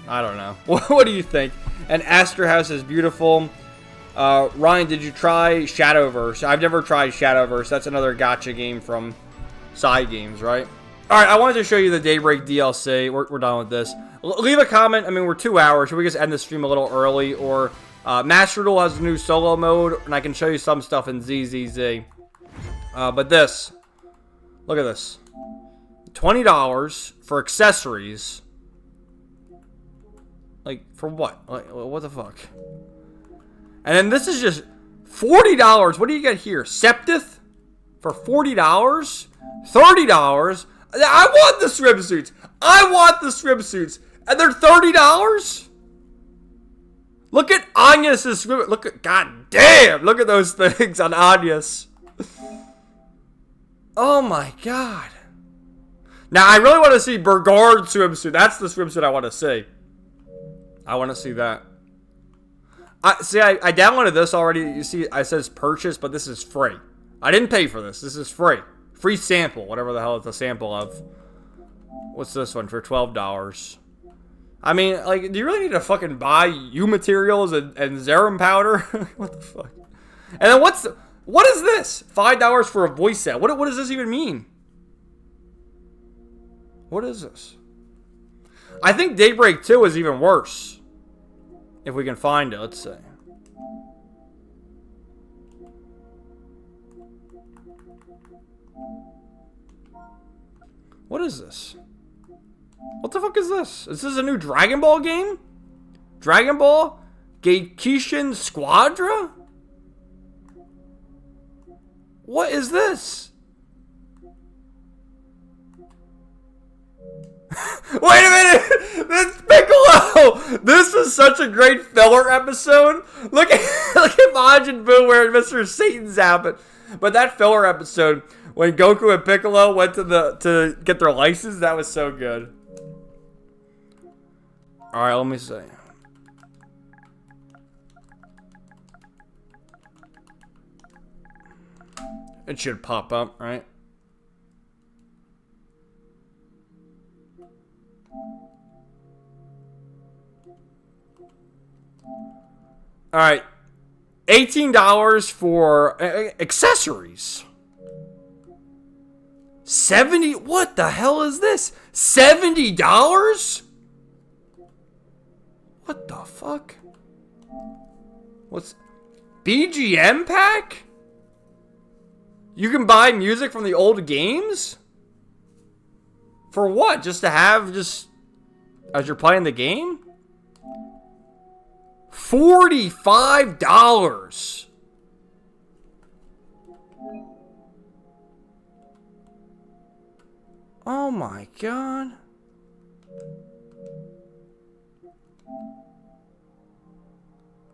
I don't know. What do you think? And Astor House is beautiful. Ryan, did you try Shadowverse? I've never tried Shadowverse. That's another gacha game from Side Games, right? Alright, I wanted to show you the Daybreak DLC. We're done with this. Leave a comment. I mean, we're 2 hours. Should we just end the stream a little early? Or Master Duel has a new solo mode, and I can show you some stuff in ZZZ. But this. Look at this. $20 for accessories. Like, for what? Like, what the fuck? And then this is just $40. What do you get here? Septith for $40? $30? I want the swimsuits. I want the swimsuits. And they're $30? Look at Anya's swim. Look at, god damn. Look at those things on Anya's. Oh my god. Now, I really want to see Burgard swimsuit. That's the swimsuit I want to see. I want to see that. I downloaded this already. You see, it says purchase, but this is free. I didn't pay for this. This is free. Free sample, whatever the hell it's a sample of. What's this one for $12? I mean, like, do you really need to fucking buy U materials and Zerum powder? What the fuck? And then what is this? $5 for a voice set. What does this even mean? What is this? I think Daybreak 2 is even worse. If we can find it, let's see. What is this? What the fuck is this? Is this a new Dragon Ball game? Dragon Ball? Geikishin Squadra? What is this? Wait a minute! This Piccolo! This is such a great filler episode. Look at Majin Buu wearing Mr. Satan's outfit. But that filler episode, when Goku and Piccolo went to get their license, that was so good. Alright, let me see. It should pop up, right? Alright. $18 for accessories. 70? What the hell is this? $70? What the fuck? What's BGM pack? You can buy music from the old games? For what? Just to have as you're playing the game? $45. Oh my god.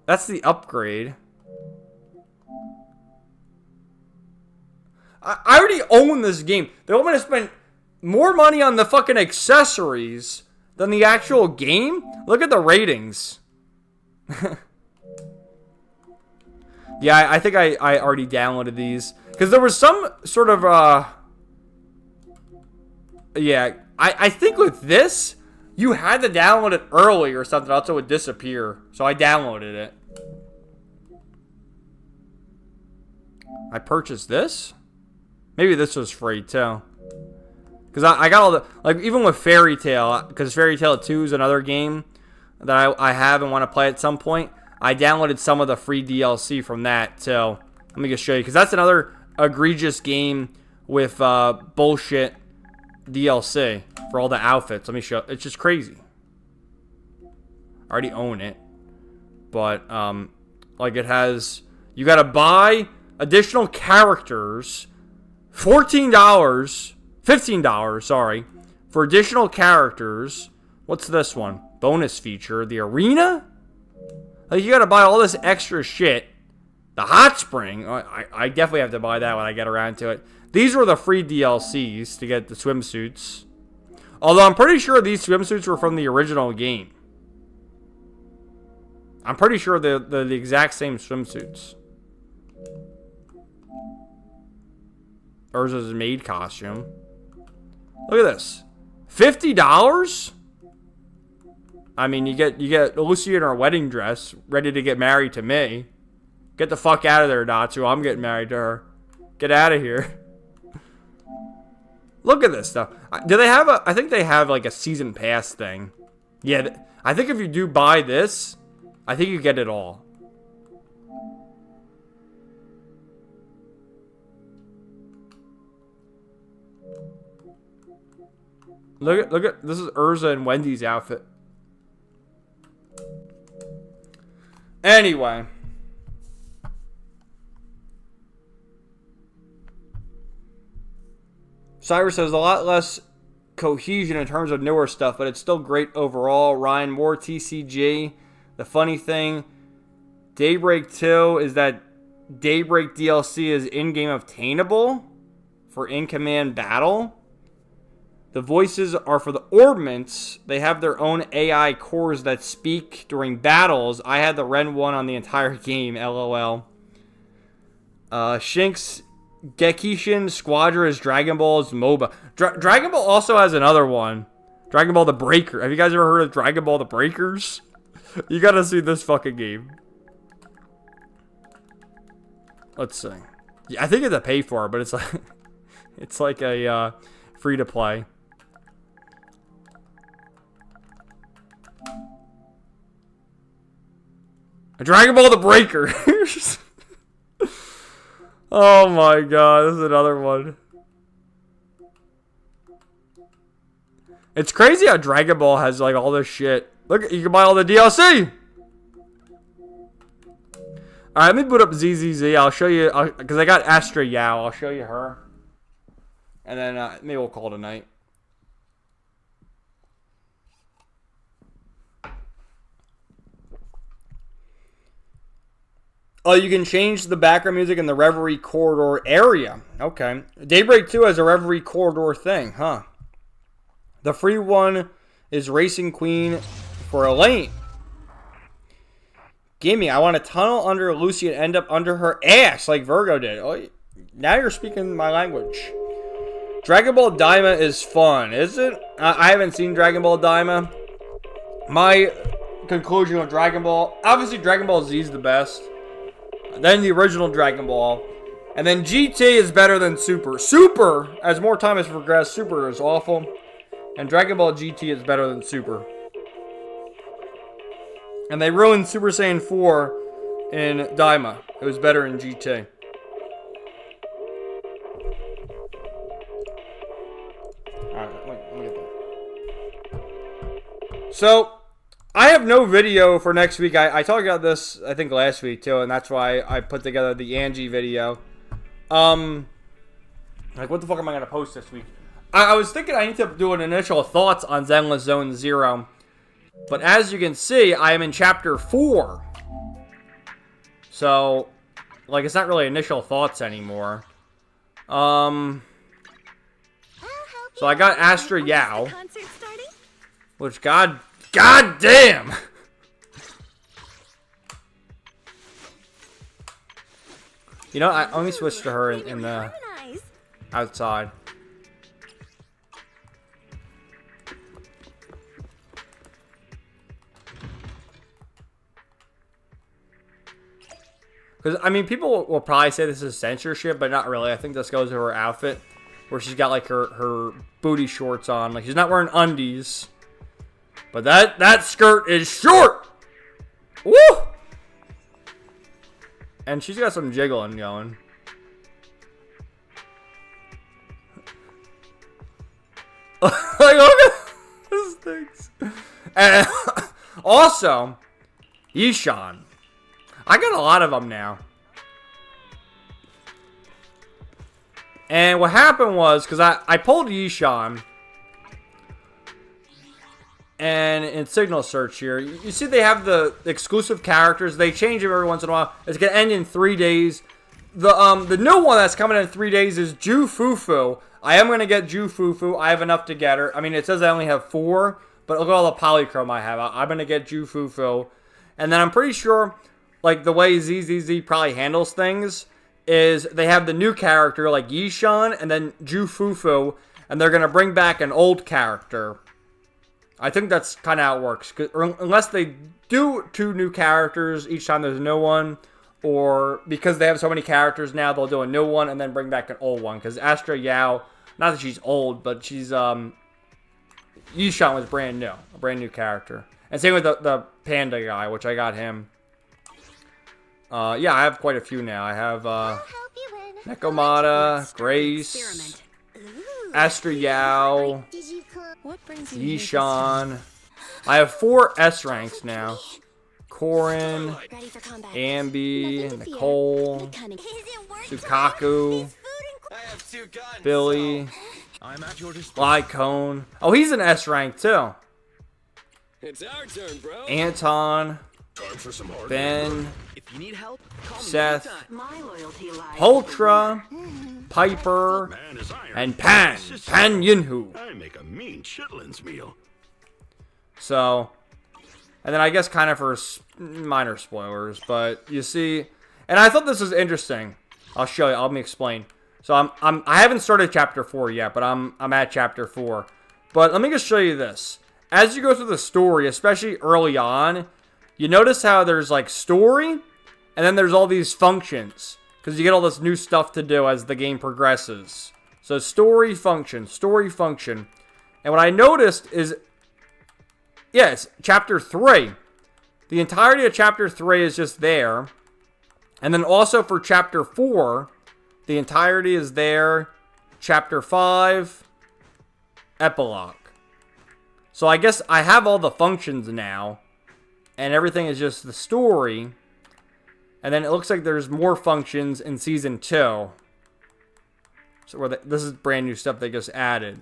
That's the upgrade. I already own this game. They want me to spend more money on the fucking accessories than the actual game? Look at the ratings. Yeah, I think I already downloaded these. Because there was some sort of, yeah, I think with this, you had to download it early or something, else it would disappear. So I downloaded it. I purchased this? Maybe this was free, too. Because I got all the, like, even with Fairy Tail, because Fairy Tail 2 is another game that I have and want to play at some point. I downloaded some of the free DLC from that, so let me just show you. Because that's another egregious game with bullshit DLC for all the outfits. Let me show. It's just crazy. I already own it. But, like, it has, you got to buy additional characters, $14 $15, sorry. For additional characters, what's this one? Bonus feature, the arena? Like, you gotta buy all this extra shit. The hot spring, I definitely have to buy that when I get around to it. These were the free DLCs to get the swimsuits. Although I'm pretty sure these swimsuits were from the original game. I'm pretty sure they're the exact same swimsuits. Urza's maid costume. Look at this. $50? I mean, you get Lucy in her wedding dress, ready to get married to me. Get the fuck out of there, Natsu. I'm getting married to her. Get out of here. Look at this stuff. Do they have I think they have like a season pass thing. Yeah, I think if you do buy this, I think you get it all. Look at this is Urza and Wendy's outfit. Anyway. Cyrus says a lot less cohesion in terms of newer stuff, but it's still great overall. Ryan, more TCG. The funny thing, Daybreak 2 is that Daybreak DLC is in-game obtainable for in-command battle. The voices are for the orbments. They have their own AI cores that speak during battles. I had the Ren 1 on the entire game, LOL. Shinx Gekishin Squadra is Dragon Ball's MOBA. Dragon Ball also has another one. Dragon Ball the Breaker. Have you guys ever heard of Dragon Ball the Breakers? You gotta see this fucking game. Let's see. Yeah, I think it's a pay for it, but it's like a free to play. Dragon Ball the Breakers. Oh my god, this is another one. It's crazy how Dragon Ball has like all this shit. Look, you can buy all the DLC. Alright, let me boot up ZZZ. I'll show you, because I got Astra Yao. I'll show you her. And then maybe we'll call it a night. Oh, you can change the background music in the Reverie Corridor area. Okay. Daybreak 2 has a Reverie Corridor thing, huh? The free one is Racing Queen for Elaine. Gimme, I want to tunnel under Lucy and end up under her ass like Virgo did. Oh, now you're speaking my language. Dragon Ball Daima is fun, is it? I haven't seen Dragon Ball Daima. My conclusion with Dragon Ball, obviously Dragon Ball Z is the best. Then the original Dragon Ball. And then GT is better than Super. Super, as more time has progressed, Super is awful. And Dragon Ball GT is better than Super. And they ruined Super Saiyan 4 in Daima. It was better in GT. Alright, let me get that. So, I have no video for next week. I talked about this, I think, last week, too. And that's why I put together the Angie video. Like, what the fuck am I going to post this week? I was thinking I need to do an initial thoughts on Zenless Zone Zero. But as you can see, I am in Chapter 4. So, like, it's not really initial thoughts anymore. So I got Astra Yao. Which, god damn! You know, I only switched to her in the outside. Because, I mean, people will probably say this is censorship, but not really. I think this goes to her outfit, where she's got, like, her booty shorts on. Like, she's not wearing undies. But that skirt is short! Woo! And she's got some jiggling going. Like, look at those things. And also, Yishan. I got a lot of them now. And what happened was, because I pulled Yishan, and in Signal Search here, you see they have the exclusive characters. They change them every once in a while. It's going to end in 3 days. The new one that's coming in 3 days is Ju Fufu. I am going to get Ju Fufu. I have enough to get her. I mean, it says I only have 4, but look at all the polychrome I have. I'm going to get Ju Fufu. And then I'm pretty sure, like, the way ZZZ probably handles things is they have the new character, like Yishan, and then Ju Fufu, and they're going to bring back an old character. I think that's kind of how it works. Unless they do 2 new characters each time there's a new one, or because they have so many characters now, they'll do a new one and then bring back an old one. Because Astra Yao, not that she's old, but she's, Yishan was brand new. A brand new character. And same with the panda guy, which I got him. Yeah, I have quite a few now. I have, Nekomata, Grace, Astra Yao, Yishan. I have 4 S ranks now. Corin, Ambi, Nicole, Tsukaku, Billy, Lycone. Oh, he's an S rank too. It's our turn, bro. Anton, Ben, If you need help, call me Seth, anytime. Poltra, Piper, Man is iron. and Pan Yinhu. I make a mean chitlins meal. So, and then I guess kind of for minor spoilers, but you see, and I thought this was interesting. I'll show you. Let me explain. So I haven't started chapter 4 yet, but I'm at chapter 4. But let me just show you this. As you go through the story, especially early on, you notice how there's like story, and then there's all these functions, because you get all this new stuff to do as the game progresses. So story function. And what I noticed is, yes, chapter 3. The entirety of chapter 3 is just there. And then also for chapter 4, the entirety is there. Chapter 5, epilogue. So I guess I have all the functions now. And everything is just the story. And then it looks like there's more functions in Season 2. So this is brand new stuff they just added.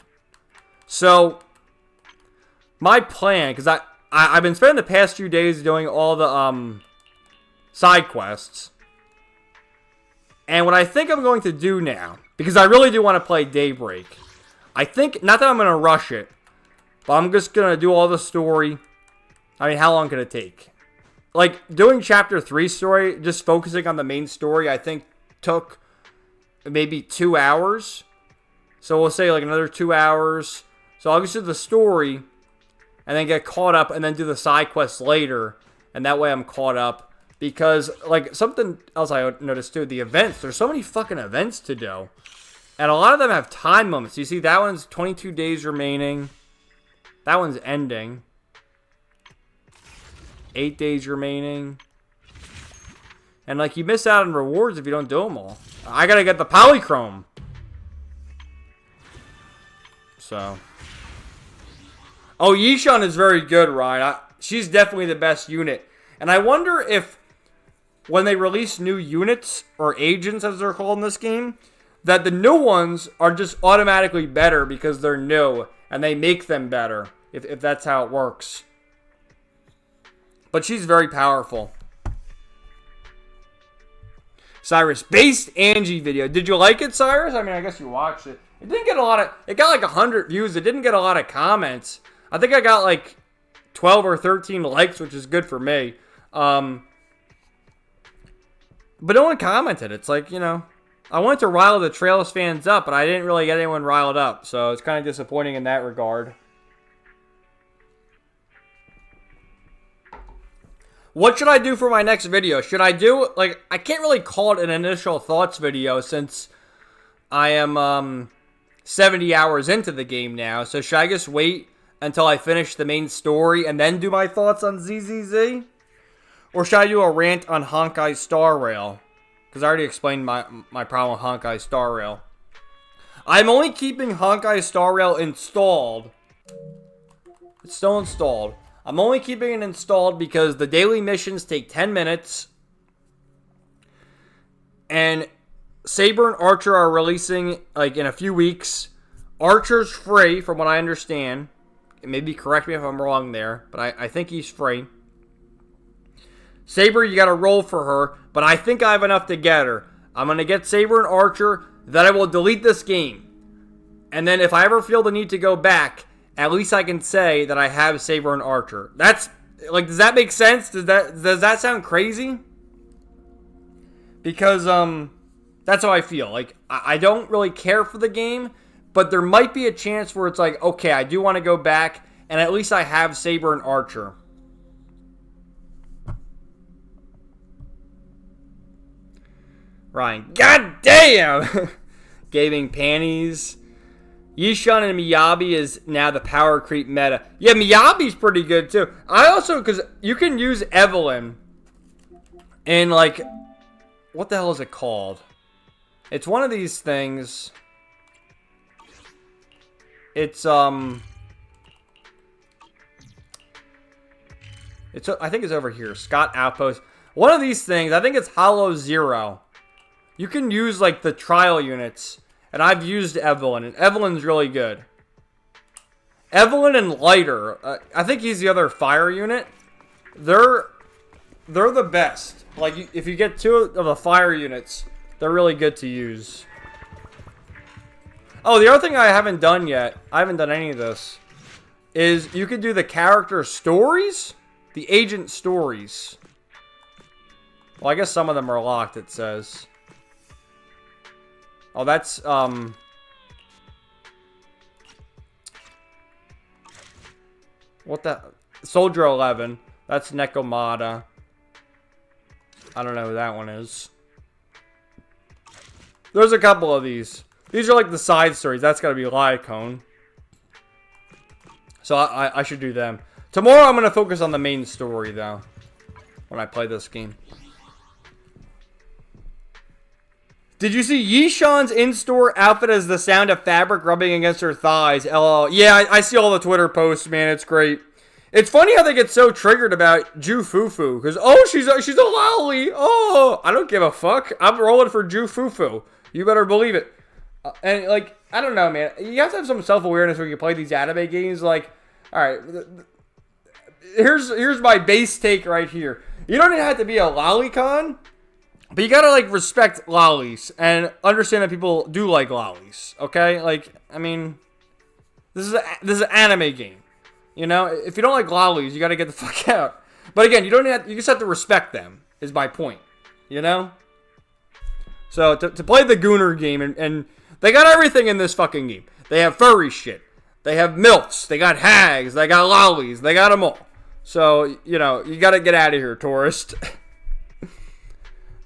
So, my plan, because I've been spending the past few days doing all the side quests. And what I think I'm going to do now, because I really do want to play Daybreak. I think, not that I'm going to rush it, but I'm just going to do all the story. I mean, how long can it take? Like, doing Chapter 3 story, just focusing on the main story, I think took maybe 2 hours. So we'll say like another 2 hours. So I'll just do the story, and then get caught up, and then do the side quests later. And that way I'm caught up. Because, like, something else I noticed too, the events. There's so many fucking events to do. And a lot of them have time limits. You see, that one's 22 days remaining. That one's ending. 8 days remaining. And, like, you miss out on rewards if you don't do them all. I gotta get the polychrome. So. Oh, Yishan is very good, Ryan. She's definitely the best unit. And I wonder if, when they release new units, or agents as they're called in this game, that the new ones are just automatically better because they're new. And they make them better, if that's how it works. But she's very powerful. Cyrus, based Angie video. Did you like it, Cyrus? I mean, I guess you watched it. It didn't get a lot of... It got like 100 views. It didn't get a lot of comments. I think I got like 12 or 13 likes, which is good for me. But no one commented. It's like, you know... I wanted to rile the Trails fans up, but I didn't really get anyone riled up. So it's kind of disappointing in that regard. What should I do for my next video? Should I do, like, I can't really call it an initial thoughts video since I am 70 hours into the game now. So should I just wait until I finish the main story and then do my thoughts on ZZZ? Or should I do a rant on Honkai Star Rail? Because I already explained my problem with Honkai Star Rail. I'm only keeping Honkai Star Rail installed. It's still installed. I'm only keeping it installed because the daily missions take 10 minutes. And Saber and Archer are releasing like in a few weeks. Archer's free, from what I understand. Maybe correct me if I'm wrong there, but I think he's free. Saber, you gotta roll for her, but I think I have enough to get her. I'm gonna get Saber and Archer, then I will delete this game. And then if I ever feel the need to go back, at least I can say that I have Saber and Archer. That's, like, does that make sense? Does that sound crazy? Because, that's how I feel. Like, I don't really care for the game, but there might be a chance where it's like, okay, I do want to go back, and at least I have Saber and Archer. Ryan, goddamn! Gaming panties. Yishan and Miyabi is now the power creep meta. Yeah, Miyabi's pretty good too. I also, because you can use Evelyn in, like, what the hell is it called? It's one of these things. It's, I think it's over here. Scott Outpost. One of these things, I think it's Hollow Zero. You can use, like, the trial units. And I've used Evelyn, and Evelyn's really good. Evelyn and Lighter, I think he's the other fire unit. They're the best. Like, if you get two of the fire units, they're really good to use. Oh, the other thing I haven't done yet, I haven't done any of this, is you can do the character stories, the agent stories. Well, I guess some of them are locked, it says. Oh, that's, what the? Soldier 11. That's Nekomata. I don't know who that one is. There's a couple of these. These are like the side stories. That's gotta be Lycone. So I should do them. Tomorrow I'm gonna focus on the main story, though, when I play this game. Did you see Yishan's in-store outfit as the sound of fabric rubbing against her thighs? LOL. Yeah, I see all the Twitter posts, man. It's great. It's funny how they get so triggered about Ju Fufu. Because, oh, she's a lolly. Oh, I don't give a fuck. I'm rolling for Ju Fufu. You better believe it. And, like, I don't know, man. You have to have some self-awareness when you play these anime games. Like, all right, here's my base take right here. You don't have to be a lolicon. But you gotta, like, respect lollies and understand that people do like lollies, okay? Like, I mean, this is an anime game, you know? If you don't like lollies, you gotta get the fuck out. But again, you just have to respect them, is my point, you know? So, to play the Gooner game, and they got everything in this fucking game. They have furry shit. They have milfs. They got hags. They got lollies. They got them all. So, you know, you gotta get out of here, tourist.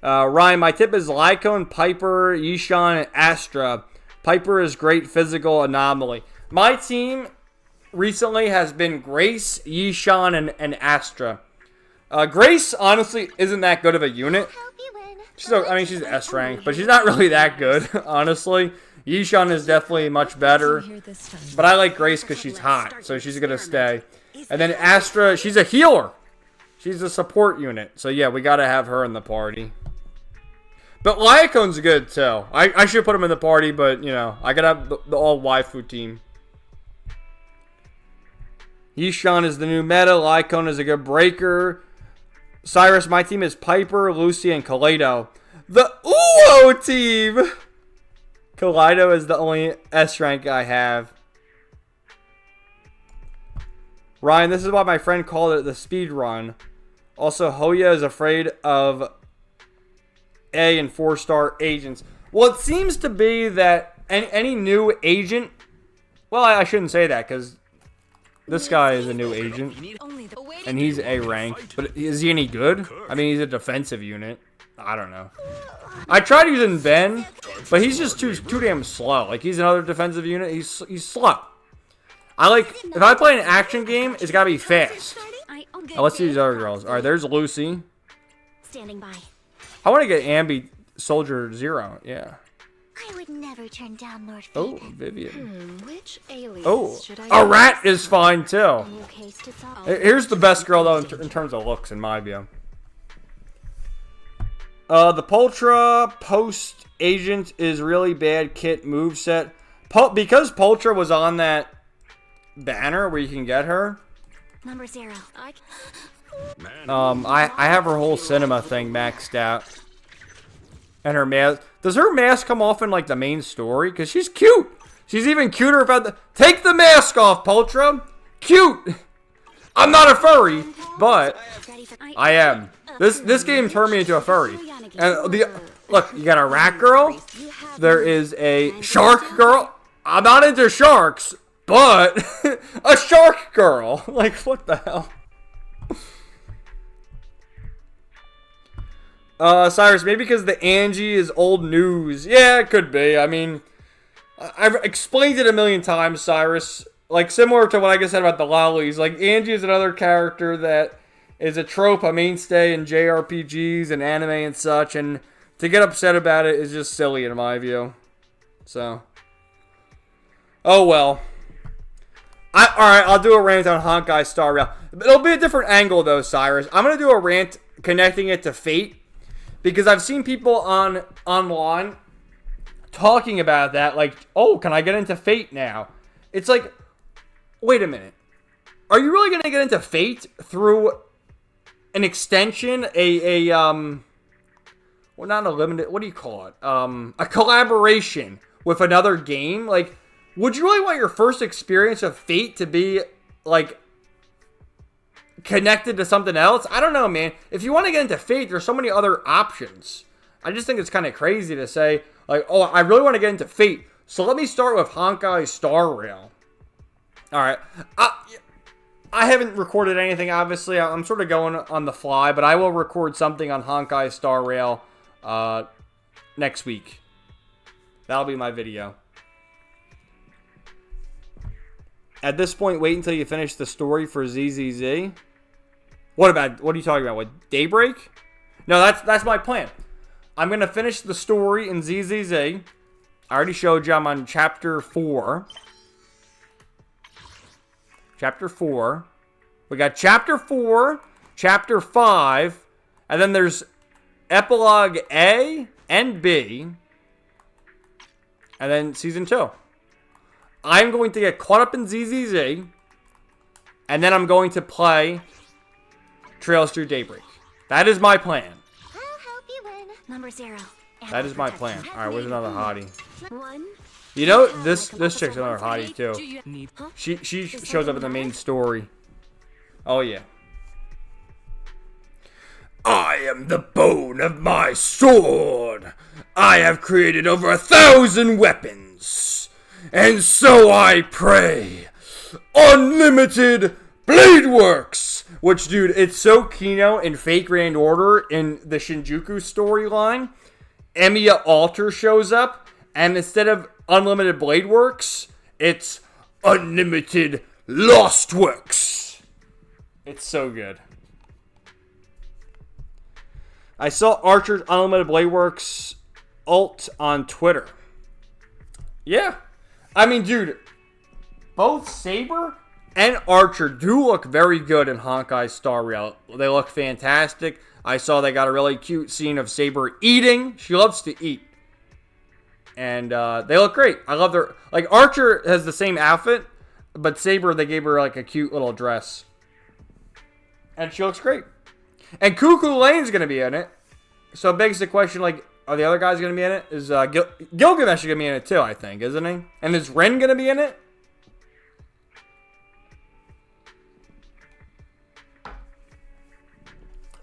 Ryan, my tip is Lycone, Piper, Yishan, and Astra. Piper is great physical anomaly. My team recently has been Grace, Yishan, and Astra. Grace, honestly, isn't that good of a unit. She's S rank, but she's not really that good, honestly. Yishan is definitely much better. But I like Grace because she's hot, so she's going to stay. And then Astra, she's a healer. She's a support unit. So yeah, we got to have her in the party. But Lyacone's good, too. I should put him in the party, but, you know, I got to have the all-waifu team. Yishan is the new meta. Lycone is a good breaker. Cyrus, my team is Piper, Lucy, and Kaleido. The Uo team! Kaleido is the only S rank I have. Ryan, this is why my friend called it the speed run. Also, Hoya is afraid of A and 4-star agents. Well, it seems to be that any new agent... Well, I shouldn't say that, because this guy is a new agent. And he's A rank. But is he any good? I mean, he's a defensive unit. I don't know. I tried using Ben, but he's just too damn slow. Like, he's another defensive unit. He's slow. If I play an action game, it's gotta be fast. Oh, let's see these other girls. Alright, there's Lucy. Standing by. I want to get Ambi Soldier 0. Yeah. I would never turn down Lord Oh, Faven. Vivian. Which alias Oh, should a rat is fine too. In case it's all- Here's the best girl though in terms of looks in my view. The Poltra Post Agent is really bad kit moveset. Because Poltra was on that banner where you can get her. Number 0. I have her whole cinema thing maxed out. And her mask. Does her mask come off in like the main story? Because she's cute. She's even cuter about the. Take the mask off, Poltra. Cute. I'm not a furry, but I am. This game turned me into a furry. And look, you got a rat girl. There is a shark girl. I'm not into sharks, but a shark girl. Like, what the hell? Cyrus, maybe because the Angie is old news. Yeah, it could be. I mean, I've explained it a million times, Cyrus. Like, similar to what I just said about the lollies. Like, Angie is another character that is a trope, a mainstay in JRPGs and anime and such. And to get upset about it is just silly in my view. So. Oh, well. Alright, I'll do a rant on Honkai Star Rail. It'll be a different angle, though, Cyrus. I'm going to do a rant connecting it to Fate. Because I've seen people online talking about that, like, oh, can I get into Fate now? It's like, wait a minute. Are you really going to get into Fate through an extension, well, not a limited, what do you call it? A collaboration with another game? Like, would you really want your first experience of Fate to be, like, connected to something else? I don't know, man. If you want to get into Fate, there's so many other options. I just think it's kind of crazy to say, like, oh, I really want to get into Fate, so let me start with Honkai Star Rail. Alright. I haven't recorded anything, obviously. I'm sort of going on the fly, but I will record something on Honkai Star Rail next week. That'll be my video. At this point, wait until you finish the story for ZZZ. What are you talking about? What, Daybreak? No, that's my plan. I'm going to finish the story in ZZZ. I already showed you I'm on Chapter 4. Chapter 4. We got Chapter 4, Chapter 5, and then there's Epilogue A and B, and then Season 2. I'm going to get caught up in ZZZ, and then I'm going to play Trails Through Daybreak. That is my plan. I'll help you win. Number 0. That is my plan. Alright, where's another hottie? 1. You know, this chick's another hottie, too. She shows up in the main story. Oh, yeah. I am the bone of my sword. I have created over 1,000 weapons. And so I pray. Unlimited Blade Works. Which, dude, it's so Kino in Fate Grand Order in the Shinjuku storyline. Emiya Alter shows up. And instead of Unlimited Blade Works, it's Unlimited Lost Works. It's so good. I saw Archer's Unlimited Blade Works ult on Twitter. Yeah. I mean, dude, both Saber and Archer do look very good in Honkai Star Rail. They look fantastic. I saw they got a really cute scene of Saber eating. She loves to eat. And they look great. I love their... Like, Archer has the same outfit, but Saber, they gave her, like, a cute little dress. And she looks great. And Cuckoo Lane's going to be in it. So it begs the question, like, are the other guys going to be in it? Is Gilgamesh going to be in it, too, I think, isn't he? And is Ren going to be in it?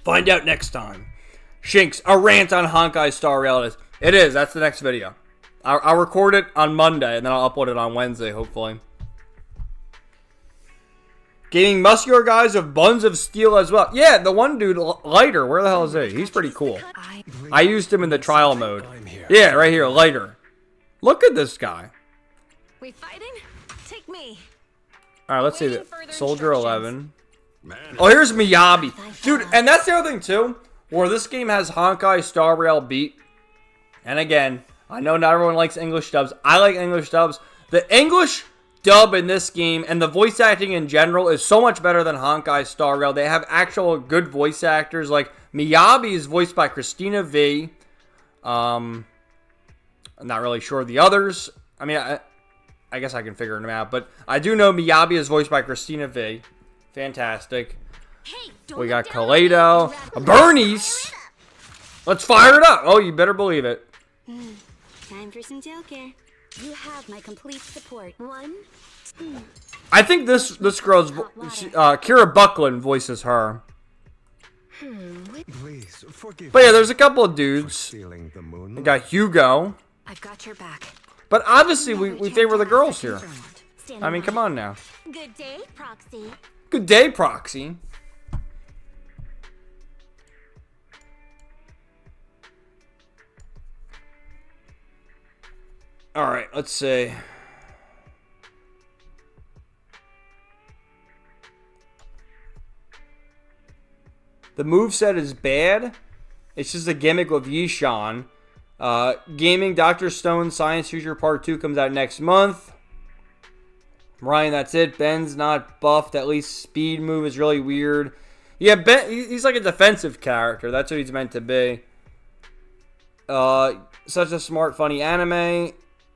Find out next time. Shinx, a rant on Honkai Star Rail. It is. That's the next video. I'll record it on Monday, and then I'll upload it on Wednesday, hopefully. Gaining muscular guys of Buns of Steel as well. Yeah, the one dude, Lighter. Where the hell is he? He's pretty cool. I used him in the trial mode. Yeah, right here, Lighter. Look at this guy. We fighting? Take me. All right, let's see that. Soldier 11. Oh, here's Miyabi. Dude, and that's the other thing, too, where this game has Honkai Star Rail beat. And again, I know not everyone likes English dubs. I like English dubs. The English dub in this game, and the voice acting in general is so much better than Honkai Star Rail. They have actual good voice actors. Like, Miyabi is voiced by Christina V. I'm not really sure of the others. I mean, I guess I can figure them out, but I do know Miyabi is voiced by Christina V. Fantastic. Hey, don't We look got down Kaleido. at me. A Bernice! Let's fire it up! Oh, you better believe it. Time for some tail care. You have my complete support. One. I think this girl's... Kira Buckland voices her. Please forgive But yeah, me there's a couple of for dudes. stealing the moon. We got Hugo. I've got your back. But obviously, we favor the girls here. Stand I mean, by. come on now. Good day, Proxy. Good day, Proxy. Alright, let's see. The moveset is bad. It's just a gimmick with Yishan. Gaming Dr. Stone Science Future Part 2 comes out next month. Ryan, that's it. Ben's not buffed. At least speed move is really weird. Yeah, Ben, he's like a defensive character. That's what he's meant to be. Such a smart, funny anime.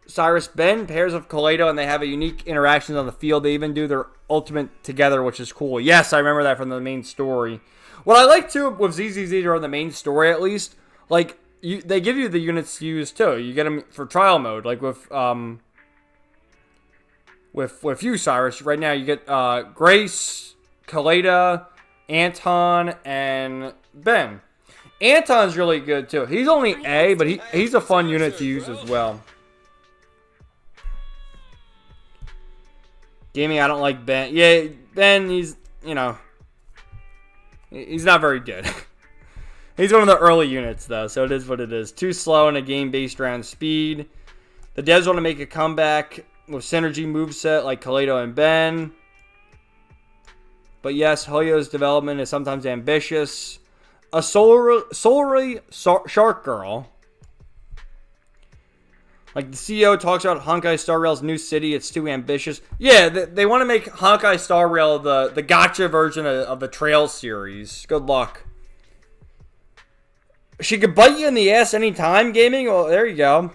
Cyrus Ben pairs with Kaleido, and they have a unique interactions on the field. They even do their ultimate together, which is cool. Yes, I remember that from the main story. What I like, too, with ZZZ or the main story, at least, like, they give you the units to use, too. You get them for trial mode. Like, with you, Cyrus, right now, you get Grace, Kaleido, Anton, and Ben. Anton's really good, too. He's only A, but he's a fun unit to use as well. Gaming, I don't like Ben. Yeah, Ben, he's, you know, he's not very good. He's one of the early units, though, so it is what it is. Too slow in a game based around speed. The devs want to make a comeback with synergy moveset like Kaleido and Ben. But yes, Hoyo's development is sometimes ambitious. A solely Shark Girl. Like, the CEO talks about Honkai Star Rail's new city. It's too ambitious. Yeah, they want to make Honkai Star Rail the gacha version of the Trail series. Good luck. She could bite you in the ass anytime, gaming? Well, there you go.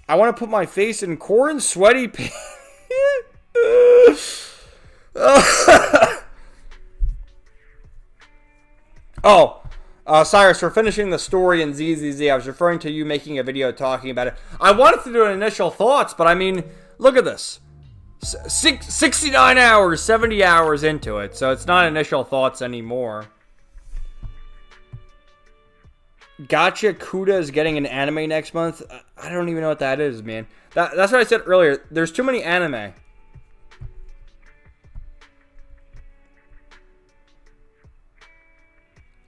I want to put my face in corn sweaty pants. Oh. Cyrus, for finishing the story in ZZZ, I was referring to you making a video talking about it. I wanted to do an initial thoughts, but I mean, look at this. 69 hours, 70 hours into it, so it's not initial thoughts anymore. Gotcha Kuda is getting an anime next month. I don't even know what that is, man. That's what I said earlier. There's too many anime.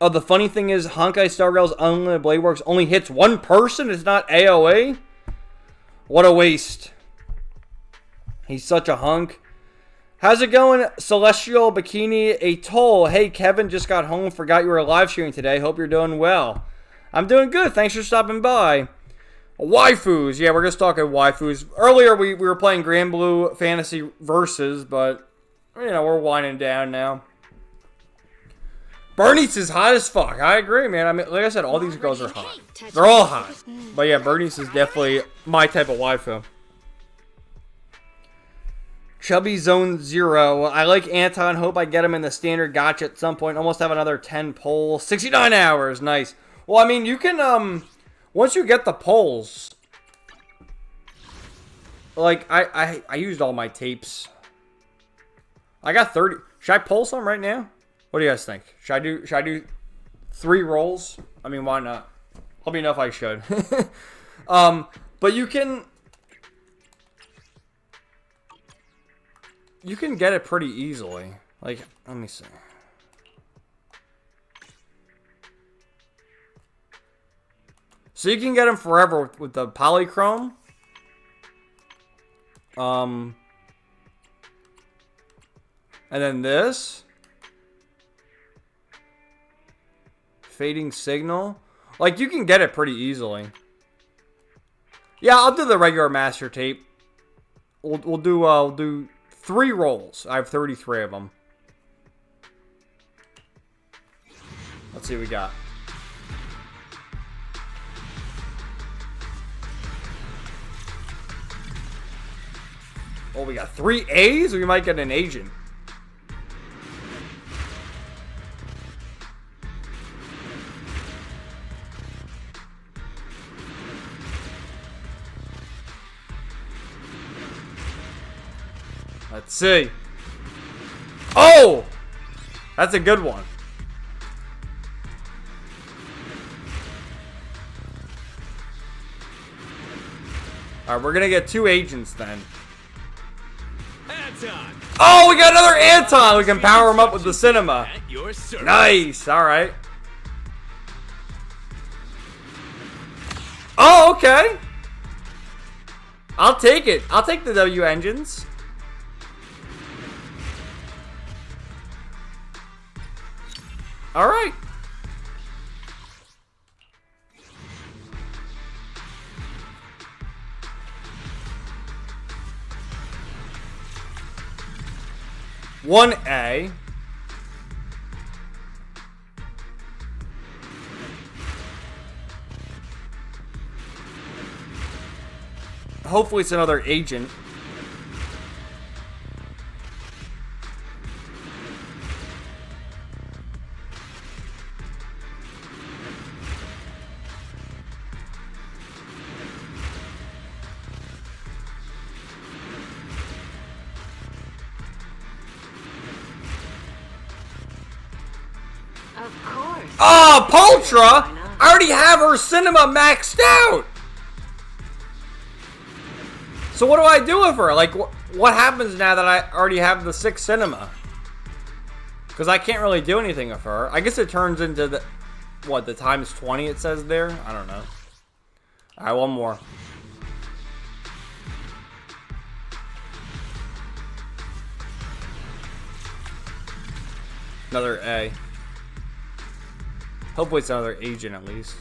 Oh, the funny thing is, Honkai Star Rail's Unlimited Blade Works only hits one person. It's not AOA. What a waste. He's such a hunk. How's it going, Celestial Bikini Atoll? Hey, Kevin, just got home. Forgot you were live streaming today. Hope you're doing well. I'm doing good. Thanks for stopping by. Waifus. Yeah, we're just talking waifus. Earlier, we were playing Granblue Fantasy Versus, but, you know, we're winding down now. Bernice is hot as fuck. I agree, man. I mean, like I said, all these girls are hot. They're all hot. But yeah, Bernice is definitely my type of waifu. Chubby Zone Zero. I like Anton. Hope I get him in the standard gacha at some point. Almost have another 10 polls. 69 hours. Nice. Well, I mean, you can, once you get the polls, like, I used all my tapes. I got 30. Should I pull some right now? What do you guys think? Should I do 3 rolls? I mean, why not? Let me know if I should. But you can get it pretty easily. Like, let me see. So you can get them forever with the polychrome. And then this. Fading signal. Like, you can get it pretty easily. Yeah, I'll do the regular master tape. We'll do 3 rolls. I have 33 of them. Let's see what we got. Oh, we got 3 A's? We might get an agent. Let's see. Oh! That's a good one. Alright, we're gonna get 2 agents then. Anton. Oh, we got another Anton! We can power him up with the cinema. At your service. Nice! Alright. Oh, okay. I'll take it. I'll take the W engines. Alright. One A. Hopefully it's another agent. Of course. Oh, Poltra! I already have her cinema maxed out! So what do I do with her? Like, what happens now that I already have the 6 cinema? Because I can't really do anything with her. I guess it turns into the... What, the times 20 it says there? I don't know. Alright, one more. Another A. Hopefully it's another agent at least.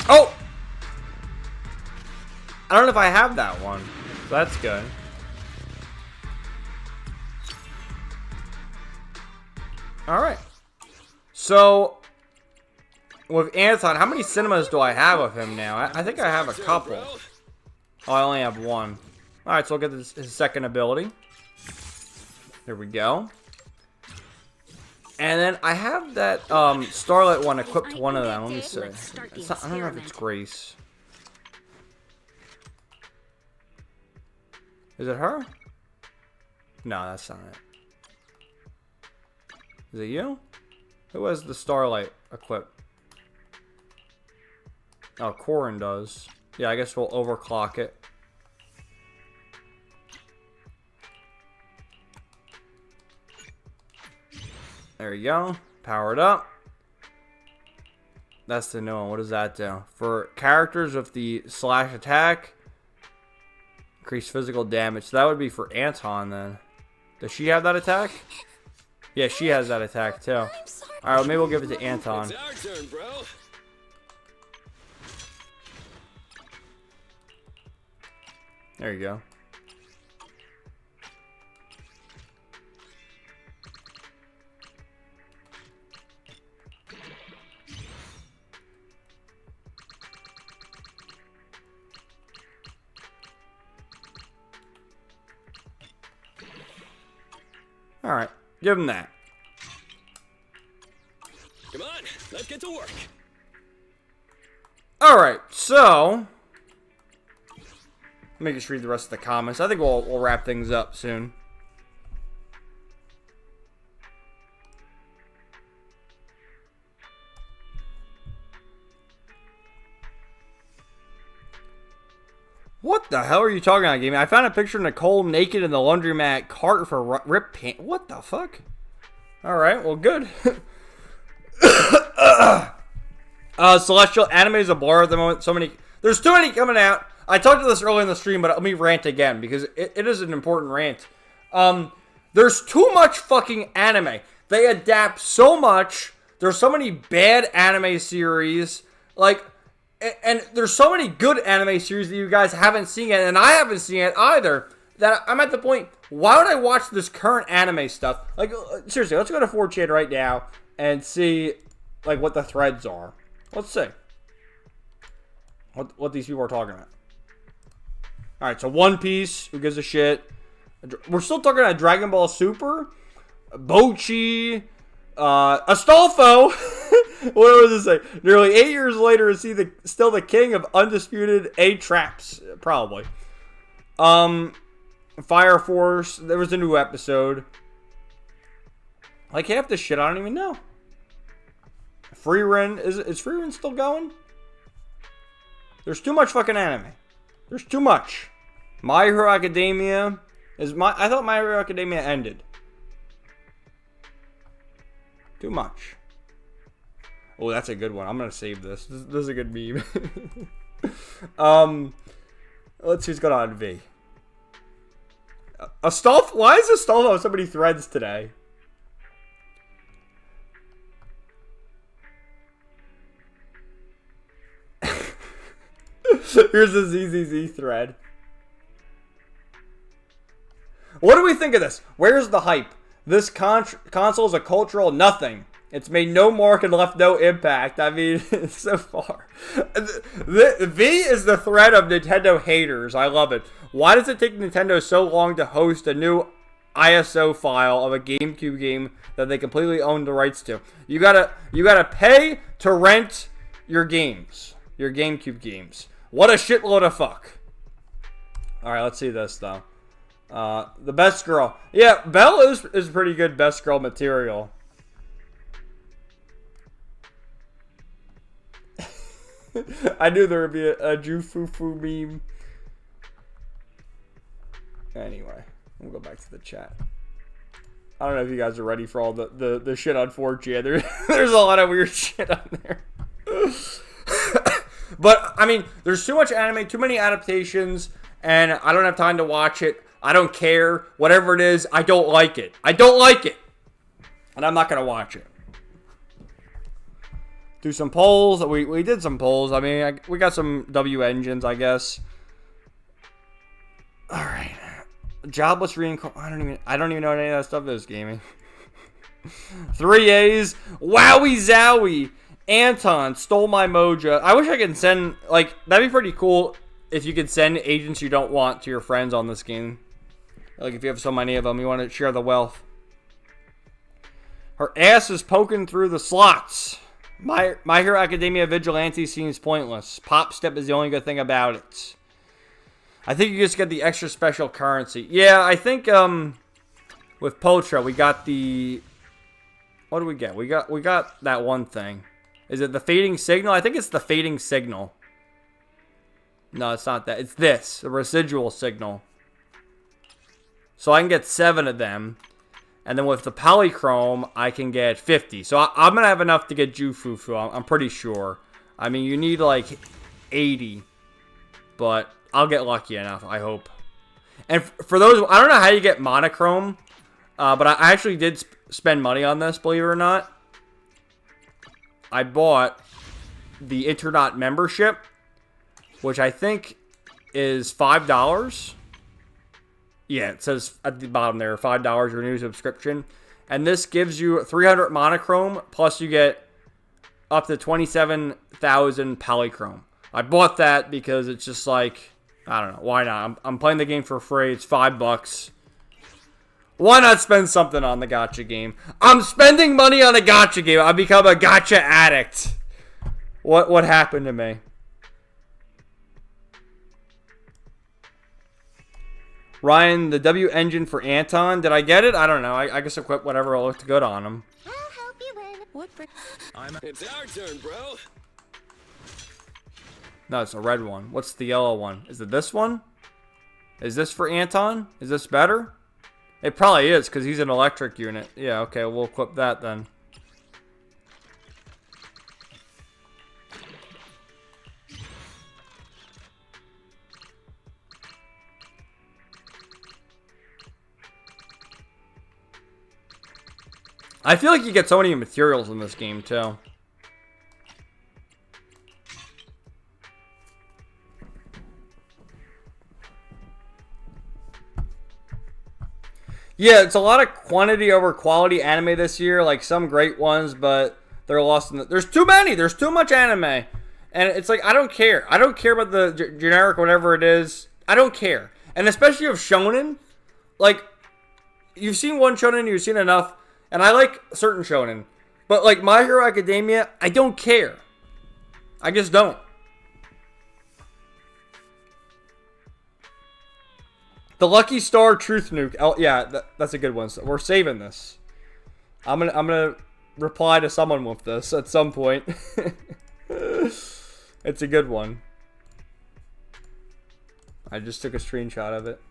Oh! I don't know if I have that one. So that's good. Alright. So, with Anton, how many cinemas do I have of him now? I think I have a couple. Oh, I only have one. Alright, so I'll get his second ability. There we go. And then I have that Starlight one equipped to one of them. Let me see. It's not, I don't know if it's Grace. Is it her? No, that's not it. Is it you? Who has the Starlight equipped? Oh, Corin does. Yeah, I guess we'll overclock it. There you go. Power it up. That's the new one. What does that do? For characters with the slash attack, increase physical damage. So that would be for Anton then. Does she have that attack? Yeah, she has that attack too. Alright, well, maybe we'll give it to Anton. It's our turn, bro. There you go. Alright, give him that. Come on, let's get to work. Alright, so... Let me just read the rest of the comments. I think we'll wrap things up soon. What the hell are you talking about, Gaming? I found a picture of Nicole naked in the laundromat cart for rip pant. What the fuck? Alright, well, good. Celestial, anime is a blur at the moment. So many. There's too many coming out. I talked to this earlier in the stream, but let me rant again because it is an important rant. There's too much fucking anime. They adapt so much. There's so many bad anime series. Like, and there's so many good anime series that you guys haven't seen yet, and I haven't seen it either, that I'm at the point, why would I watch this current anime stuff? Like, seriously, let's go to 4chan right now and see, like, what the threads are. Let's see. What these people are talking about. Alright, so One Piece, who gives a shit? We're still talking about Dragon Ball Super, Bochi, Astolfo. What was it say? Nearly 8 years later, is he still the king of undisputed A-traps? Probably. Fire Force. There was a new episode. Like half the shit, I don't even know. Freerun. Is Freerun still going? There's too much fucking anime. There's too much. My Hero Academia I thought My Hero Academia ended. Too much. Oh, that's a good one. I'm gonna save this. This is a good meme. Let's see what's going on in V. Astolfo? Why is Astolfo on so many threads today? Here's the ZZZ thread. What do we think of this? Where's the hype? This console is a cultural nothing. It's made no mark and left no impact. I mean, so far. V is the thread of Nintendo haters. I love it. Why does it take Nintendo so long to host a new ISO file of a GameCube game that they completely own the rights to? You gotta pay to rent your games. Your GameCube games. What a shitload of fuck. Alright, let's see this, though. The best girl. Yeah, Belle is pretty good best girl material. I knew there would be a Jufufu meme. Anyway, we'll go back to the chat. I don't know if you guys are ready for all the shit on 4chan. There's a lot of weird shit on there. But, I mean, there's too much anime, too many adaptations, and I don't have time to watch it. I don't care. Whatever it is, I don't like it. I don't like it. And I'm not going to watch it. Do some polls. We did some polls. I mean, we got some W engines, I guess. Alright. Jobless reincarnation. I don't even know what any of that stuff is, Gaming. 3 A's. Wowie zowie. Anton stole my mojo. I wish I could send, like, that'd be pretty cool if you could send agents you don't want to your friends on this game. Like, if you have so many of them, you want to share the wealth. Her ass is poking through the slots. My Hero Academia Vigilante seems pointless. Pop Step is the only good thing about it. I think you just get the extra special currency. Yeah, I think, with Potra, we got the... What do we get? We got that one thing. Is it the Fading Signal? I think it's the Fading Signal. No, it's not that. It's this. The Residual Signal. So I can get 7 of them. And then with the Polychrome, I can get 50. So I'm going to have enough to get Jufufu. I'm pretty sure. I mean, you need like 80. But I'll get lucky enough, I hope. And for those... I don't know how you get Monochrome. But I actually did spend money on this, believe it or not. I bought the Internet membership, which I think is $5. Yeah, it says at the bottom there, $5 renew subscription. And this gives you 300 monochrome, plus you get up to 27,000 polychrome. I bought that because it's just like, I don't know, why not? I'm playing the game for free. It's $5. Why not spend something on the gacha game? I'm spending money on a gacha game. I've become a gacha addict. What happened to me? Ryan, the W engine for Anton. Did I get it? I don't know. I guess equip whatever looked good on him. I'll help you win. It's our turn, bro. No, it's a red one. What's the yellow one? Is it this one? Is this for Anton? Is this better? It probably is, because he's an electric unit. Yeah, okay, we'll equip that then. I feel like you get so many materials in this game, too. Yeah, it's a lot of quantity over quality anime this year. Like, some great ones, but they're lost in the... There's too many! There's too much anime! And it's like, I don't care. I don't care about the generic whatever it is. I don't care. And especially of shonen. Like, you've seen one shonen, you've seen enough... And I like certain shonen. But like My Hero Academia, I don't care. I just don't. The Lucky Star Truth Nuke. Oh, yeah, that's a good one. So we're saving this. I'm gonna reply to someone with this at some point. It's a good one. I just took a screenshot of it.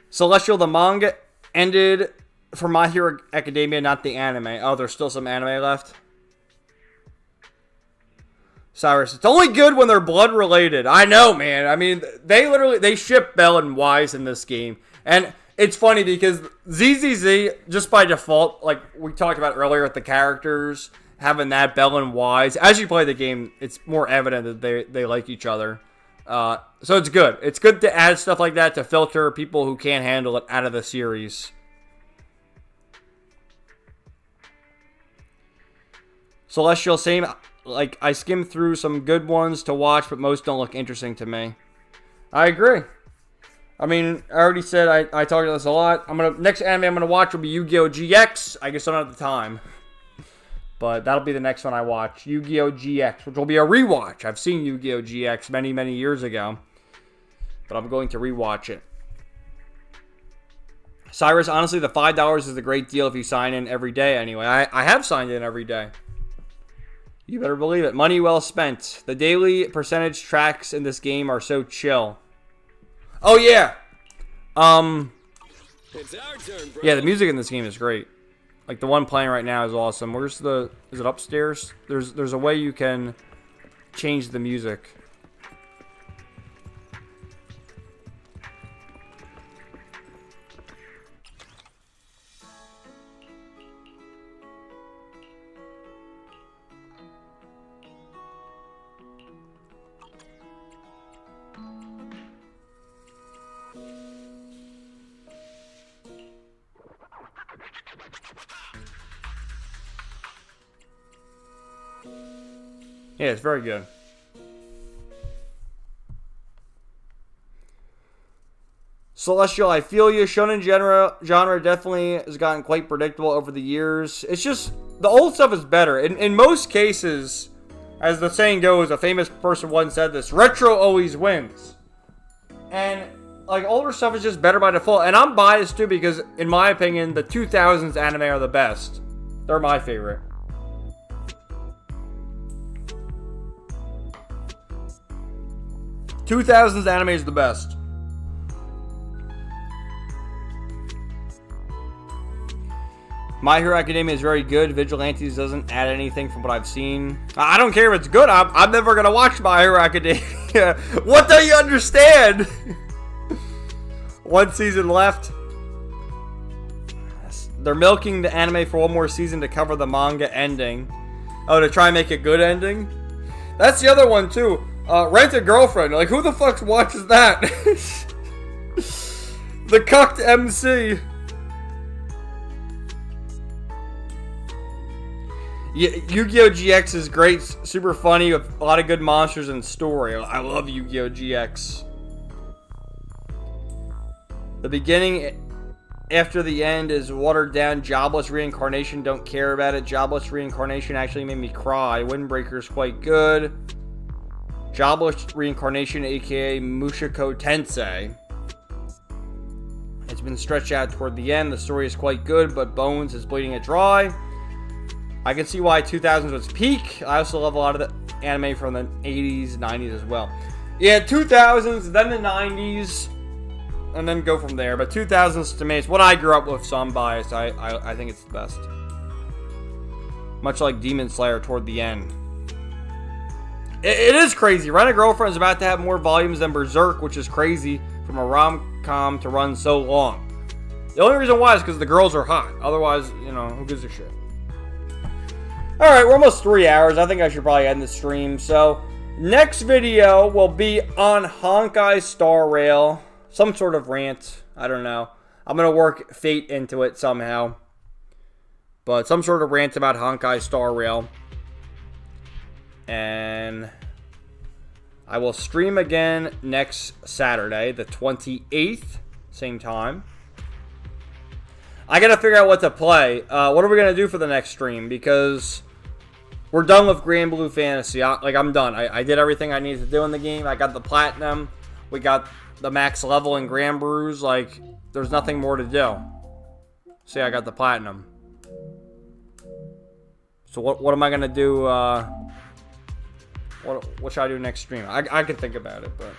Celestial, the manga ended for My Hero Academia, not the anime. Oh, there's still some anime left? Cyrus, it's only good when they're blood related. I know, man. I mean, they ship Bell and Wise in this game. And it's funny because ZZZ, just by default, like we talked about earlier with the characters, having that Bell and Wise, as you play the game, it's more evident that they like each other. So it's good. It's good to add stuff like that to filter people who can't handle it out of the series. Celestial, same. Like, I skimmed through some good ones to watch, but most don't look interesting to me. I agree. I mean, I already said I talked about this a lot. Next anime I'm gonna watch will be Yu-Gi-Oh! GX. I guess I don't have the time. But that'll be the next one I watch. Yu-Gi-Oh! GX, which will be a rewatch. I've seen Yu-Gi-Oh! GX many, many years ago. But I'm going to rewatch it. Cyrus, honestly, the $5 is a great deal if you sign in every day anyway. I have signed in every day. You better believe it. Money well spent. The daily percentage tracks in this game are so chill. Oh, yeah. It's our turn, bro. Yeah, the music in this game is great. Like, the one playing right now is awesome. Where's the... Is it upstairs? There's a way you can change the music. Yeah, it's very good. Celestial, I feel you. Shonen genre definitely has gotten quite predictable over the years. It's just, the old stuff is better. In most cases, as the saying goes, a famous person once said this, retro always wins. And, like, older stuff is just better by default. And I'm biased, too, because, in my opinion, the 2000s anime are the best. They're my favorite. 2000s anime is the best. My Hero Academia is very good. Vigilantes doesn't add anything from what I've seen. I don't care if it's good. I'm never going to watch My Hero Academia. What don't you understand? One season left. They're milking the anime for one more season to cover the manga ending. Oh, to try and make a good ending? That's the other one, too. Rent a Girlfriend. Like, who the fuck watches that? The cucked MC. Yeah, Yu-Gi-Oh! GX is great, super funny, with a lot of good monsters and story. I love Yu-Gi-Oh! GX. The beginning after the end is watered down. Jobless Reincarnation, don't care about it. Jobless Reincarnation actually made me cry. Windbreaker's quite good. Jobless Reincarnation, aka Mushiko Tensei. It's been stretched out toward the end. The story is quite good, but Bones is bleeding it dry. I can see why 2000s was peak. I also love a lot of the anime from the 80s, 90s as well. Yeah, 2000s, then the 90s, and then go from there. But 2000s to me, it's what I grew up with, so I'm biased. I think it's the best. Much like Demon Slayer toward the end. It is crazy. Rent a Girlfriend is about to have more volumes than Berserk, which is crazy from a rom-com to run so long. The only reason why is because the girls are hot. Otherwise, you know, who gives a shit? Alright, we're almost 3 hours. I think I should probably end the stream. So, next video will be on Honkai Star Rail. Some sort of rant. I don't know. I'm going to work Fate into it somehow. But some sort of rant about Honkai Star Rail. And I will stream again next Saturday, the 28th. Same time. I gotta figure out what to play. What are we gonna do for the next stream? Because we're done with Granblue Fantasy. I'm done. I did everything I needed to do in the game. I got the platinum. We got the max level in Grand Bruise. Like, there's nothing more to do. See, I got the platinum. So what am I gonna do? What should I do next stream? I can think about it, but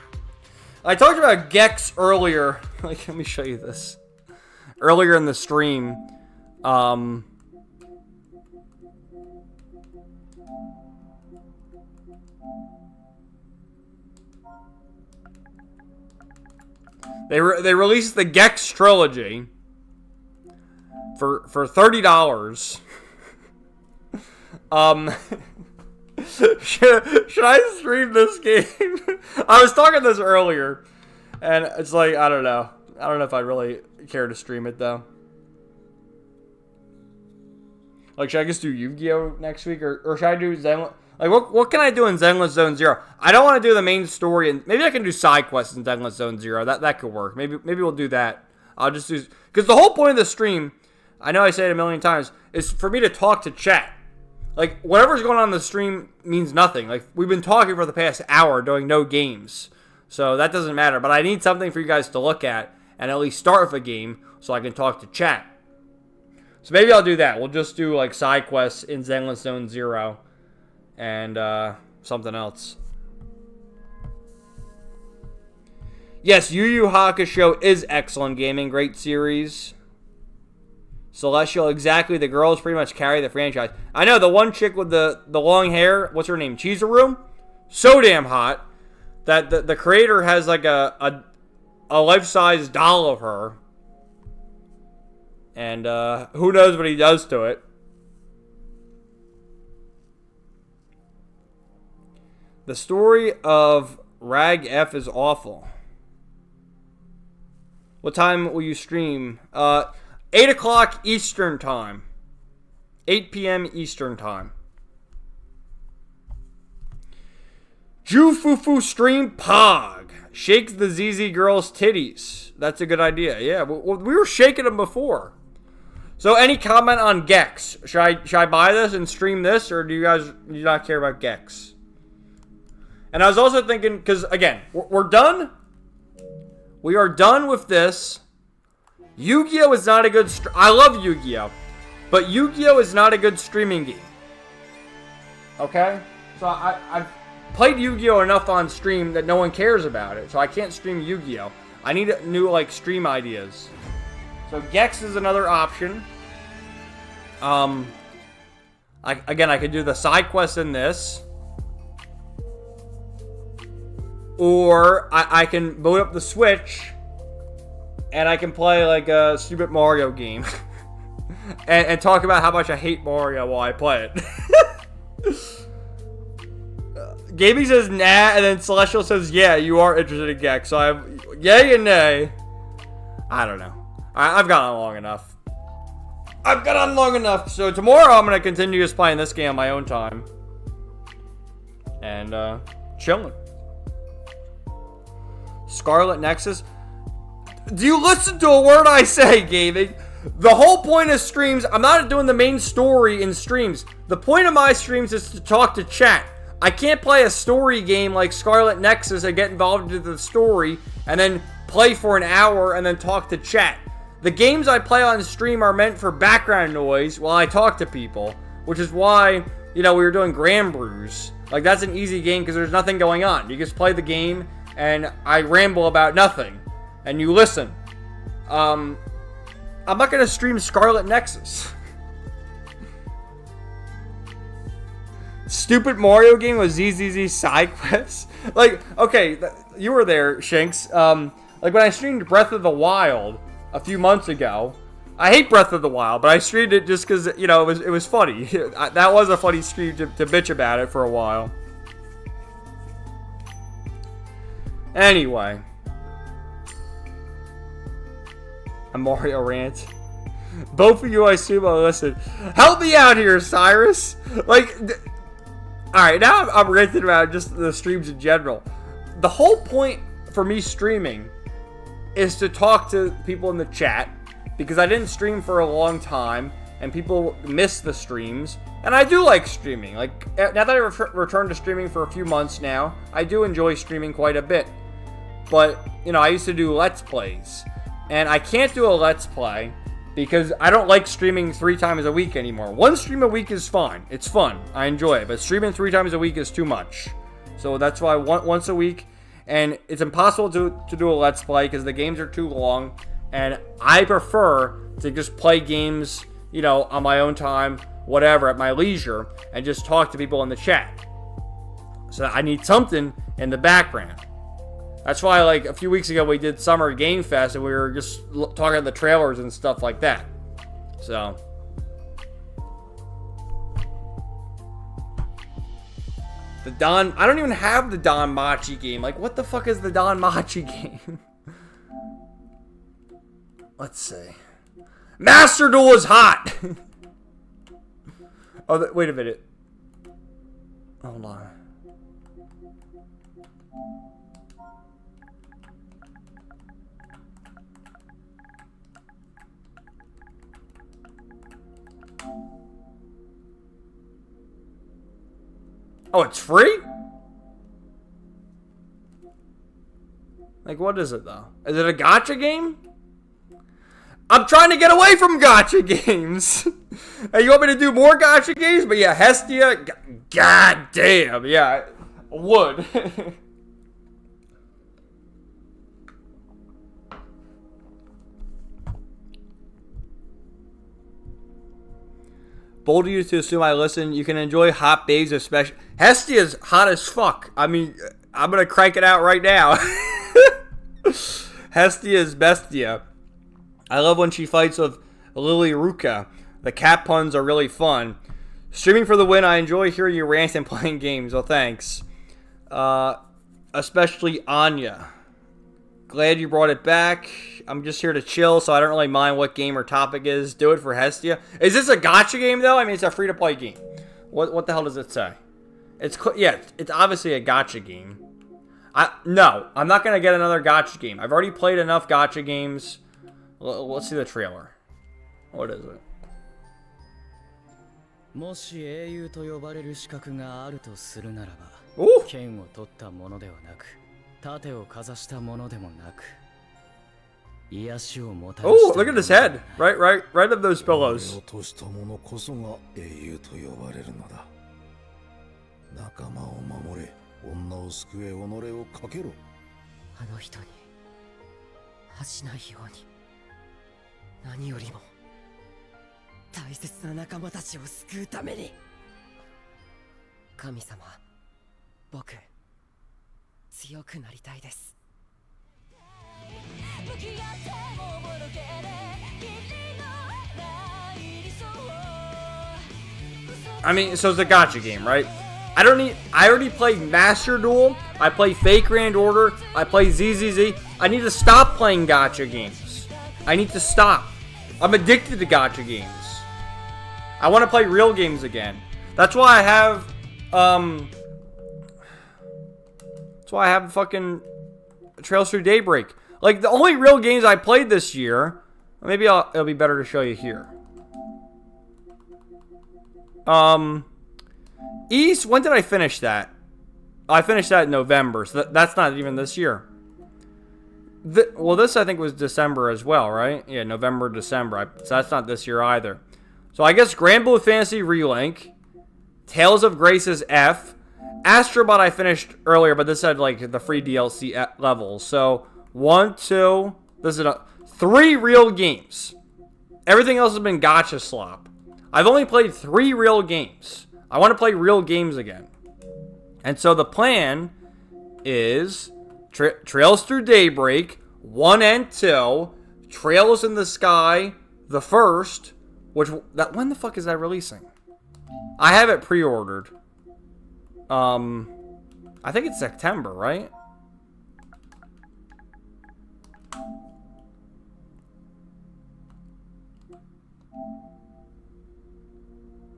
I talked about Gex earlier. Like, let me show you this. Earlier in the stream, they released the Gex trilogy for $30. Should I stream this game? I was talking this earlier, and it's like, I don't know. I don't know if I really care to stream it, though. Like, should I just do Yu-Gi-Oh! Next week? Or should I do Zenless? Like, what can I do in Zenless Zone Zero? I don't want to do the main story, and maybe I can do side quests in Zenless Zone Zero. That could work. Maybe we'll do that. I'll just do... Because the whole point of the stream, I know I say it a million times, is for me to talk to chat. Like, whatever's going on in the stream means nothing. Like, we've been talking for the past hour doing no games. So that doesn't matter. But I need something for you guys to look at and at least start with a game so I can talk to chat. So maybe I'll do that. We'll just do, like, side quests in Zenless Zone Zero and something else. Yes, Yu Yu Hakusho is excellent gaming. Great series. Celestial, exactly. The girls pretty much carry the franchise. I know, the one chick with the long hair, what's her name? Chizuru? So damn hot that the creator has like a life-size doll of her. And who knows what he does to it. The story of Rag F is awful. What time will you stream? 8 o'clock Eastern Time. 8 p.m. Eastern Time. Jufufu stream Pog. Shakes the ZZ girl's titties. That's a good idea. Yeah, we were shaking them before. So any comment on Gex? Should I buy this and stream this? Or do you not care about Gex? And I was also thinking, because again, we're done. We are done with this. Yu-Gi-Oh! Is not a good... I love Yu-Gi-Oh! But Yu-Gi-Oh! Is not a good streaming game. Okay? So I've played Yu-Gi-Oh! Enough on stream that no one cares about it. So I can't stream Yu-Gi-Oh! I need new, like, stream ideas. So Gex is another option. I could do the side quest in this. Or I can boot up the Switch... And I can play like a stupid Mario game. and talk about how much I hate Mario while I play it. Gaming says nah, and then Celestial says yeah, you are interested in Gex. So I have yay and nay. I don't know. I've gone on long enough. So tomorrow I'm going to continue just playing this game on my own time. And chilling. Scarlet Nexus. Do you listen to a word I say, gaming? The whole point of streams, I'm not doing the main story in streams. The point of my streams is to talk to chat. I can't play a story game like Scarlet Nexus and get involved into the story and then play for an hour and then talk to chat. The games I play on stream are meant for background noise while I talk to people. which is why, you know, we were doing Grand Bruise. Like, that's an easy game because there's nothing going on. You just play the game, and I ramble about nothing, and you listen. I'm not going to stream Scarlet Nexus. Stupid Mario game with ZZZ side quests. Like, okay, you were there, Shanks. Like, when I streamed Breath of the Wild a few months ago, I hate Breath of the Wild, but I streamed it just because, you know, it was funny. That was a funny stream to bitch about it for a while. Anyway. A Mario rant. Both of you, I assume, will listen. Help me out here, Cyrus. Like, alright, now I'm ranting about just the streams in general. The whole point for me streaming is to talk to people in the chat, because I didn't stream for a long time, and people miss the streams, and I do like streaming. Like, now that I've returned to streaming for a few months now, I do enjoy streaming quite a bit. But, you know, I used to do Let's Plays, and I can't do a Let's Play because I don't like streaming 3 times a week anymore. 1 stream a week is fine. It's fun. I enjoy it, but streaming 3 times a week is too much. So that's why once a week, and it's impossible to do a Let's Play because the games are too long. And I prefer to just play games, you know, on my own time, whatever, at my leisure, and just talk to people in the chat. So I need something in the background. That's why, like, a few weeks ago we did Summer Game Fest, and we were just talking about the trailers and stuff like that. So. I don't even have the Don Machi game. Like, what the fuck is the Don Machi game? Let's see. Master Duel is hot! Oh, wait a minute. Hold on. Oh, it's free? Like, what is it, though? Is it a gacha game? I'm trying to get away from gacha games. Hey, you want me to do more gacha games? But yeah, Hestia, god damn, yeah, I would. Bold of you to assume I listen. You can enjoy hot babes, especially. Hestia's hot as fuck. I mean, I'm gonna crank it out right now. Hestia's bestia. I love when she fights with Lily Ruka. The cat puns are really fun. Streaming for the win. I enjoy hearing you rant and playing games. Well, thanks. Especially Anya. Glad you brought it back. I'm just here to chill, so I don't really mind what game or topic is. Do it for Hestia. Is this a gacha game, though? I mean, it's a free-to-play game. What the hell does it say? It's obviously a gacha game. No, I'm not going to get another gacha game. I've already played enough gacha games. Let's see the trailer. What is it? もし英雄と呼ばれる資格があるとするならば、剣を取ったものではなく、盾をかざしたものでもなく、癒しをもたらした。 Oh, look at his head. Right of those pillows. 落としたものこそが英雄と呼ばれるのだ。仲間を守れ、女を救え、己をかけろ。あの人に恥じないように。何よりも大切な仲間たちを救うために。神様、僕強くなりたいです。I mean, so it's a gacha game, right? I already played Master Duel. I play Fake Grand Order. I play ZZZ. I need to stop playing gacha games. I need to stop. I'm addicted to gacha games. I want to play real games again. That's why I have, fucking Trails Through Daybreak. Like, the only real games I played this year, maybe it'll be better to show you here. East, when did I finish that? I finished that in November, so that's not even this year. Well, this I think was December as well, right? Yeah, November, December. So that's not this year either. So I guess Granblue Fantasy Relink, Tales of Grace's F, Astrobot I finished earlier, but this had like the free DLC levels. So 1, 2, this is 3 real games. Everything else has been gacha slop. I've only played 3 real games. I want to play real games again. And so the plan is Trails Through Daybreak, 1 and 2, Trails in the Sky, the first, when the fuck is that releasing? I have it pre-ordered. I think it's September, right?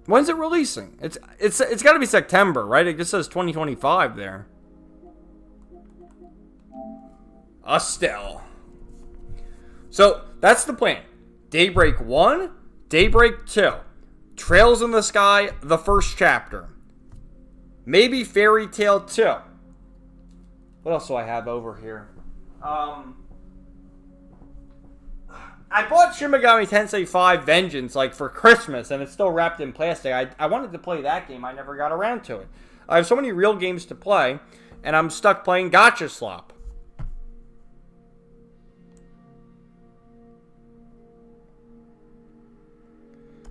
When's it releasing? It's got to be September, right? It just says 2025 there. Estelle. So that's the plan. Daybreak 1, Daybreak 2, Trails in the Sky, the first chapter. Maybe Fairy Tail 2. What else do I have over here? I bought Shin Megami Tensei 5 Vengeance like for Christmas, and it's still wrapped in plastic. I wanted to play that game. I never got around to it. I have so many real games to play, and I'm stuck playing gacha slop.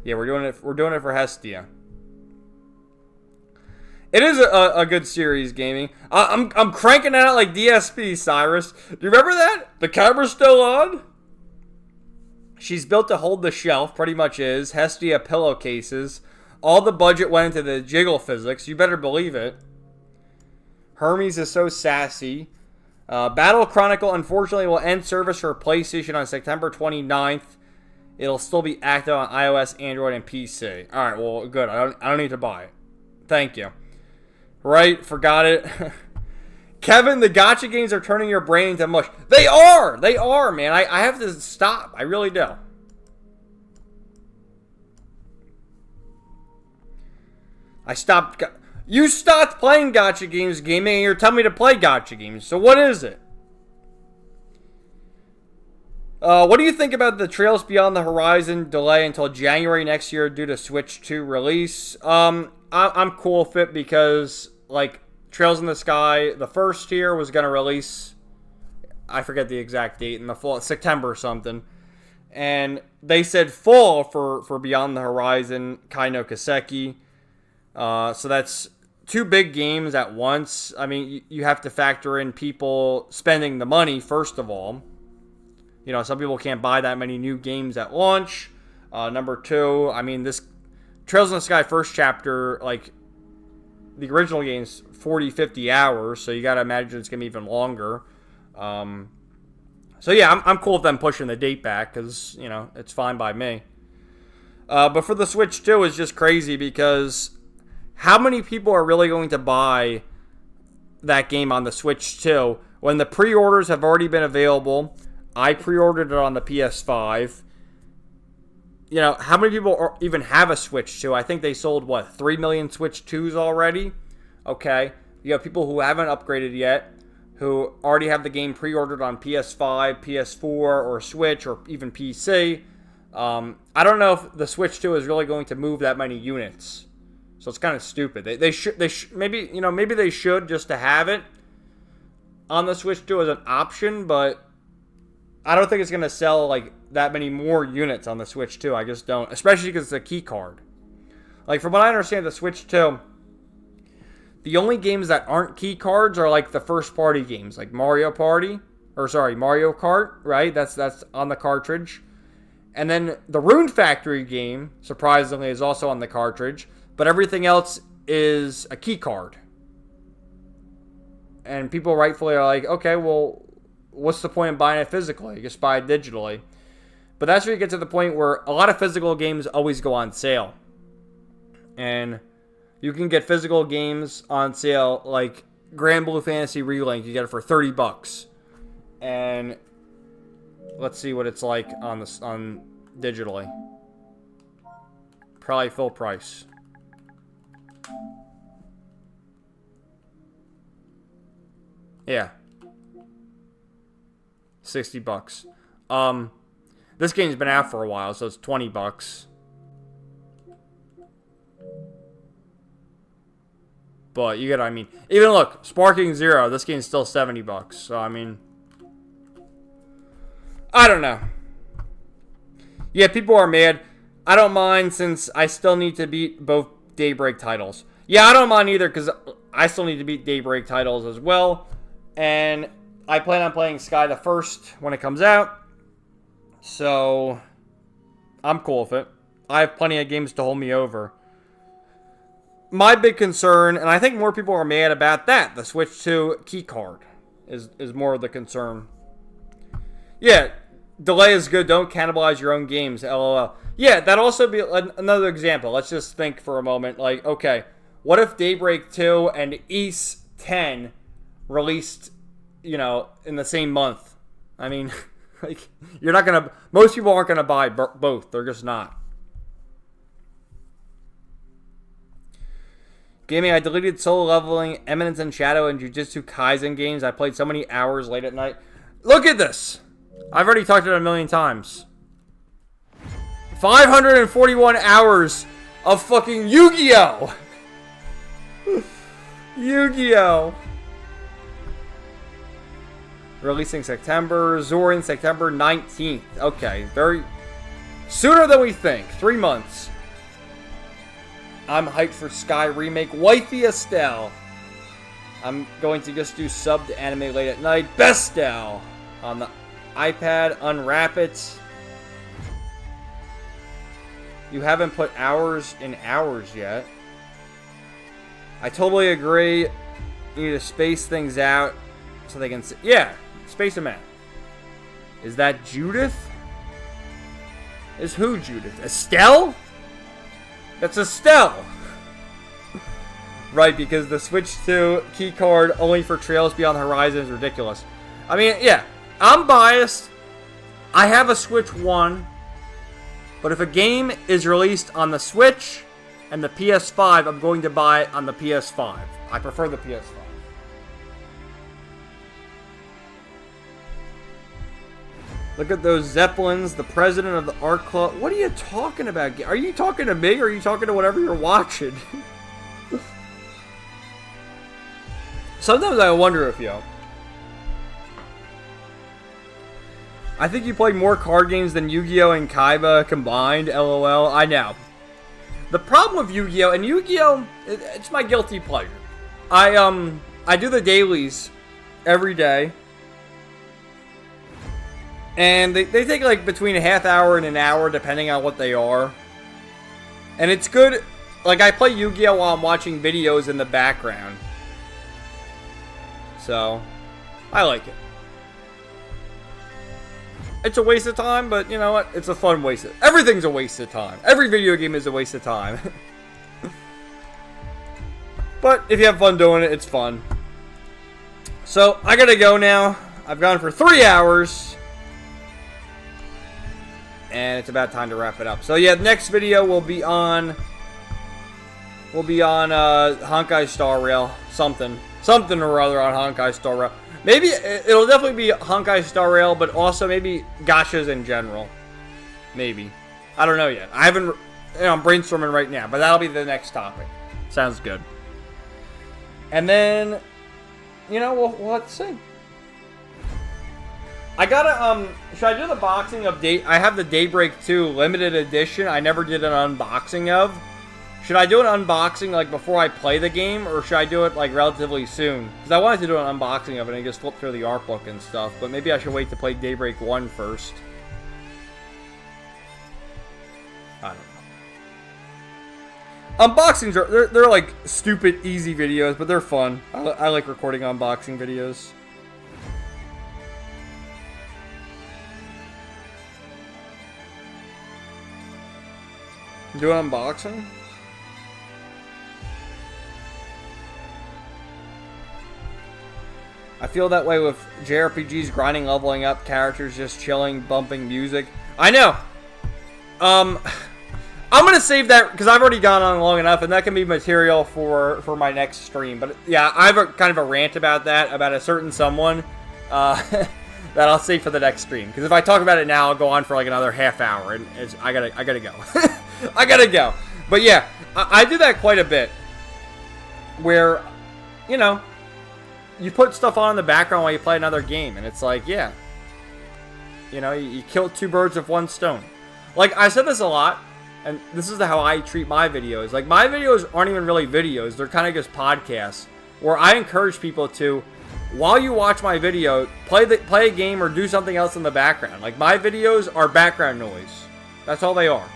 Yeah, we're doing it for Hestia. It is a good series, gaming. I'm cranking it out like DSP, Cyrus. Do you remember that? The camera's still on? She's built to hold the shelf, pretty much is. Hestia pillowcases. All the budget went into the jiggle physics. You better believe it. Hermes is so sassy. Battle Chronicle, unfortunately, will end service for PlayStation on September 29th. It'll still be active on iOS, Android, and PC. Alright, well, good. I don't need to buy it. Thank you. Right, forgot it. Kevin, the gacha games are turning your brain into mush. They are, man. I have to stop. I really do. You stopped playing gacha games, gaming, and you're telling me to play gacha games. So what is it? What do you think about the Trails Beyond the Horizon delay until January next year due to Switch 2 release? I'm cool with it because, like, Trails in the Sky, the first tier was going to release, I forget the exact date, in the fall, September or something. And they said fall for Beyond the Horizon, Kai no Kaseki. So that's 2 big games at once. I mean, you have to factor in people spending the money, first of all. You know, some people can't buy that many new games at launch. Number 2, I mean, this Trails in the Sky first chapter, like, the original game's 40, 50 hours, so you gotta imagine it's gonna be even longer. So yeah, I'm cool with them pushing the date back, because, you know, it's fine by me. But for the Switch 2, it's just crazy, because how many people are really going to buy that game on the Switch 2 when the pre-orders have already been available? I pre-ordered it on the PS5. You know, how many people even have a Switch 2? I think they sold, what, 3 million Switch 2s already? Okay. You have people who haven't upgraded yet, who already have the game pre-ordered on PS5, PS4, or Switch, or even PC. I don't know if the Switch 2 is really going to move that many units. So it's kind of stupid. They should maybe they should, just to have it on the Switch 2 as an option, but I don't think it's going to sell like that many more units on the Switch 2. I just don't. Especially because it's a key card. Like, from what I understand, the Switch 2, the only games that aren't key cards are like the first party games. Like Mario Kart, right? That's on the cartridge. And then the Rune Factory game, surprisingly, is also on the cartridge. But everything else is a key card. And people rightfully are like, okay, well, what's the point of buying it physically? Just buy it digitally. But that's where you get to the point where a lot of physical games always go on sale. And you can get physical games on sale, like Granblue Fantasy Relink. You get it for $30. And let's see what it's like on digitally. Probably full price. Yeah. $60. This game's been out for a while, so it's $20. But you get what I mean. Even look, Sparking Zero, this game's still $70. So, I mean, I don't know. Yeah, people are mad. I don't mind since I still need to beat both Daybreak titles. Yeah, I don't mind either because I still need to beat Daybreak titles as well. And I plan on playing Sky the First when it comes out. So, I'm cool with it. I have plenty of games to hold me over. My big concern, and I think more people are mad about that, the Switch 2 keycard is more of the concern. Yeah, delay is good. Don't cannibalize your own games, LOL. Yeah, that'd also be another example. Let's just think for a moment. Like, okay, what if Daybreak 2 and Ys 10 released, you know, in the same month? I mean, like, you're not going to... Most people aren't going to buy both. They're just not. Gaming, I deleted Solo Leveling, Eminence and Shadow, and Jujutsu Kaisen games. I played so many hours late at night. Look at this! I've already talked about it a million times. 541 hours of fucking Yu-Gi-Oh! Yu-Gi-Oh! Releasing September. Zorin, September 19th. Okay, very... Sooner than we think. 3 months. I'm hyped for Sky Remake. Wifey Estelle. I'm going to just do subbed anime late at night. Bestel. On the iPad. Unwrap it. You haven't put hours in hours yet. I totally agree. You need to space things out so they can... Yeah, space them out. Is that Judith? Is who Judith? Estelle? That's Estelle! Right, because the Switch 2 keycard only for Trails Beyond the Horizon is ridiculous. I mean, yeah, I'm biased. I have a Switch 1. But if a game is released on the Switch and the PS5, I'm going to buy it on the PS5. I prefer the PS5. Look at those Zeppelins, the president of the art club. What are you talking about? Are you talking to me or are you talking to whatever you're watching? Sometimes I wonder if, I think you play more card games than Yu-Gi-Oh! And Kaiba combined, LOL. I know. The problem with Yu-Gi-Oh! And Yu-Gi-Oh! It's my guilty pleasure. I do the dailies every day. And they take like between a half hour and an hour depending on what they are. And it's good. Like I play Yu-Gi-Oh! While I'm watching videos in the background. So, I like it. It's a waste of time, but you know what? It's a fun waste. Everything's a waste of time. Every video game is a waste of time. But if you have fun doing it, it's fun. So, I gotta go now. I've gone for 3 hours. And it's about time to wrap it up. So yeah, the next video will be on Honkai Star Rail. Something or other on Honkai Star Rail. Maybe it'll definitely be Honkai Star Rail, but also maybe gachas in general. Maybe. I don't know yet. I haven't, I'm brainstorming right now, but that'll be the next topic. Sounds good. And then, we'll have to see. I gotta, should I do the boxing of I have the Daybreak 2 limited edition I never did an unboxing of. Should I do an unboxing, like, before I play the game, or should I do it, like, relatively soon? Because I wanted to do an unboxing of it and just flip through the art book and stuff, but maybe I should wait to play Daybreak 1 first. I don't know. Unboxings are, they're like, stupid, easy videos, but they're fun. I like recording unboxing videos. Do an unboxing? I feel that way with JRPGs, grinding, leveling up, characters just chilling, bumping music. I know! I'm gonna save that, because I've already gone on long enough, and that can be material for my next stream. But yeah, I have kind of a rant about that, about a certain someone, that I'll save for the next stream. Because if I talk about it now, I'll go on for like another half hour, and I gotta go. I gotta go. But yeah, I do that quite a bit. where, you know, you put stuff on in the background while you play another game, and it's like, yeah, you know, you kill two birds with one stone. Like, I said this a lot, and this is how I treat my videos. Like, my videos aren't even really videos. They're kind of just podcasts, where I encourage people to, while you watch my video, play a game or do something else in the background. Like, my videos are background noise. That's all they are.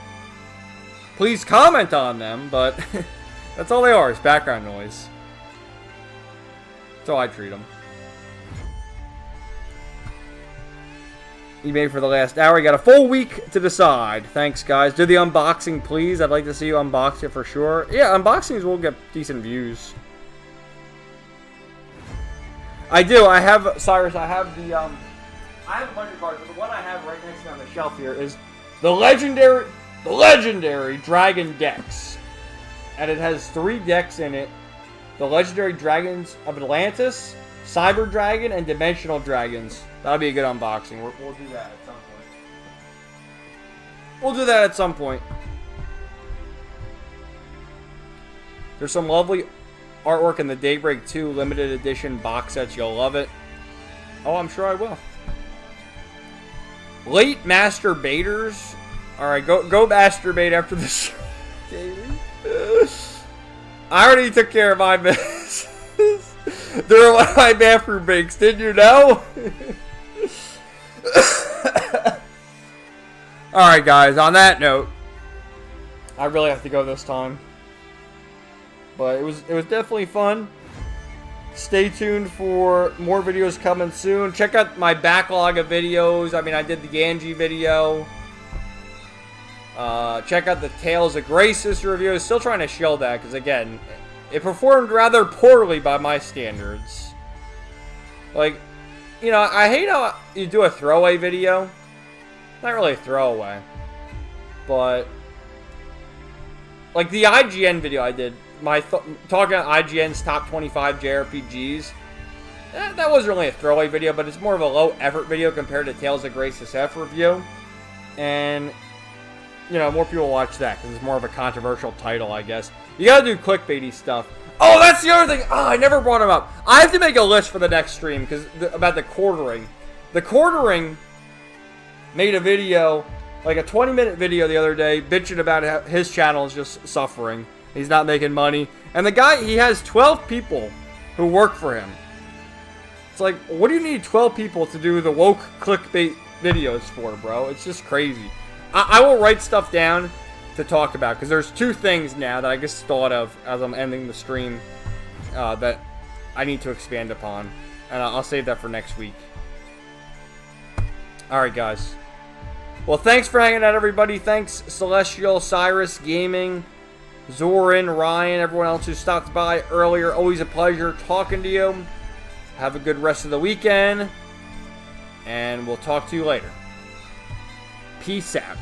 Please comment on them, but that's all they are, is background noise. That's how I treat them. You made for the last hour. You got a full week to decide. Thanks, guys. Do the unboxing, please. I'd like to see you unbox it for sure. Yeah, unboxings will get decent views. I do. I have, Cyrus, I have the, I have a bunch of cards, but the one I have right next to me on the shelf here is the legendary Dragon Dex. And it has 3 decks in it. The Legendary Dragons of Atlantis, Cyber Dragon, and Dimensional Dragons. That'll be a good unboxing. We'll do that at some point. We'll do that at some point. There's some lovely artwork in the Daybreak 2 limited edition box sets. You'll love it. Oh, I'm sure I will. Late masturbators. Alright, go masturbate after this. I already took care of my business. They're one of my bathroom breaks. Didn't you know? Alright, guys. On that note, I really have to go this time. But it was definitely fun. Stay tuned for more videos coming soon. Check out my backlog of videos. I mean, I did the Ganji video. Check out the Tales of Graces review. Still trying to shield that because, again, it performed rather poorly by my standards. Like, you know, I hate how you do a throwaway video. Not really a throwaway. But, like the IGN video I did, talking about IGN's top 25 JRPGs. That wasn't really a throwaway video, but it's more of a low effort video compared to Tales of Graces F review. And, you know, more people watch that because it's more of a controversial title, I guess. You gotta do clickbaity stuff. Oh, that's the other thing. Oh, I never brought him up. I have to make a list for the next stream because about the quartering. The quartering made a video, like a 20-minute video the other day, bitching about how his channel is just suffering. He's not making money. And the guy, he has 12 people who work for him. It's like, what do you need 12 people to do the woke clickbait videos for, bro? It's just crazy. I will write stuff down to talk about, because there's 2 things now that I just thought of as I'm ending the stream that I need to expand upon. And I'll save that for next week. Alright, guys. Well, thanks for hanging out, everybody. Thanks, Celestial, Cyrus, Gaming, Zoran, Ryan, everyone else who stopped by earlier. Always a pleasure talking to you. Have a good rest of the weekend. And we'll talk to you later. Peace out.